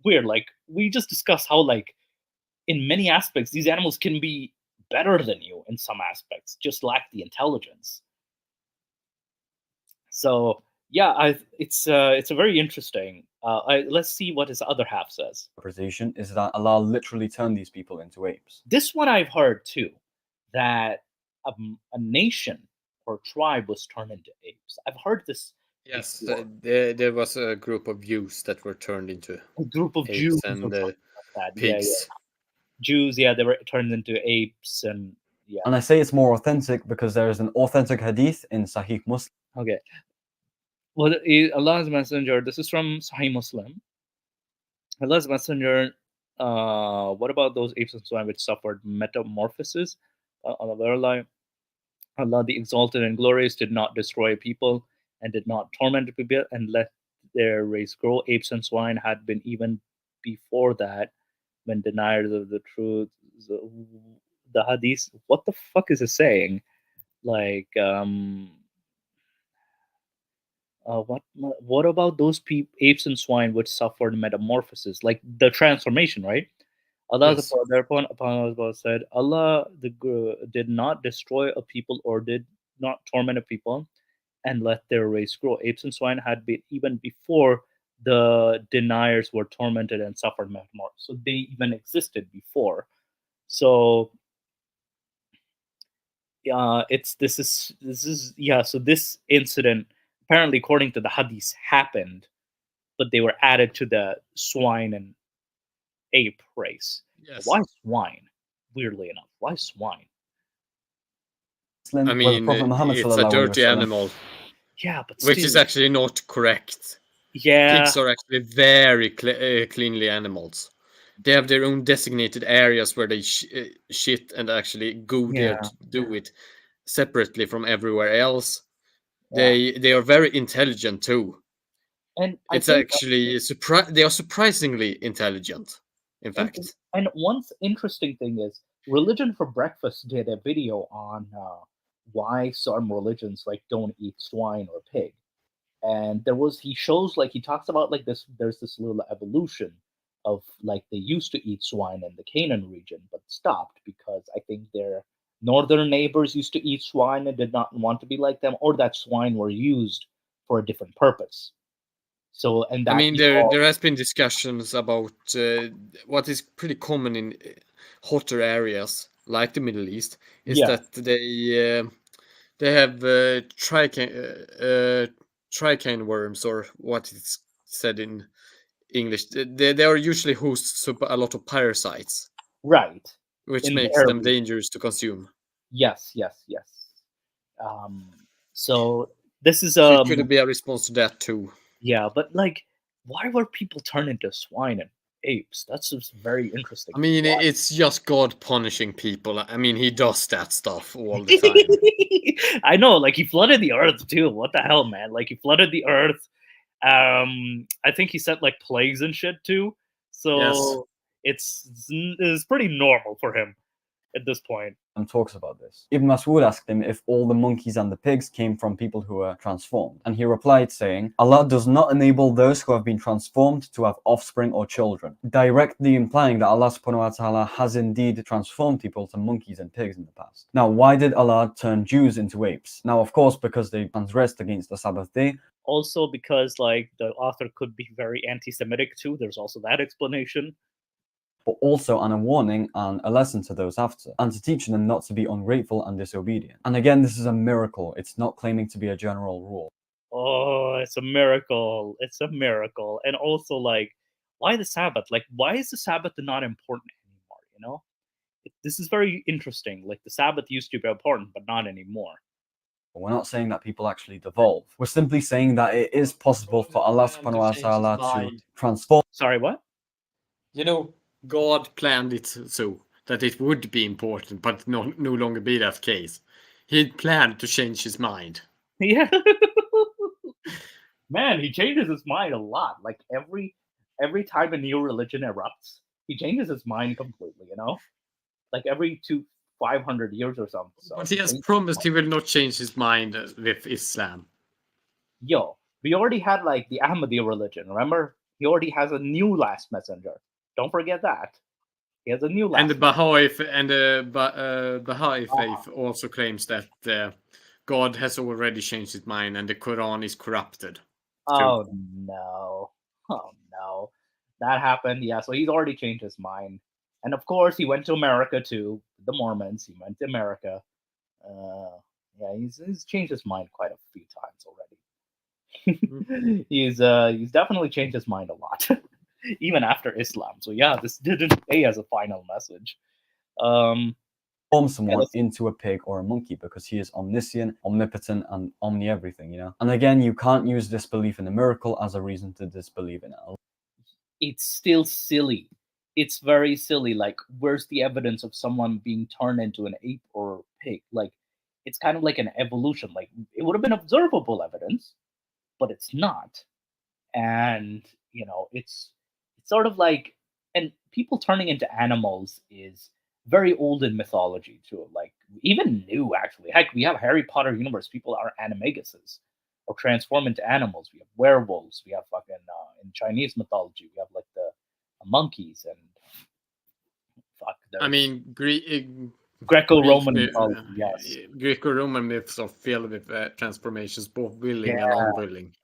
B: weird. Like we just discussed how like in many aspects these animals can be better than you in some aspects, just lack the intelligence. So yeah, it's a very interesting. Let's see what his other half says.
D: Interpretation is that Allah literally turned these people into apes.
B: This one I've heard too, that a nation or tribe was turned into apes. I've heard this.
E: Yes,
B: before.
E: there was a group of Jews that were turned into
B: A group of
E: apes
B: Jews
E: and
B: or something like that.
E: pigs.
B: Yeah. Jews, yeah, they were turned into apes, and yeah.
D: And I say it's more authentic because there is an authentic hadith in Sahih Muslim.
B: Okay. Well, Allah's Messenger, this is from Sahih Muslim. Allah's Messenger, what about those apes and so on which suffered metamorphosis? Allah, the Exalted and Glorious, did not destroy people and did not torment people and let their race grow. Apes and swine had been even before that when deniers of the truth. The hadith, what the fuck is it saying? Like, what about those apes and swine which suffered metamorphosis, like the transformation, right? Allah
E: Yes.
B: thereupon upon Allah said, Allah did not destroy a people or did not torment a people, and let their race grow. Apes and swine had been even before the deniers were tormented and suffered metamorphosis. So they even existed before. So so this incident apparently, according to the hadith, happened, but they were added to the swine and ape race.
E: Yes.
B: Why swine? Weirdly enough, why swine?
E: I
D: Where the
E: mean,
D: Prophet Muhammad
E: it's a
D: sallallahu alaihi
E: dirty
D: wasallam-
E: animal,
B: Yeah, but
E: which is
B: still,
E: actually not correct.
B: yeah,
E: Pigs are actually very cleanly animals. They have their own designated areas where they shit and actually go there to do it separately from everywhere else. They are very intelligent too.
B: and I
E: It's
B: think,
E: actually they are surprisingly intelligent. In
B: and,
E: fact,
B: and one interesting thing is Religion for Breakfast did a video on why some religions like don't eat swine or pig, and he shows like he talks about like this. There's this little evolution of like they used to eat swine in the Canaan region, but stopped because I think their northern neighbors used to eat swine and did not want to be like them, or that swine were used for a different purpose. So, and
E: I
B: that
E: mean, there has been discussions about what is pretty common in hotter areas like the Middle East is
B: Yeah.
E: that they have trichine worms, or what it's said in English. They are usually hosts to a lot of parasites,
B: right
E: which
B: in the
E: makes
B: air
E: them
B: region.
E: dangerous to consume.
B: Yes. So this is
E: So it could be a response to that too.
B: yeah, but like, why were people turned into swine and apes? That's just very interesting.
E: I mean,
B: Why?
E: it's just God punishing people. I mean, he does that stuff all the time.
B: I know, like he flooded the earth too. What the hell, man? Like he flooded the earth. I think he sent like plagues and shit too. So it's pretty normal for him at this point.
D: talks about this. Ibn Mas'ud asked him if all the monkeys and the pigs came from people who were transformed, and he replied saying, Allah does not enable those who have been transformed to have offspring or children, directly implying that Allah subhanahu wa ta'ala has indeed transformed people to monkeys and pigs in the past. Now, why did Allah turn Jews into apes? Now, of course, because they transgressed against the Sabbath day.
B: Also because like the author could be very anti-Semitic too. There's also that explanation.
D: But also a warning and a lesson to those after, and to teach them not to be ungrateful and disobedient. And again, this is a miracle. It's not claiming to be a general rule.
B: Oh, it's a miracle. It's a miracle. And also, like, why the Sabbath? Like, why is the Sabbath not important anymore? You know, this is very interesting. Like, the Sabbath used to be important, but not anymore.
D: We're not saying that people actually devolve. We're simply saying that it is possible for Allah subhanahu wa ta'ala to transform.
B: Sorry, what?
E: You know, God planned it so that it would be important, but no longer be that case. He planned to change his mind.
B: Yeah. Man, he changes his mind a lot. Like every time a new religion erupts, he changes his mind completely, you know? Like every 500 years or something. So
E: But he has promised he will not change his mind with Islam.
B: Yo, we already had like the Ahmadiyya religion, remember? He already has a new last messenger. Don't forget that. He has a new last
E: And the Baha'i faith also claims that God has already changed his mind and the Quran is corrupted.
B: Oh no. That happened. Yeah, so he's already changed his mind. And of course, he went to America too. The Mormons. He went to America. Yeah, he's changed his mind quite a few times already. He's definitely changed his mind a lot, even after Islam. So yeah, this didn't stay as a final message.
D: Form someone into a pig or a monkey because he is omniscient, omnipotent, and omni-everything, you know? And again, you can't use disbelief in a miracle as a reason to disbelieve in it.
B: It's still silly. It's very silly. Like, where's the evidence of someone being turned into an ape or a pig? Like, it's kind of like an evolution. Like, it would have been observable evidence, but it's not. And, you know, it's sort of like, and people turning into animals is very old in mythology too. Like, even new, actually. Heck, we have Harry Potter universe. People are animaguses or transform into animals. We have werewolves. We have fucking, in Chinese mythology, we have like the monkeys and fuck.
E: I mean,
B: Greco-Roman
E: Greek myth-
B: mythology. Yes.
E: Greco-Roman myths are filled with transformations, both willing and
B: Yeah.
E: unwilling.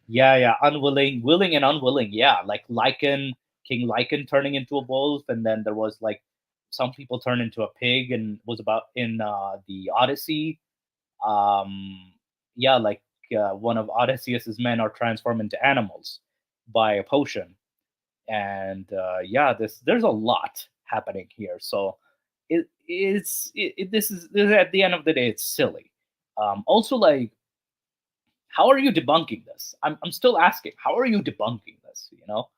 B: Yeah, unwilling, willing, and unwilling. Yeah, like King Lycan turning into a wolf, and then there was like some people turned into a pig, and was about in the Odyssey. Yeah, like one of Odysseus's men are transformed into animals by a potion, and yeah, there's a lot happening here. So this is at the end of the day, it's silly. Also, like, how are you debunking this? I'm still asking, how are you debunking this? You know,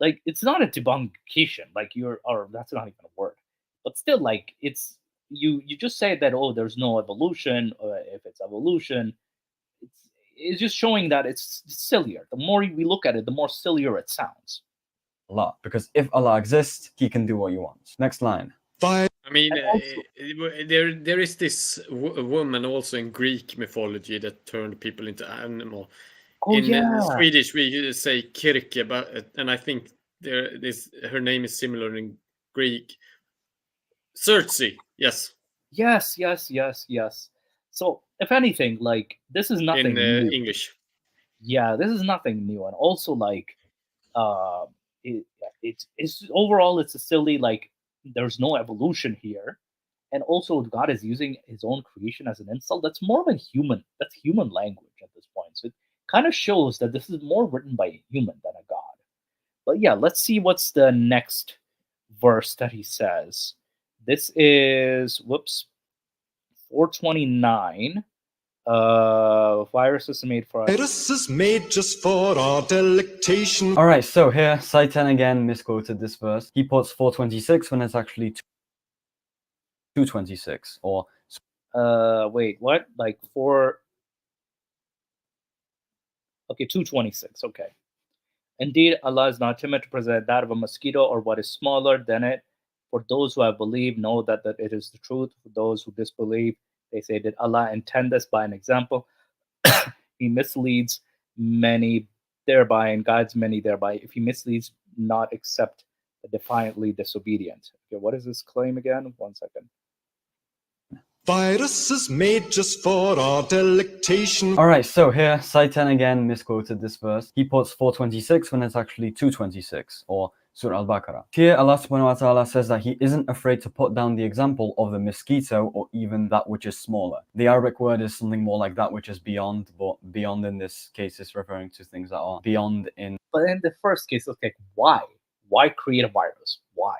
B: like, it's not a debuncation, like, or that's not even a word, but still, like, you just say that, oh, there's no evolution, or if it's evolution, it's just showing that it's sillier. The more we look at it, the more sillier it sounds.
D: Allah, because if Allah exists, He can do what He wants. Next line.
F: By
E: I mean,
B: And also-
E: there is this woman also in Greek mythology that turned people into animal.
B: Oh
E: In
B: yeah,
E: Swedish, we say kirke, and I think her name is similar in Greek. Circe, yes,
B: yes. So if anything, like, this is nothing
E: in
B: new.
E: English.
B: Yeah, this is nothing new, and also, like, uh it's overall, it's a silly, like, there's no evolution here, and also God is using his own creation as an insult. That's human language at this point, so it kind of shows that this is more written by a human than a god. But yeah, let's see what's the next verse that he says. This is 429. Virus is made for
F: virus is made just for our delectation.
D: All right, so here, Saiten again misquoted this verse. He puts 426 when it's actually 226, or
B: wait, what? Like 4. Okay, 226. Okay. Indeed, Allah is not timid to present that of a mosquito or what is smaller than it. For those who have believed, know that it is the truth. For those who disbelieve, they say, did Allah intend this by an example? He misleads many thereby and guides many thereby. If he misleads not except the defiantly disobedient. Okay, what is this claim again? 1 second.
F: Virus is made just for our delectation.
D: all right, so here, Saiten again misquoted this verse. He puts 426 when it's actually 226, or Surah Al-Baqarah. Here, Allah subhanahu wa ta'ala says that He isn't afraid to put down the example of the mosquito or even that which is smaller. The Arabic word is something more like that which is beyond, but beyond in this case is referring to things that are beyond in.
B: But in the first case, okay, why? Why create a virus? Why?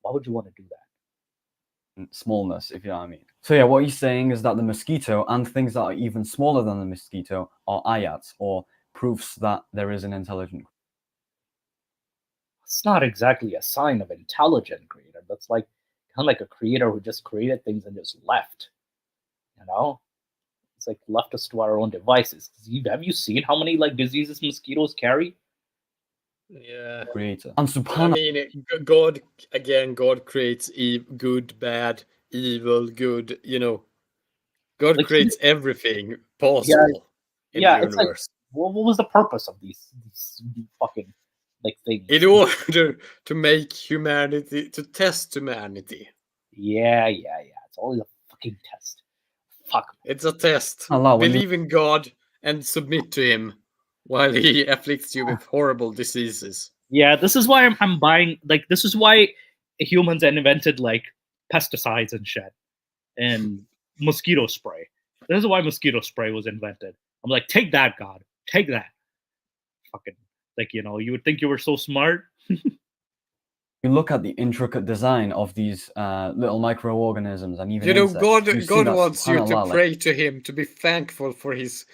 B: Why would you want to do that?
D: Smallness, if you know what I mean. So yeah, what he's saying is that the mosquito and things that are even smaller than the mosquito are ayats, or proofs that there is an intelligent.
B: It's not exactly a sign of intelligent creator. That's like kind of like a creator who just created things and just left. You know, it's like left us to our own devices. Have you seen how many like diseases mosquitoes carry?
E: Yeah.
D: Creator. And
E: I
D: subhanahu
E: mean, God creates good, bad, evil, good. You know, God
B: Like,
E: creates everything possible in
B: yeah,
E: the
B: it's like,
E: universe
B: what was the purpose of these fucking like things?
E: in order to make humanity, to test humanity.
B: Yeah. It's always a fucking test. Fuck.
E: It's a test.
D: Allah, when you-
E: Believe in God and submit to Him while He afflicts you with horrible diseases.
B: Yeah, this is why I'm buying. Like, this is why humans invented like pesticides and shit and mosquito spray. This is why mosquito spray was invented. I'm like, take that, God, take that. Fucking, like, you know, you would think you were so smart.
D: you look at the intricate design of these little microorganisms and even
E: You know,
D: insects,
E: God
D: you see
E: God
D: that,
E: wants you to
D: subhanallah, like,
E: pray to Him, to be thankful for His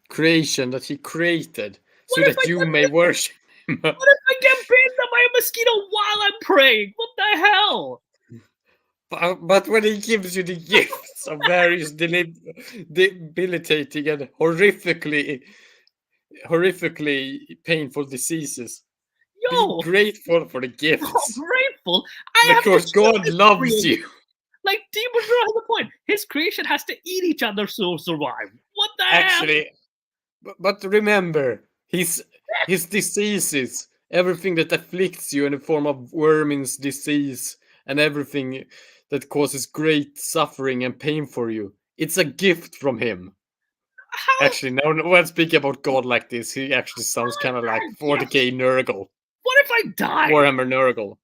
E: creation that He created, so
B: What if
E: that
B: I
E: you
B: get
E: may worship Him.
B: What if I get bitten by a mosquito while I'm praying? What the hell?
E: But when He gives you the gifts of various debilitating and horrifically painful diseases,
B: Yo,
E: be grateful for the
B: I'm
E: gifts.
B: grateful. I have
E: Because
B: to kill
E: God
B: this
E: loves
B: creation.
E: you.
B: Like, Demon has a point. His creation has to eat each other to survive. What the hell?
E: Actually, but remember, his diseases, everything that afflicts you in the form of Wormin's disease and everything that causes great suffering and pain for you. It's a gift from him.
B: How?
E: Actually, no, when speaking about God like this, he actually sounds kind of like 40k Nurgle.
B: What if I die?
E: Warhammer Nurgle.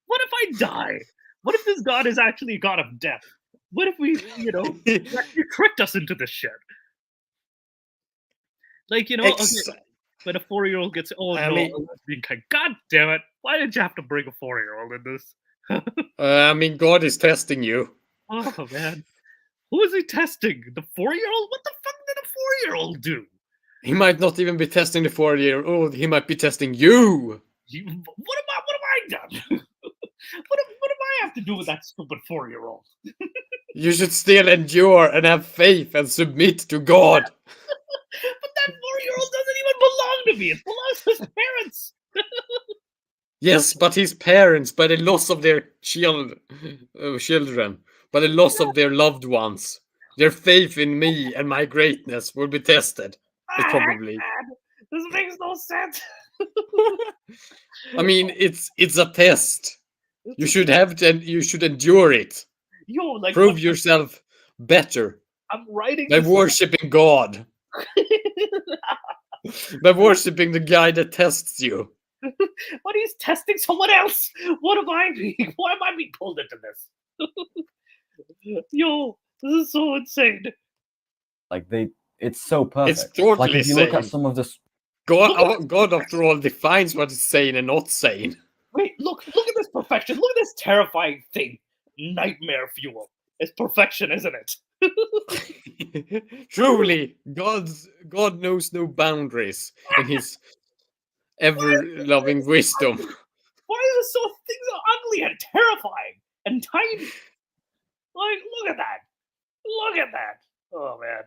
B: What if I die? What if this god is actually a god of death? What if we, you tricked us into this shit? Like, okay, when a 4-year-old gets, being kind. God damn it! Why did you have to bring a 4-year-old in this?
E: I mean, God is testing you.
B: Oh man, who is he testing? The 4-year-old? What the fuck did a 4-year-old do?
E: He might not even be testing the 4-year-old. He might be testing you.
B: What am I done? What do I have to do with that stupid 4-year-old?
E: You should still endure and have faith and submit to God.
B: But that 4-year-old doesn't even belong to me. It belongs to his parents.
E: Yes, but his parents, by the loss of their children, by the loss of their loved ones, their faith in me and my greatness will be tested. Probably.
B: This makes no sense.
E: I mean, it's a test. You should endure it. Prove yourself better.
B: I'm writing
E: by worshipping God. By worshipping the guy that tests you.
B: But he's testing someone else. What am I being? Why am I being pulled into this? This is so insane.
D: Like it's so perfect.
E: It's totally
D: like if you look at some of this.
E: God, after all, defines what is sane and not sane.
B: Wait, look at this perfection. Look at this terrifying thing. Nightmare fuel. It's perfection, isn't it?
E: Truly, God knows no boundaries in his ever-loving wisdom.
B: Why is things are ugly and terrifying and tiny? Like, look at that. Look at that. Oh man.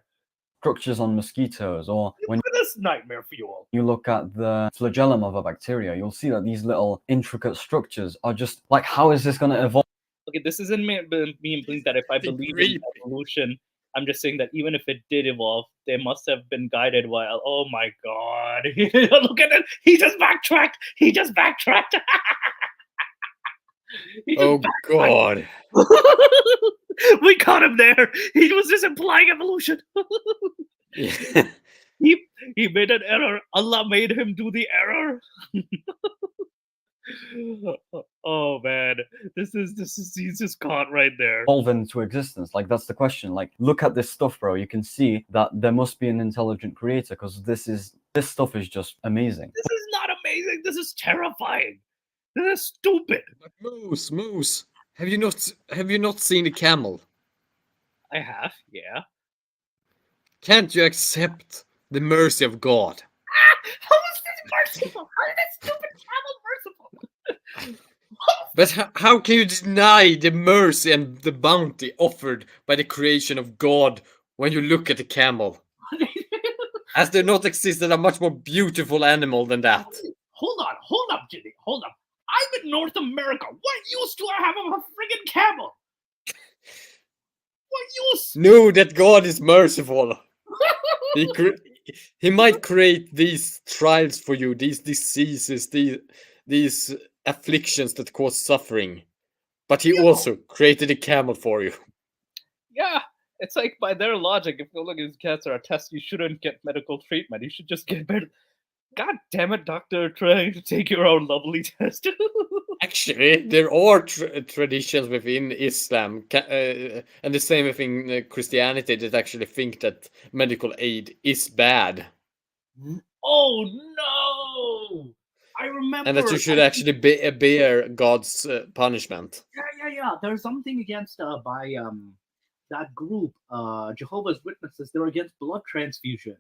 D: Structures on mosquitoes, or when
B: look at this nightmare fuel.
D: You look at the flagellum of a bacteria, you'll see that these little intricate structures are just like, how is this going to evolve?
B: Okay, this isn't me implying that if I believe in evolution, I'm just saying that even if it did evolve, they must have been guided while. Oh my god! Look at it. He just backtracked.
E: Oh god!
B: We caught him there. He was just implying evolution.
E: Yeah.
B: He made an error. Allah made him do the error. Oh man, this is he's just caught right there.
D: Evolve into existence. Like, that's the question. Like, look at this stuff, bro. You can see that there must be an intelligent creator, because this stuff is just amazing.
B: This is not amazing. This is terrifying. This is stupid.
E: But Moose, have you not seen the camel?
B: I have, yeah.
E: Can't you accept the mercy of God?
B: How is this merciful? How is this stupid camel merciful?
E: But how can you deny the mercy and the bounty offered by the creation of God when you look at the camel? Has there not existed a much more beautiful animal than that?
B: Hold up, Jimmy. Hold up. I'm in North America. What use do I have of a friggin' camel? What use?
E: Know that God is merciful. He might create these trials for you, these diseases, these afflictions that cause suffering. But he also created a camel for you.
B: Yeah, it's like by their logic, if you look at cancer test, you shouldn't get medical treatment. You should just get better. God damn it, doctor, trying to take your own lovely test.
E: Actually, there are traditions within Islam and the same within Christianity that actually think that medical aid is bad.
B: Oh no! I remember.
E: And that you should actually bear God's punishment.
B: Yeah. There's something against by that group, Jehovah's Witnesses. They're against blood transfusion.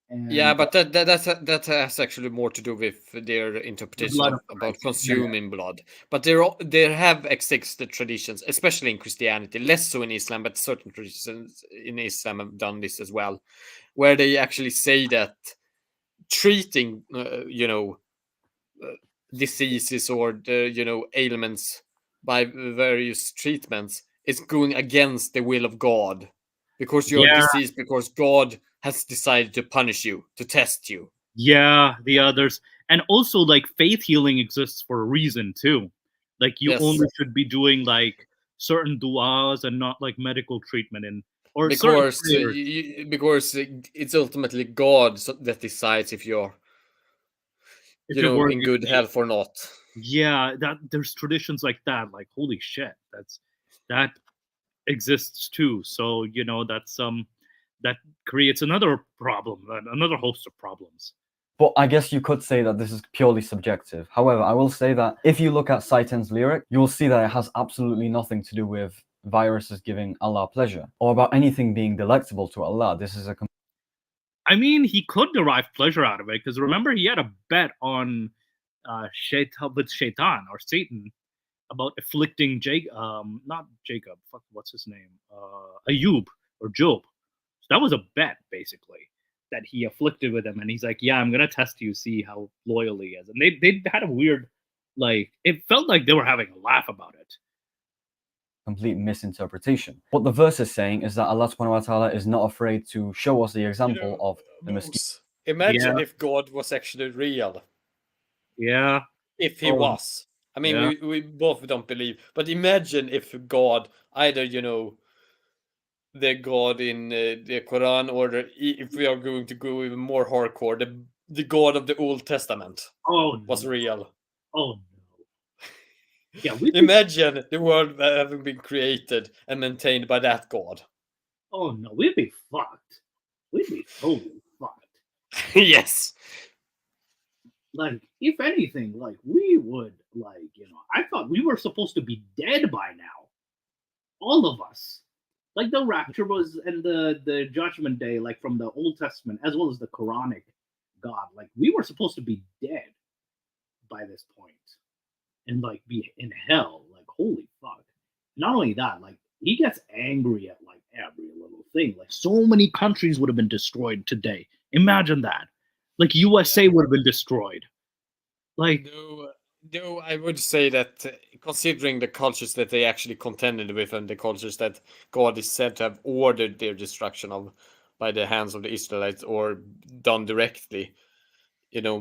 B: And
E: yeah, but that has actually more to do with their interpretation about consuming blood. But there have existed traditions, especially in Christianity, less so in Islam, but certain traditions in Islam have done this as well, where they actually say that treating, diseases or ailments by various treatments is going against the will of God, because you're diseased because God has decided to punish you, to test you.
B: Yeah, the others. And also, like, faith healing exists for a reason, too. Like, you only should be doing, like, certain du'as and not like medical treatment or certain
E: Because
B: prayers.
E: because it's ultimately God that decides if you're
B: If
E: you
B: you're
E: know
B: worthy
E: in
B: of
E: good
B: it.
E: health or not.
B: Yeah, that there's traditions like that. Like holy shit, that exists too. So that's that creates another problem, another host of problems.
D: But I guess you could say that this is purely subjective. However, I will say that if you look at Saiten's lyric, you'll see that it has absolutely nothing to do with viruses giving Allah pleasure or about anything being delectable to Allah. This is a
B: I mean, he could derive pleasure out of it because remember he had a bet on with Shaitan or Satan about afflicting not Jacob, fuck, what's his name? Ayub or Job. So that was a bet basically that he afflicted with him, and he's like, "Yeah, I'm gonna test you, see how loyal he is." And they had a weird, like, it felt like they were having a laugh about it.
D: complete misinterpretation. What the verse is saying is that Allah subhanahu wa ta'ala is not afraid to show us the example of the mosquito.
E: Imagine
B: Yeah.
E: if God was actually real.
B: Yeah,
E: If he
B: Oh,
E: was. I mean,
B: yeah.
E: we both don't believe, but imagine if God, either, the God in the Quran, or if we are going to go even more hardcore, the God of the Old Testament
B: Oh
E: was
B: no.
E: real.
B: Oh no. Yeah, we.
E: Imagine the world having been created and maintained by that God.
B: Oh no, we'd be fucked. We'd be totally fucked.
E: Yes.
B: Like, if anything, like we would, like, I thought we were supposed to be dead by now. All of us. Like the rapture was and the judgment day, like from the Old Testament as well as the Quranic God. Like we were supposed to be dead by this point and like be in hell. Like holy fuck. Not only that, like he gets angry at like every little thing. Like so many countries would have been destroyed today. Imagine that. Like USA would have been destroyed. Like
E: Though I would say that considering the cultures that they actually contended with and the cultures that God is said to have ordered their destruction of by the hands of the Israelites or done directly,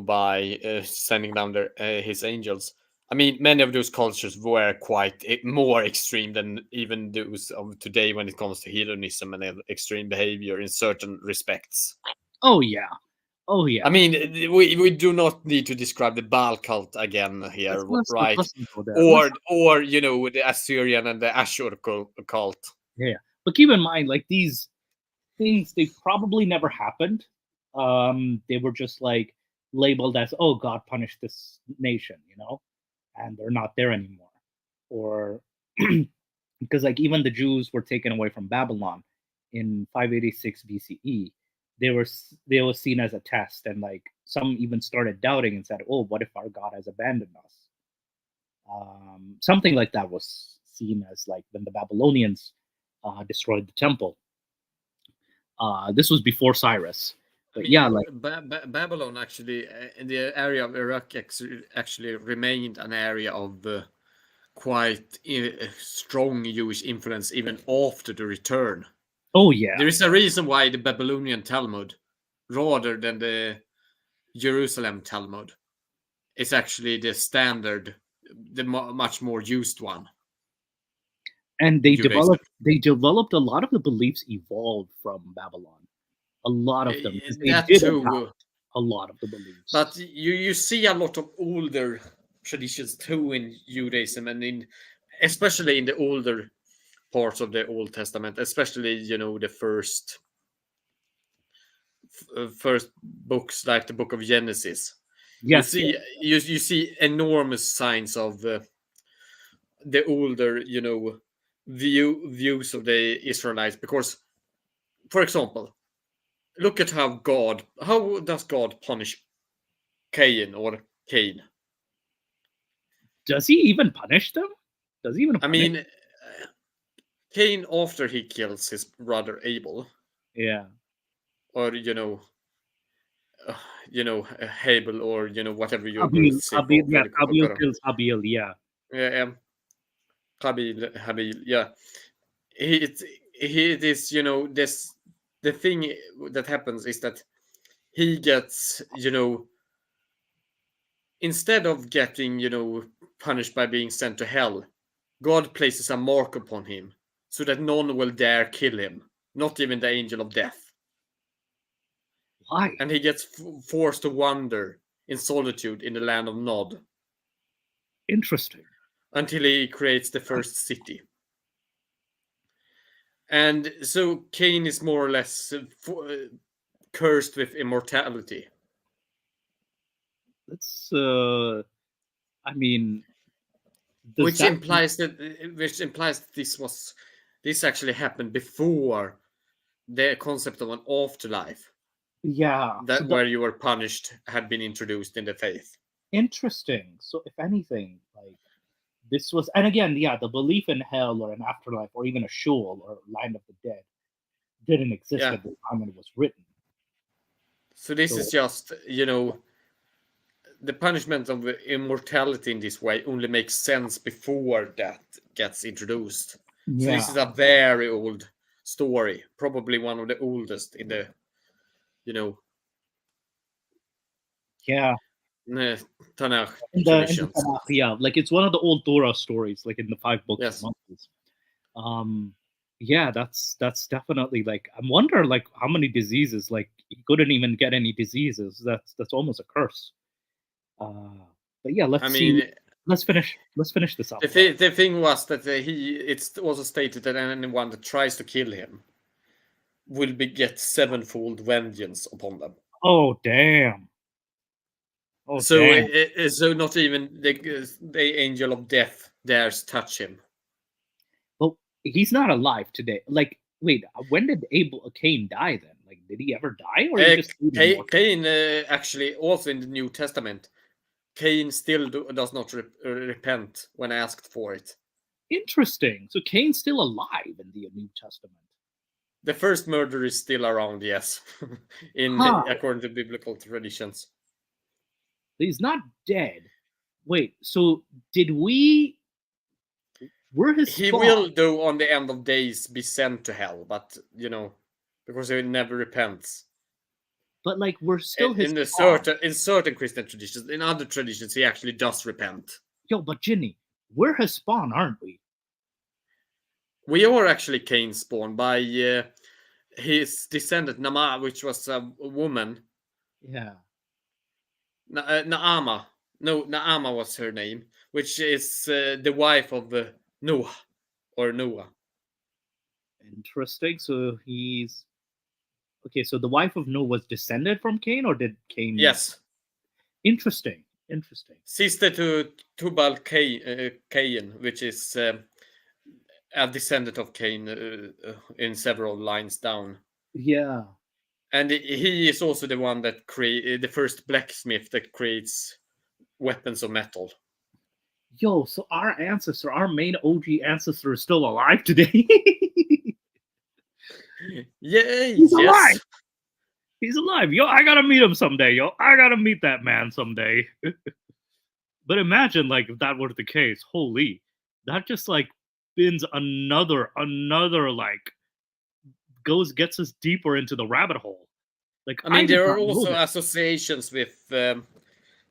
E: by sending down his angels. I mean, many of those cultures were quite more extreme than even those of today when it comes to hedonism and extreme behavior in certain respects.
B: oh yeah. Oh yeah.
E: I mean, we do not need to describe the Baal cult again here, right?
B: Let's go there.
E: Or the Assyrian and the Ashur cult.
B: Yeah. But keep in mind, like these things, they probably never happened. They were just like labeled as, oh, God punished this nation, and they're not there anymore. Or because like even the Jews were taken away from Babylon in 586 BCE. They were seen as a test, and like some even started doubting and said, "Oh, what if our God has abandoned us?" Something like that was seen as like when the Babylonians destroyed the temple. This was before Cyrus, but yeah, like
E: Babylon actually in the area of Iraq actually remained an area of quite strong Jewish influence even after the return.
B: oh yeah,
E: There is a reason why the Babylonian Talmud, rather than the Jerusalem Talmud, is actually the standard, the much more used one.
B: and they
E: Judaism.
B: developed a lot of the beliefs evolved from Babylon. A lot of them. They
E: That
B: did
E: too.
B: adopt a lot of the beliefs.
E: But you see a lot of older traditions too in Judaism, and especially in the older parts of the Old Testament, especially the first books like the Book of Genesis.
B: yes,
E: You see enormous signs of the older views of the Israelites, because, for example, look at how does God punish Cain or Cain?
B: does he even punish them? Does he even?
E: I mean, Cain, after he kills his brother Abel,
B: yeah,
E: or Abel, or whatever you're going
B: Abil,
E: to say.
B: Abil, yeah, Abil kills Abil, yeah.
E: Yeah, Habil, yeah. It is this. The thing that happens is that he gets instead of getting punished by being sent to hell, God places a mark upon him, so that none will dare kill him, not even the angel of death.
B: Why?
E: And he gets forced to wander in solitude in the land of Nod
B: Interesting.
E: until he creates the first city. And so Cain is more or less cursed with immortality.
B: That's I mean, does
E: Which
B: that-
E: implies that this actually happened before the concept of an afterlife,
B: yeah,
E: that
B: so
E: where you were punished, had been introduced in the faith.
B: interesting. So if anything, like this was, and again, yeah, the belief in hell or an afterlife or even a Sheol or land of the dead didn't exist
E: Yeah.
B: at the time when it was written.
E: So this
B: So-
E: is just, the punishment of immortality in this way only makes sense before that gets introduced. So
B: Yeah,
E: this is a very old story, probably one of the oldest in the,
B: yeah.
E: Tanakh
B: In the
E: traditions.
B: Tanakh, yeah, like it's one of the old Torah stories, like in the 5 books
E: Yes.
B: of Moses. Yeah, that's definitely like I wonder like how many diseases, like he couldn't even get any diseases. That's almost a curse. But yeah, let's
E: I
B: see.
E: mean,
B: Let's finish this up.
E: the thing was that it's also stated that anyone that tries to kill him will get sevenfold vengeance upon them.
B: Oh damn. Oh
E: So,
B: damn.
E: so not even the angel of death dares touch him.
B: Well, he's not alive today. Like, wait, when did Cain die then? Like, did he ever die, or he just
E: Cain actually also in the New Testament, Cain still does not repent when asked for it.
B: Interesting. So Cain's still alive in the New Testament.
E: The first murder is still around, yes, according to biblical traditions.
B: He's not dead. Wait, so were his
E: He
B: spawn-
E: will, though, on the end of days, be sent to hell, but because he never repents.
B: But like we're still his
E: in
B: spawn.
E: certain Christian traditions. In other traditions, he actually does repent.
B: Yo, but Ginny, we're his spawn, aren't we?
E: We are actually Cain's spawn by his descendant Nama, which was a woman.
B: Yeah.
E: Naama. No, Naama was her name, which is the wife of Noah, or Noah.
B: Interesting. So he's okay. So the wife of Noah was descended from Cain, or did Cain?
E: Yes.
B: Interesting.
E: Sister to Tubal Cain, which is a descendant of Cain in several lines down.
B: Yeah.
E: And he is also the one that created the first blacksmith that creates weapons of metal.
B: Yo, so our main OG ancestor, is still alive today.
E: Yay!
B: He's
E: yes.
B: alive. He's alive. Yo, I gotta meet him someday. Yo, I gotta meet that man someday. But imagine, like, if that were the case. Holy, that just like spins another like gets us deeper into the rabbit hole. Like,
E: I mean,
B: did
E: there
B: not
E: are
B: know
E: also
B: that.
E: associations with the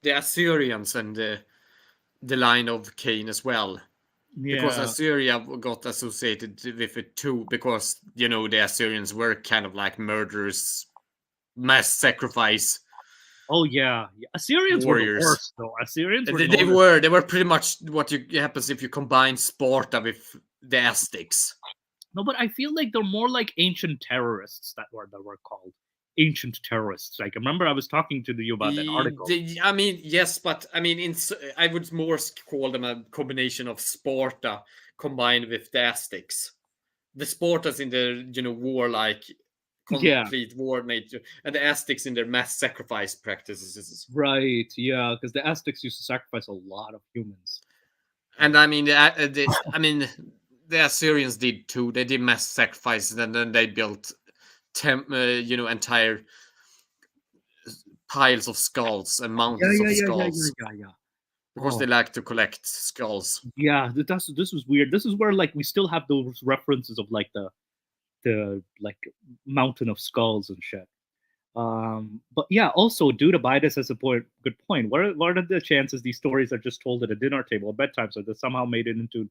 E: Assyrians and the line of Cain as well. Because
B: Yeah.
E: Assyria got associated with it too, because the Assyrians were kind of like murderers, mass sacrifice.
B: Oh yeah. Assyrians were the
E: Warriors.
B: worst, though. Assyrians were
E: They
B: known as-
E: were pretty much what happens if you combine Sparta with the Aztecs.
B: No, but I feel like they're more like ancient terrorists that were called ancient terrorists. Like, remember I was talking to you about that article.
E: I mean, yes, but I mean, I would more call them a combination of Sparta combined with the Aztecs. The Spartans in their warlike, complete war nature, and the Aztecs in their mass sacrifice practices.
B: Right, yeah, because the Aztecs used to sacrifice a lot of humans.
E: And I mean, the Assyrians did too. They did mass sacrifices, and then they built, entire piles of skulls and mountains of skulls.
B: Yeah.
E: Because they like to collect skulls.
B: Yeah, this was weird. This is where like we still have those references of like the like mountain of skulls and shit. But yeah, also Dude Abidas has a good point. What are the chances these stories are just told at a dinner table, at bedtime, so they somehow made it into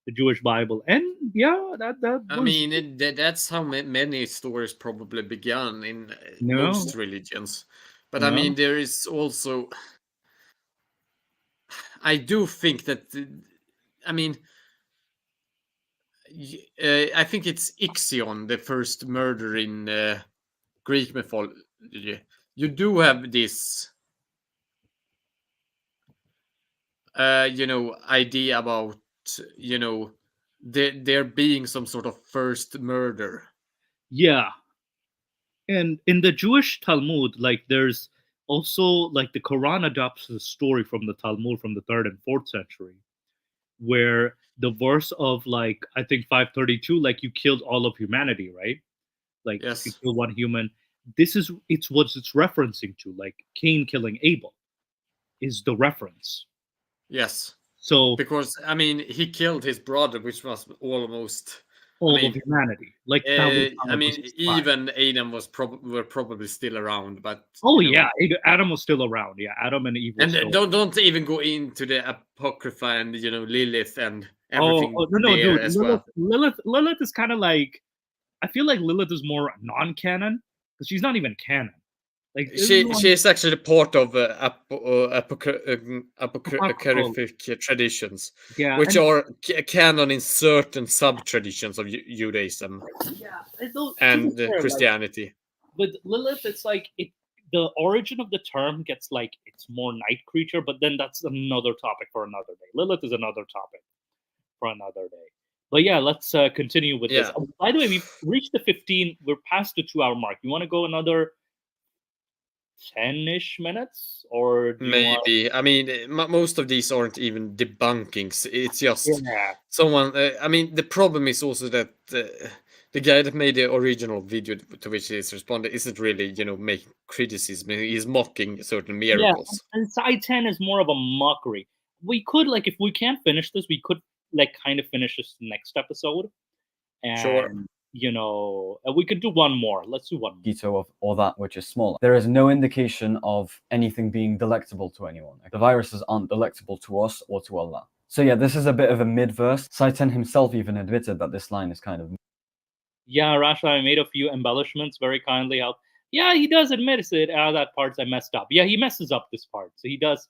B: the Jewish Bible, and yeah, that
E: I
B: was,
E: mean, that's how many stories probably began in
B: No.
E: most religions. But I
B: No.
E: mean, there is also. I do think that. I mean, I think it's Ixion, the first murder in Greek mythology. You do have this, idea about, there being some sort of first murder.
B: Yeah, and in the Jewish Talmud, like there's also like the Quran adopts a story from the Talmud from the 3rd and 4th century, where the verse of like I think 532, like you killed all of humanity, right? Like if you
E: Yes.
B: kill one human, it's what it's referencing to, like Cain killing Abel is the reference.
E: Yes.
B: So
E: Because I mean, he killed his brother, which was almost.
B: all
E: mean,
B: of humanity, like that was how
E: I
B: it
E: mean,
B: was described.
E: even Adam were probably still around, but
B: Oh
E: you know,
B: yeah, Adam was still around. Yeah, Adam and Eve.
E: and
B: Still
E: don't even go into the Apocrypha and Lilith and
B: Oh,
E: everything
B: no,
E: there
B: dude.
E: as
B: Lilith,
E: well.
B: Lilith is kind of like, I feel like Lilith is more non-canon because she's not even canon. Like
E: She is actually part of
B: Apocryphal.
E: apocryphic traditions,
B: Yeah,
E: which
B: and-
E: are canon in certain sub-traditions of Judaism
B: yeah, to
E: and
B: be fair, like,
E: Christianity.
B: with Lilith, it's like the origin of the term gets like it's more night creature, but then that's another topic for another day. Lilith is another topic for another day. But yeah, let's continue with this.
E: Yeah.
B: Oh, by the way, we've reached the 15. We're past the 2-hour mark. You want to go another 10-ish minutes, or do you want-
E: Maybe. I mean, most of these aren't even debunkings. It's just
B: Yeah.
E: someone. I mean, the problem is also that the guy that made the original video to which he's responded isn't really, making criticism. He's mocking certain miracles.
B: Yeah, and side 10 is more of a mockery. We could, like, if we can't finish this, we could, like, kind of finish this next episode. And,
E: Sure.
B: We could do one more. Let's do one more.
D: Mosquito of or that which is smaller. There is no indication of anything being delectable to anyone. The viruses aren't delectable to us or to Allah. So yeah, this is a bit of a mid-verse. Saiten himself even admitted that this line is kind of...
B: Yeah, Rasha, I made a few embellishments very kindly. Yeah, he does admit it. That part's I messed up. Yeah, he messes up this part. So he does,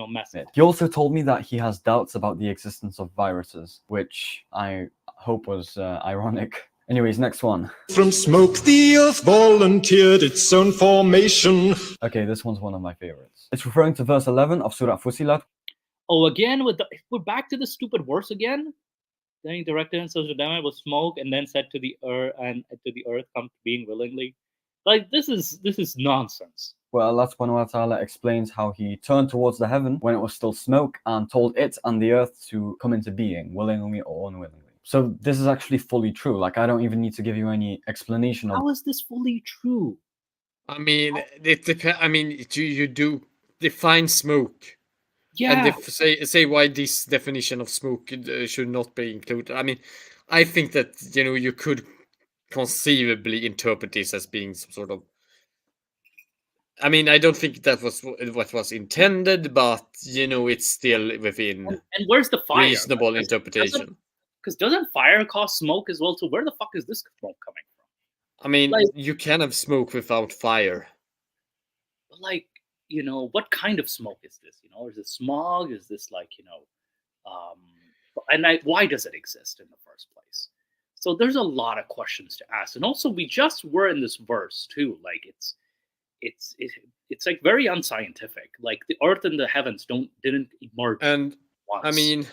B: mess it.
D: He also told me that he has doubts about the existence of viruses, which I hope was ironic. Anyways, next one.
F: From smoke, the earth volunteered its own formation.
D: Okay, this one's one of my favorites. It's referring to verse 11 of Surah Fusilat.
B: Oh, again, we're back to the stupid verse again. Then he directed himself to them with smoke, and then said to the earth, come to being willingly. Like this is nonsense.
D: Well, Allah subhanahu wa ta'ala explains how he turned towards the heaven when it was still smoke and told it and the earth to come into being, willingly or unwillingly. So this is actually fully true. Like, I don't even need to give you any explanation of...
B: How is this fully true?
E: I mean, it depends. I mean, you do define smoke.
B: Yeah.
E: And say why this definition of smoke should not be included. I mean, I think that you could conceivably interpret this as being some sort of. I mean, I don't think that was what was intended, but it's still within
B: and where's the fire?
E: Reasonable interpretation.
B: Because doesn't fire cause smoke as well? So where the fuck is this smoke coming from?
E: I mean, you can have smoke without fire.
B: But what kind of smoke is this? Is it smog? Is this why does it exist in the first place? So there's a lot of questions to ask. And also we just were in this verse too. Like it's like very unscientific. Like the earth and the heavens didn't emerge.
E: And
B: once.
E: I mean,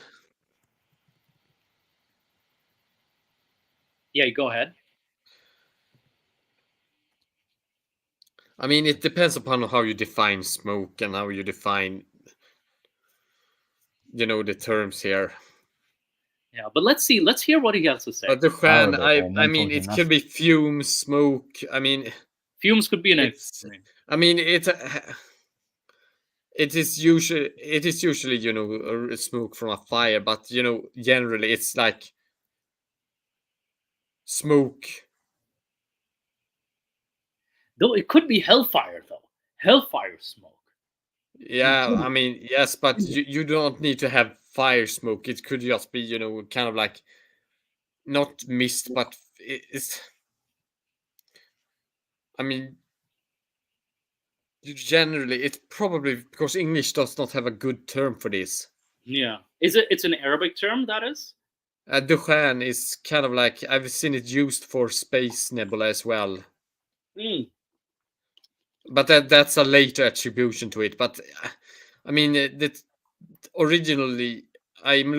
B: yeah, go ahead.
E: I mean, it depends upon how you define smoke and how you define, the terms here.
B: Yeah, but let's hear what he has to say.
E: But the fan, I mean, it could be fumes, smoke. I mean,
B: fumes could be an.
E: I mean, it is usually smoke from a fire, but generally it's like smoke.
B: Though it could be hellfire, hellfire smoke.
E: Yeah, I mean, yes, but you don't need to have fire smoke. It could just be, kind of like not mist, but it's. I mean, generally, it's probably because English does not have a good term for this.
B: Yeah. It's an Arabic term, that is?
E: Dukhan is kind of like, I've seen it used for space nebula as well. But that's a later attribution to it. But I mean, that originally, I'm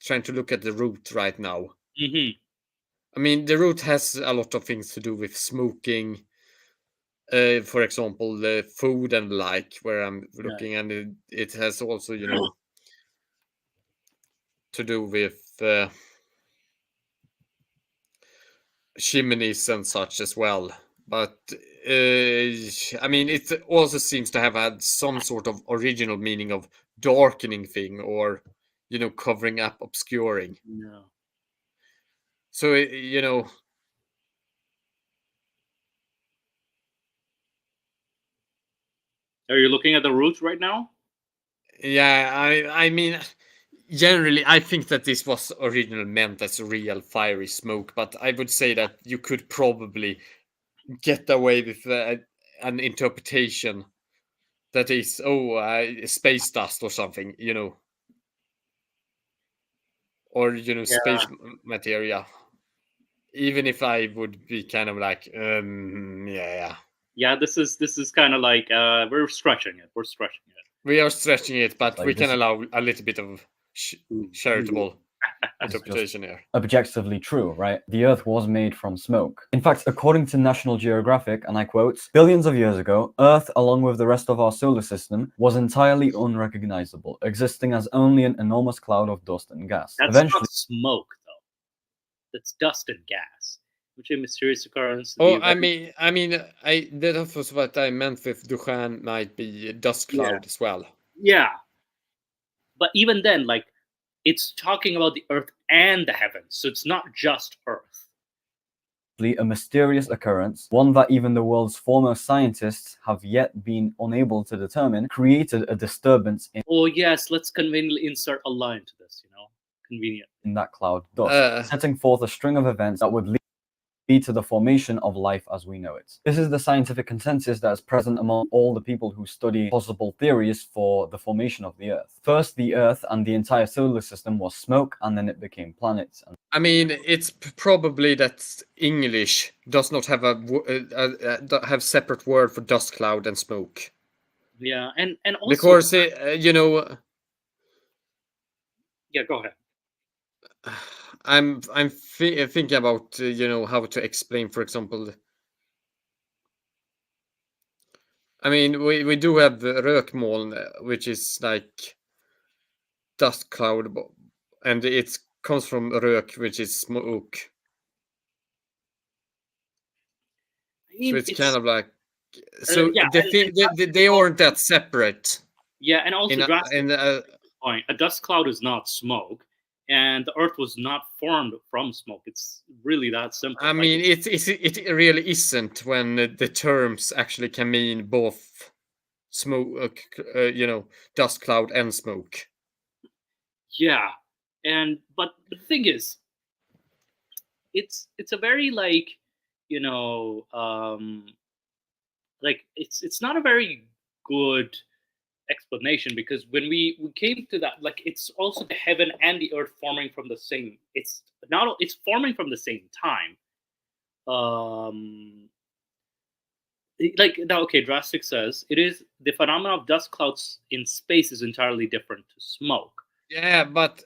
E: trying to look at the root right now. I mean, the root has a lot of things to do with smoking. For example, the food and like, where I'm looking, and it has also, to do with chimneys and such as well. But I mean, it also seems to have had some sort of original meaning of darkening thing, or covering up, obscuring.
B: Yeah.
E: So
B: Are you looking at the root right now?
E: yeah, I mean, generally, I think that this was originally meant as real fiery smoke, but I would say that you could probably get away with an interpretation that is, space dust or something, or space materia. Even if I would be kind of like, yeah.
B: Yeah, this is kind of like we're stretching it.
E: We are stretching it, but
D: Like
E: we can
D: this-
E: allow a little bit of charitable interpretation here.
D: Objectively true, right? The Earth was made from smoke. In fact, according to National Geographic, and I quote, billions of years ago, Earth, along with the rest of our solar system, was entirely unrecognizable, existing as only an enormous cloud of dust and gas.
B: That's
D: Eventually,
B: not smoke, though. That's dust and gas, which is a mysterious occurrence.
E: Oh, I mean, that was what I meant with Dukhan might be dust cloud as well.
B: Yeah, but even then, like, it's talking about the Earth and the heavens, so it's not just Earth.
D: a mysterious occurrence, one that even the world's foremost scientists have yet been unable to determine, created a disturbance
B: Oh yes, let's conveniently insert a line to this. Convenient.
D: in that cloud dust, setting forth a string of events that would lead to the formation of life as we know it. This is the scientific consensus that is present among all the people who study possible theories for the formation of the Earth. First, the Earth and the entire solar system was smoke, and then it became planets.
E: I mean, it's probably that English does not have have separate word for dust cloud and smoke.
B: Yeah, and also
E: Because
B: yeah, go ahead.
E: I'm thinking about how to explain, for example. I mean, we do have rökmoln, which is like dust cloud, and it comes from rök, which is smoke. So it's kind of like, so they aren't that separate.
B: Yeah, and also
E: in
B: point, a dust cloud is not smoke, and the Earth was not formed from smoke. It's really that simple.
E: I mean, it really isn't when the terms actually can mean both smoke, dust cloud and smoke.
B: Yeah, but the thing is, it's a very like it's not a very good explanation, because when we came to that, like, it's also the heaven and the earth forming from the same. It's forming from the same time. Like now, okay, Drastic says it is the phenomenon of dust clouds in space is entirely different to smoke.
E: Yeah, but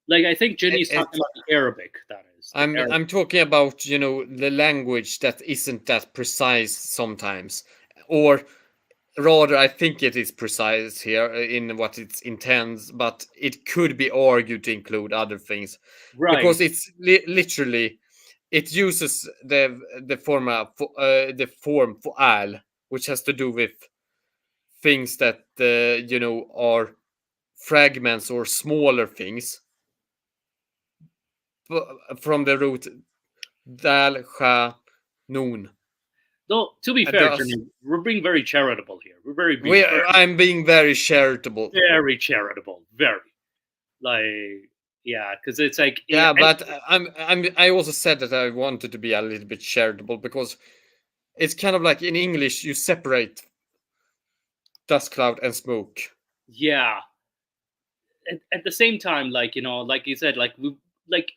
B: like I think Jenny's talking about the Arabic. That is.
E: I'm talking about the language that isn't that precise sometimes, or rather, I think it is precise here in what it intends, but it could be argued to include other things,
B: right?
E: Because it's literally it uses the form fu'al, which has to do with things that are fragments or smaller things from the root dal, sha, nun.
B: Though, to be
E: And
B: fair,
E: thus-
B: Jimmy, we're being very charitable here. We're very,
E: I'm being very charitable.
B: very charitable. Very. Like, yeah, because it's like.
E: Yeah,
B: and-
E: but I also said that I wanted to be a little bit charitable because it's kind of like in English you separate dust cloud and smoke.
B: Yeah. At the same time, like, like you said, like,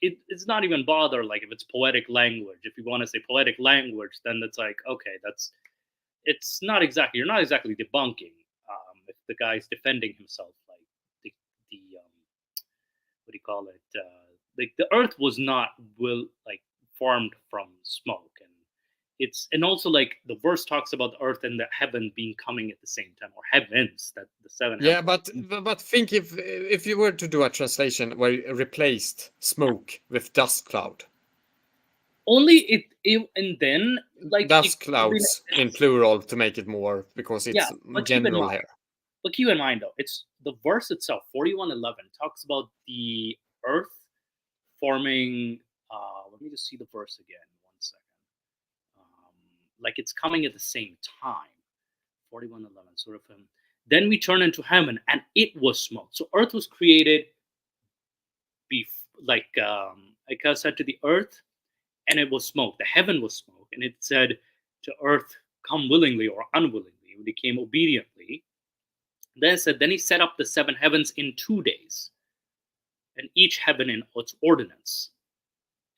B: it's not even bother, like, if it's poetic language. If you want to say poetic language, then it's like, okay, it's not exactly, you're not exactly debunking if the guy's defending himself, like the what do you call it, like the earth was not formed from smoke, and also like the verse talks about the earth and the heaven being coming at the same time, or heavens, that the seven
E: Yeah,
B: heavens.
E: but think if you were to do a translation where you replaced smoke with dust cloud.
B: Only it and then like
E: Dust clouds in plural to make it more, because it's
B: Yeah, but keep in
E: general
B: mind-
E: here.
B: But keep in mind, though, it's the verse itself, 41:11, talks about the earth forming. Let me just see the verse again. 1 second. Like it's coming at the same time. 41:11, sort of. Then we turn into heaven, and it was smoke. So earth was created. Like I said to the earth, and it was smoke. The heaven was smoke, and it said to earth, "Come willingly or unwillingly." When he came obediently. Then it said, then he set up the 7 heavens in 2 days, and each heaven in its ordinance,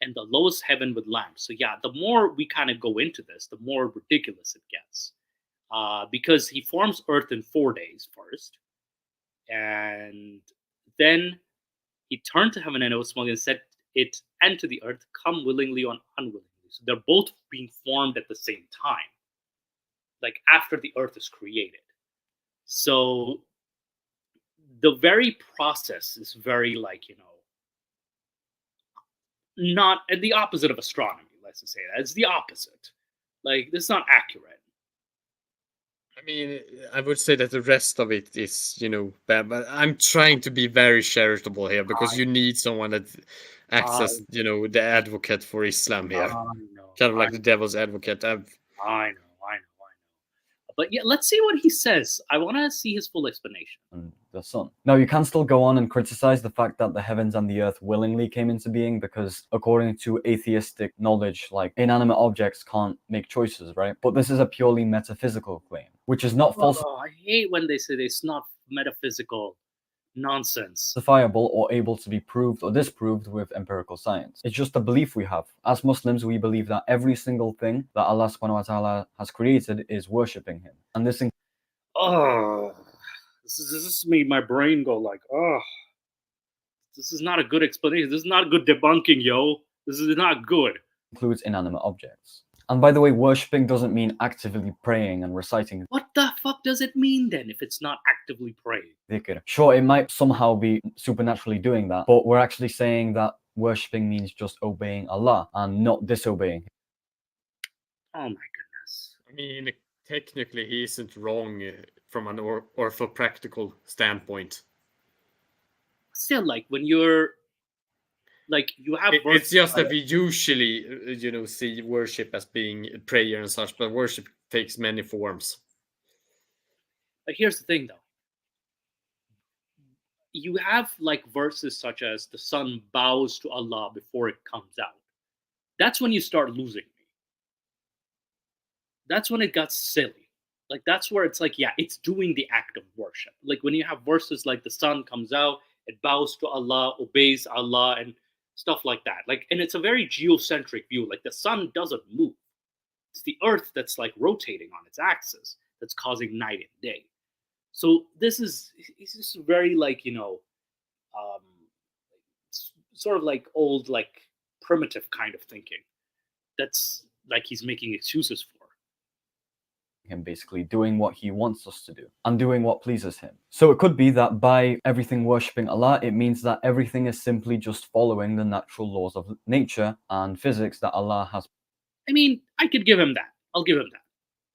B: and the lowest heaven with lamps. So yeah, the more we kind of go into this, the more ridiculous it gets, because he forms earth in 4 days first, and then he turned to heaven and it was smoke, and said it and to the earth, "Come willingly or unwillingly." So they're both being formed at the same time, like after the earth is created. So the very process is very not the opposite of astronomy. Let's just say that it's the opposite. Like, this is not accurate.
E: I mean, I would say that the rest of it is, bad, but I'm trying to be very charitable here because you need someone that acts as, the advocate for Islam here. Kind of like the devil's advocate.
B: I know. But yeah, let's see what he says. I want to see his full explanation.
D: And the sun. Now, you can still go on and criticize the fact that the heavens and the earth willingly came into being, because according to atheistic knowledge, like, inanimate objects can't make choices, right? But this is a purely metaphysical claim, which is not
B: I hate when they say it's not metaphysical nonsense.
D: falsifiable or able to be proved or disproved with empirical science. It's just a belief we have. As Muslims, we believe that every single thing that Allah subhanahu wa ta'ala has created is worshipping him. And this
B: This made my brain go like, this is not a good explanation. This is not good debunking, yo. This is not good.
D: includes inanimate objects. And by the way, worshipping doesn't mean actively praying and reciting
B: What the fuck does it mean then if it's not actively praying?
D: dhikr. Sure, it might somehow be supernaturally doing that, but we're actually saying that worshipping means just obeying Allah and not disobeying him.
B: Oh my goodness.
E: I mean, technically, he isn't wrong from an orthopractical standpoint.
B: Still, like, when you're like, you have
E: It's just that we usually, see worship as being prayer and such, but worship takes many forms.
B: But here's the thing, though. You have like verses such as the sun bows to Allah before it comes out. That's when you start losing me. That's when it got silly. Like, that's where it's like, yeah, it's doing the act of worship. Like, when you have verses like the sun comes out, it bows to Allah, obeys Allah, and stuff like that. Like, and it's a very geocentric view. Like, the sun doesn't move. It's the earth that's like rotating on its axis that's causing night and day. So it's just very like, sort of like old, like primitive kind of thinking. That's like he's making excuses for.
D: Him basically doing what he wants us to do and doing what pleases him. So it could be that by everything worshipping Allah, it means that everything is simply just following the natural laws of nature and physics that Allah has
B: I mean, I could give him that. I'll give him that.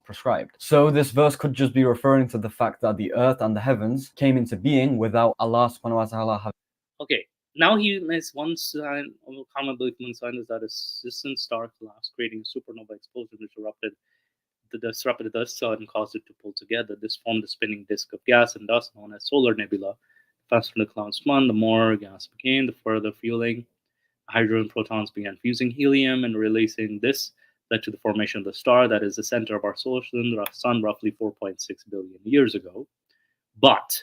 D: prescribed. So this verse could just be referring to the fact that the earth and the heavens came into being without Allah subhanahu wa ta'ala having.
B: Okay, now he makes one sign of a common belief among scientists that a distant star collapsed, creating a supernova explosion which erupted disrupted the sun and caused it to pull together. This formed a spinning disk of gas and dust known as solar nebula. The faster the cloud spun, the more gas became, the further fueling. Hydrogen protons began fusing helium and releasing this led to the formation of the star that is the center of our solar sun roughly 4.6 billion years ago. But,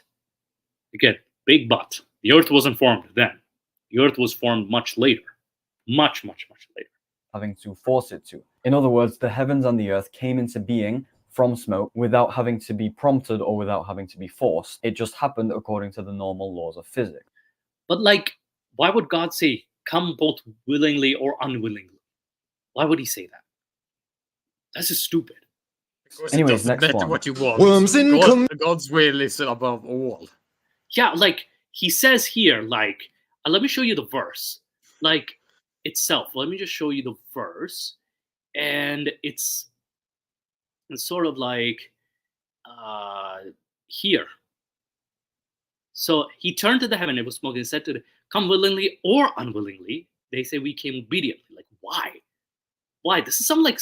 B: again, big but, the Earth wasn't formed then. The Earth was formed much later. Much, much, much later.
D: Having to force it to. In other words, the heavens and the earth came into being from smoke without having to be prompted or without having to be forced. It just happened according to the normal laws of physics.
B: But, like, why would God say, come both willingly or unwillingly? Why would he say that? That's just stupid.
E: Because
D: Anyways,
E: it doesn't
D: next
E: matter
D: one.
E: what you want.
F: Worms in
E: God's will is above all.
B: Yeah, like, he says here, like, let me show you the verse. Like, itself. Let me just show you the verse. And it's sort of like here. So he turned to the heaven, it was smoke, and said to them, come willingly or unwillingly. They say we came obediently. Like, why? Why? This is some like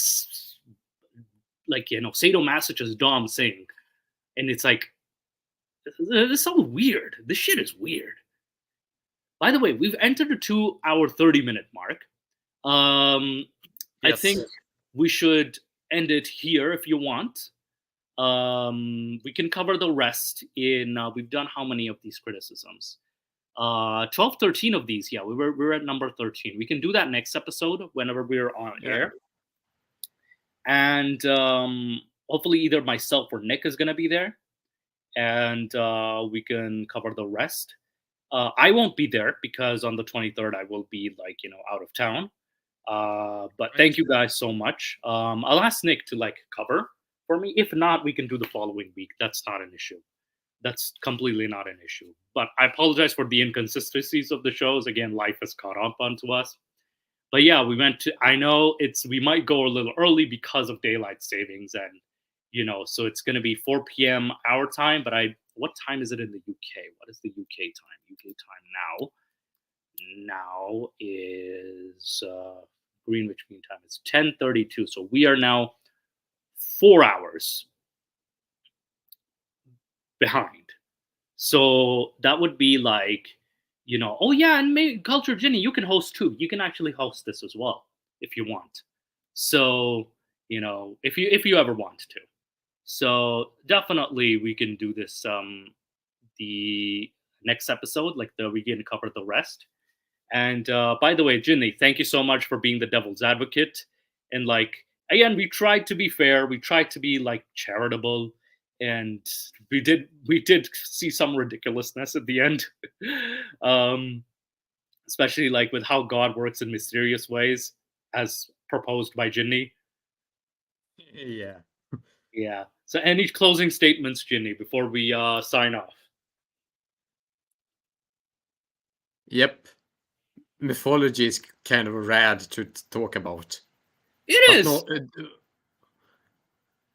B: sadomasochist Dom saying. And it's like, this is so weird. This shit is weird. By the way, we've entered the 2-hour 30-minute mark. I think we should end it here if you want. We can cover the rest in, we've done how many of these criticisms? 12, 13 of these. Yeah, we're at number 13. We can do that next episode whenever we're on air. And hopefully either myself or Nick is going to be there. And we can cover the rest. I won't be there because on the 23rd I will be out of town. But thank you guys so much. I'll ask Nick to cover for me. If not, we can do the following week. That's not an issue. That's completely not an issue. But I apologize for the inconsistencies of the shows. Again, life has caught up onto us. But yeah, I know we might go a little early because of daylight savings and, so it's going to be 4 p.m. our time, but what time is it in the UK? What is the UK time? UK time now is Greenwich Mean Time. It's 10:32. So we are now 4 hours behind. So that would be oh yeah, and maybe Culture Ginny, you can host too. You can actually host this as well if you want. So, if you ever want to. So definitely we can do this the next episode, we can cover the rest. And by the way, Ginny, thank you so much for being the devil's advocate. And again, we tried to be fair, we tried to be charitable, and we did see some ridiculousness at the end. Especially with how God works in mysterious ways, as proposed by Ginny.
E: Yeah.
B: Yeah. So any closing statements, Ginny, before we sign off?
E: Yep. Mythology is kind of rad to talk about.
B: It is.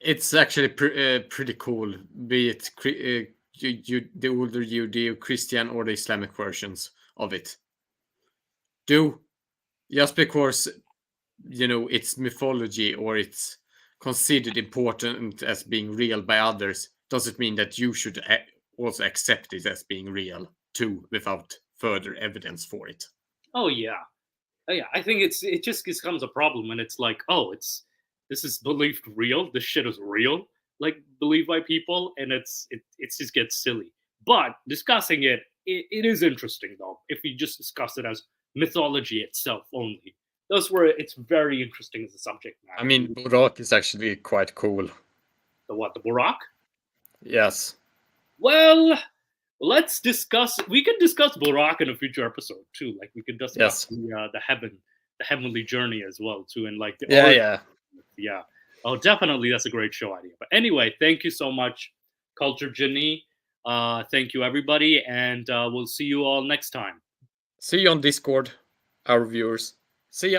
E: It's actually pretty cool, be it the older Judeo-Christian or the Islamic versions of it. Just because, it's mythology or it's considered important as being real by others, doesn't mean that you should also accept it as being real too, without further evidence for it.
B: Oh yeah. I think it just becomes a problem when it's this is believed real. This shit is real, believed by people, and it just gets silly. But discussing it is interesting though. If you just discuss it as mythology itself only, that's where it's very interesting as a subject matter.
E: I mean, Burak is actually quite cool.
B: The what? The Burak?
E: Yes.
B: Well, let's discuss. We can discuss Burak in a future episode too. We could discuss the heavenly journey as well too, and yeah. Oh, definitely, that's a great show idea. But anyway, thank you so much, Culture Ginny. Thank you, everybody, and we'll see you all next time.
E: See you on Discord, our viewers. See ya.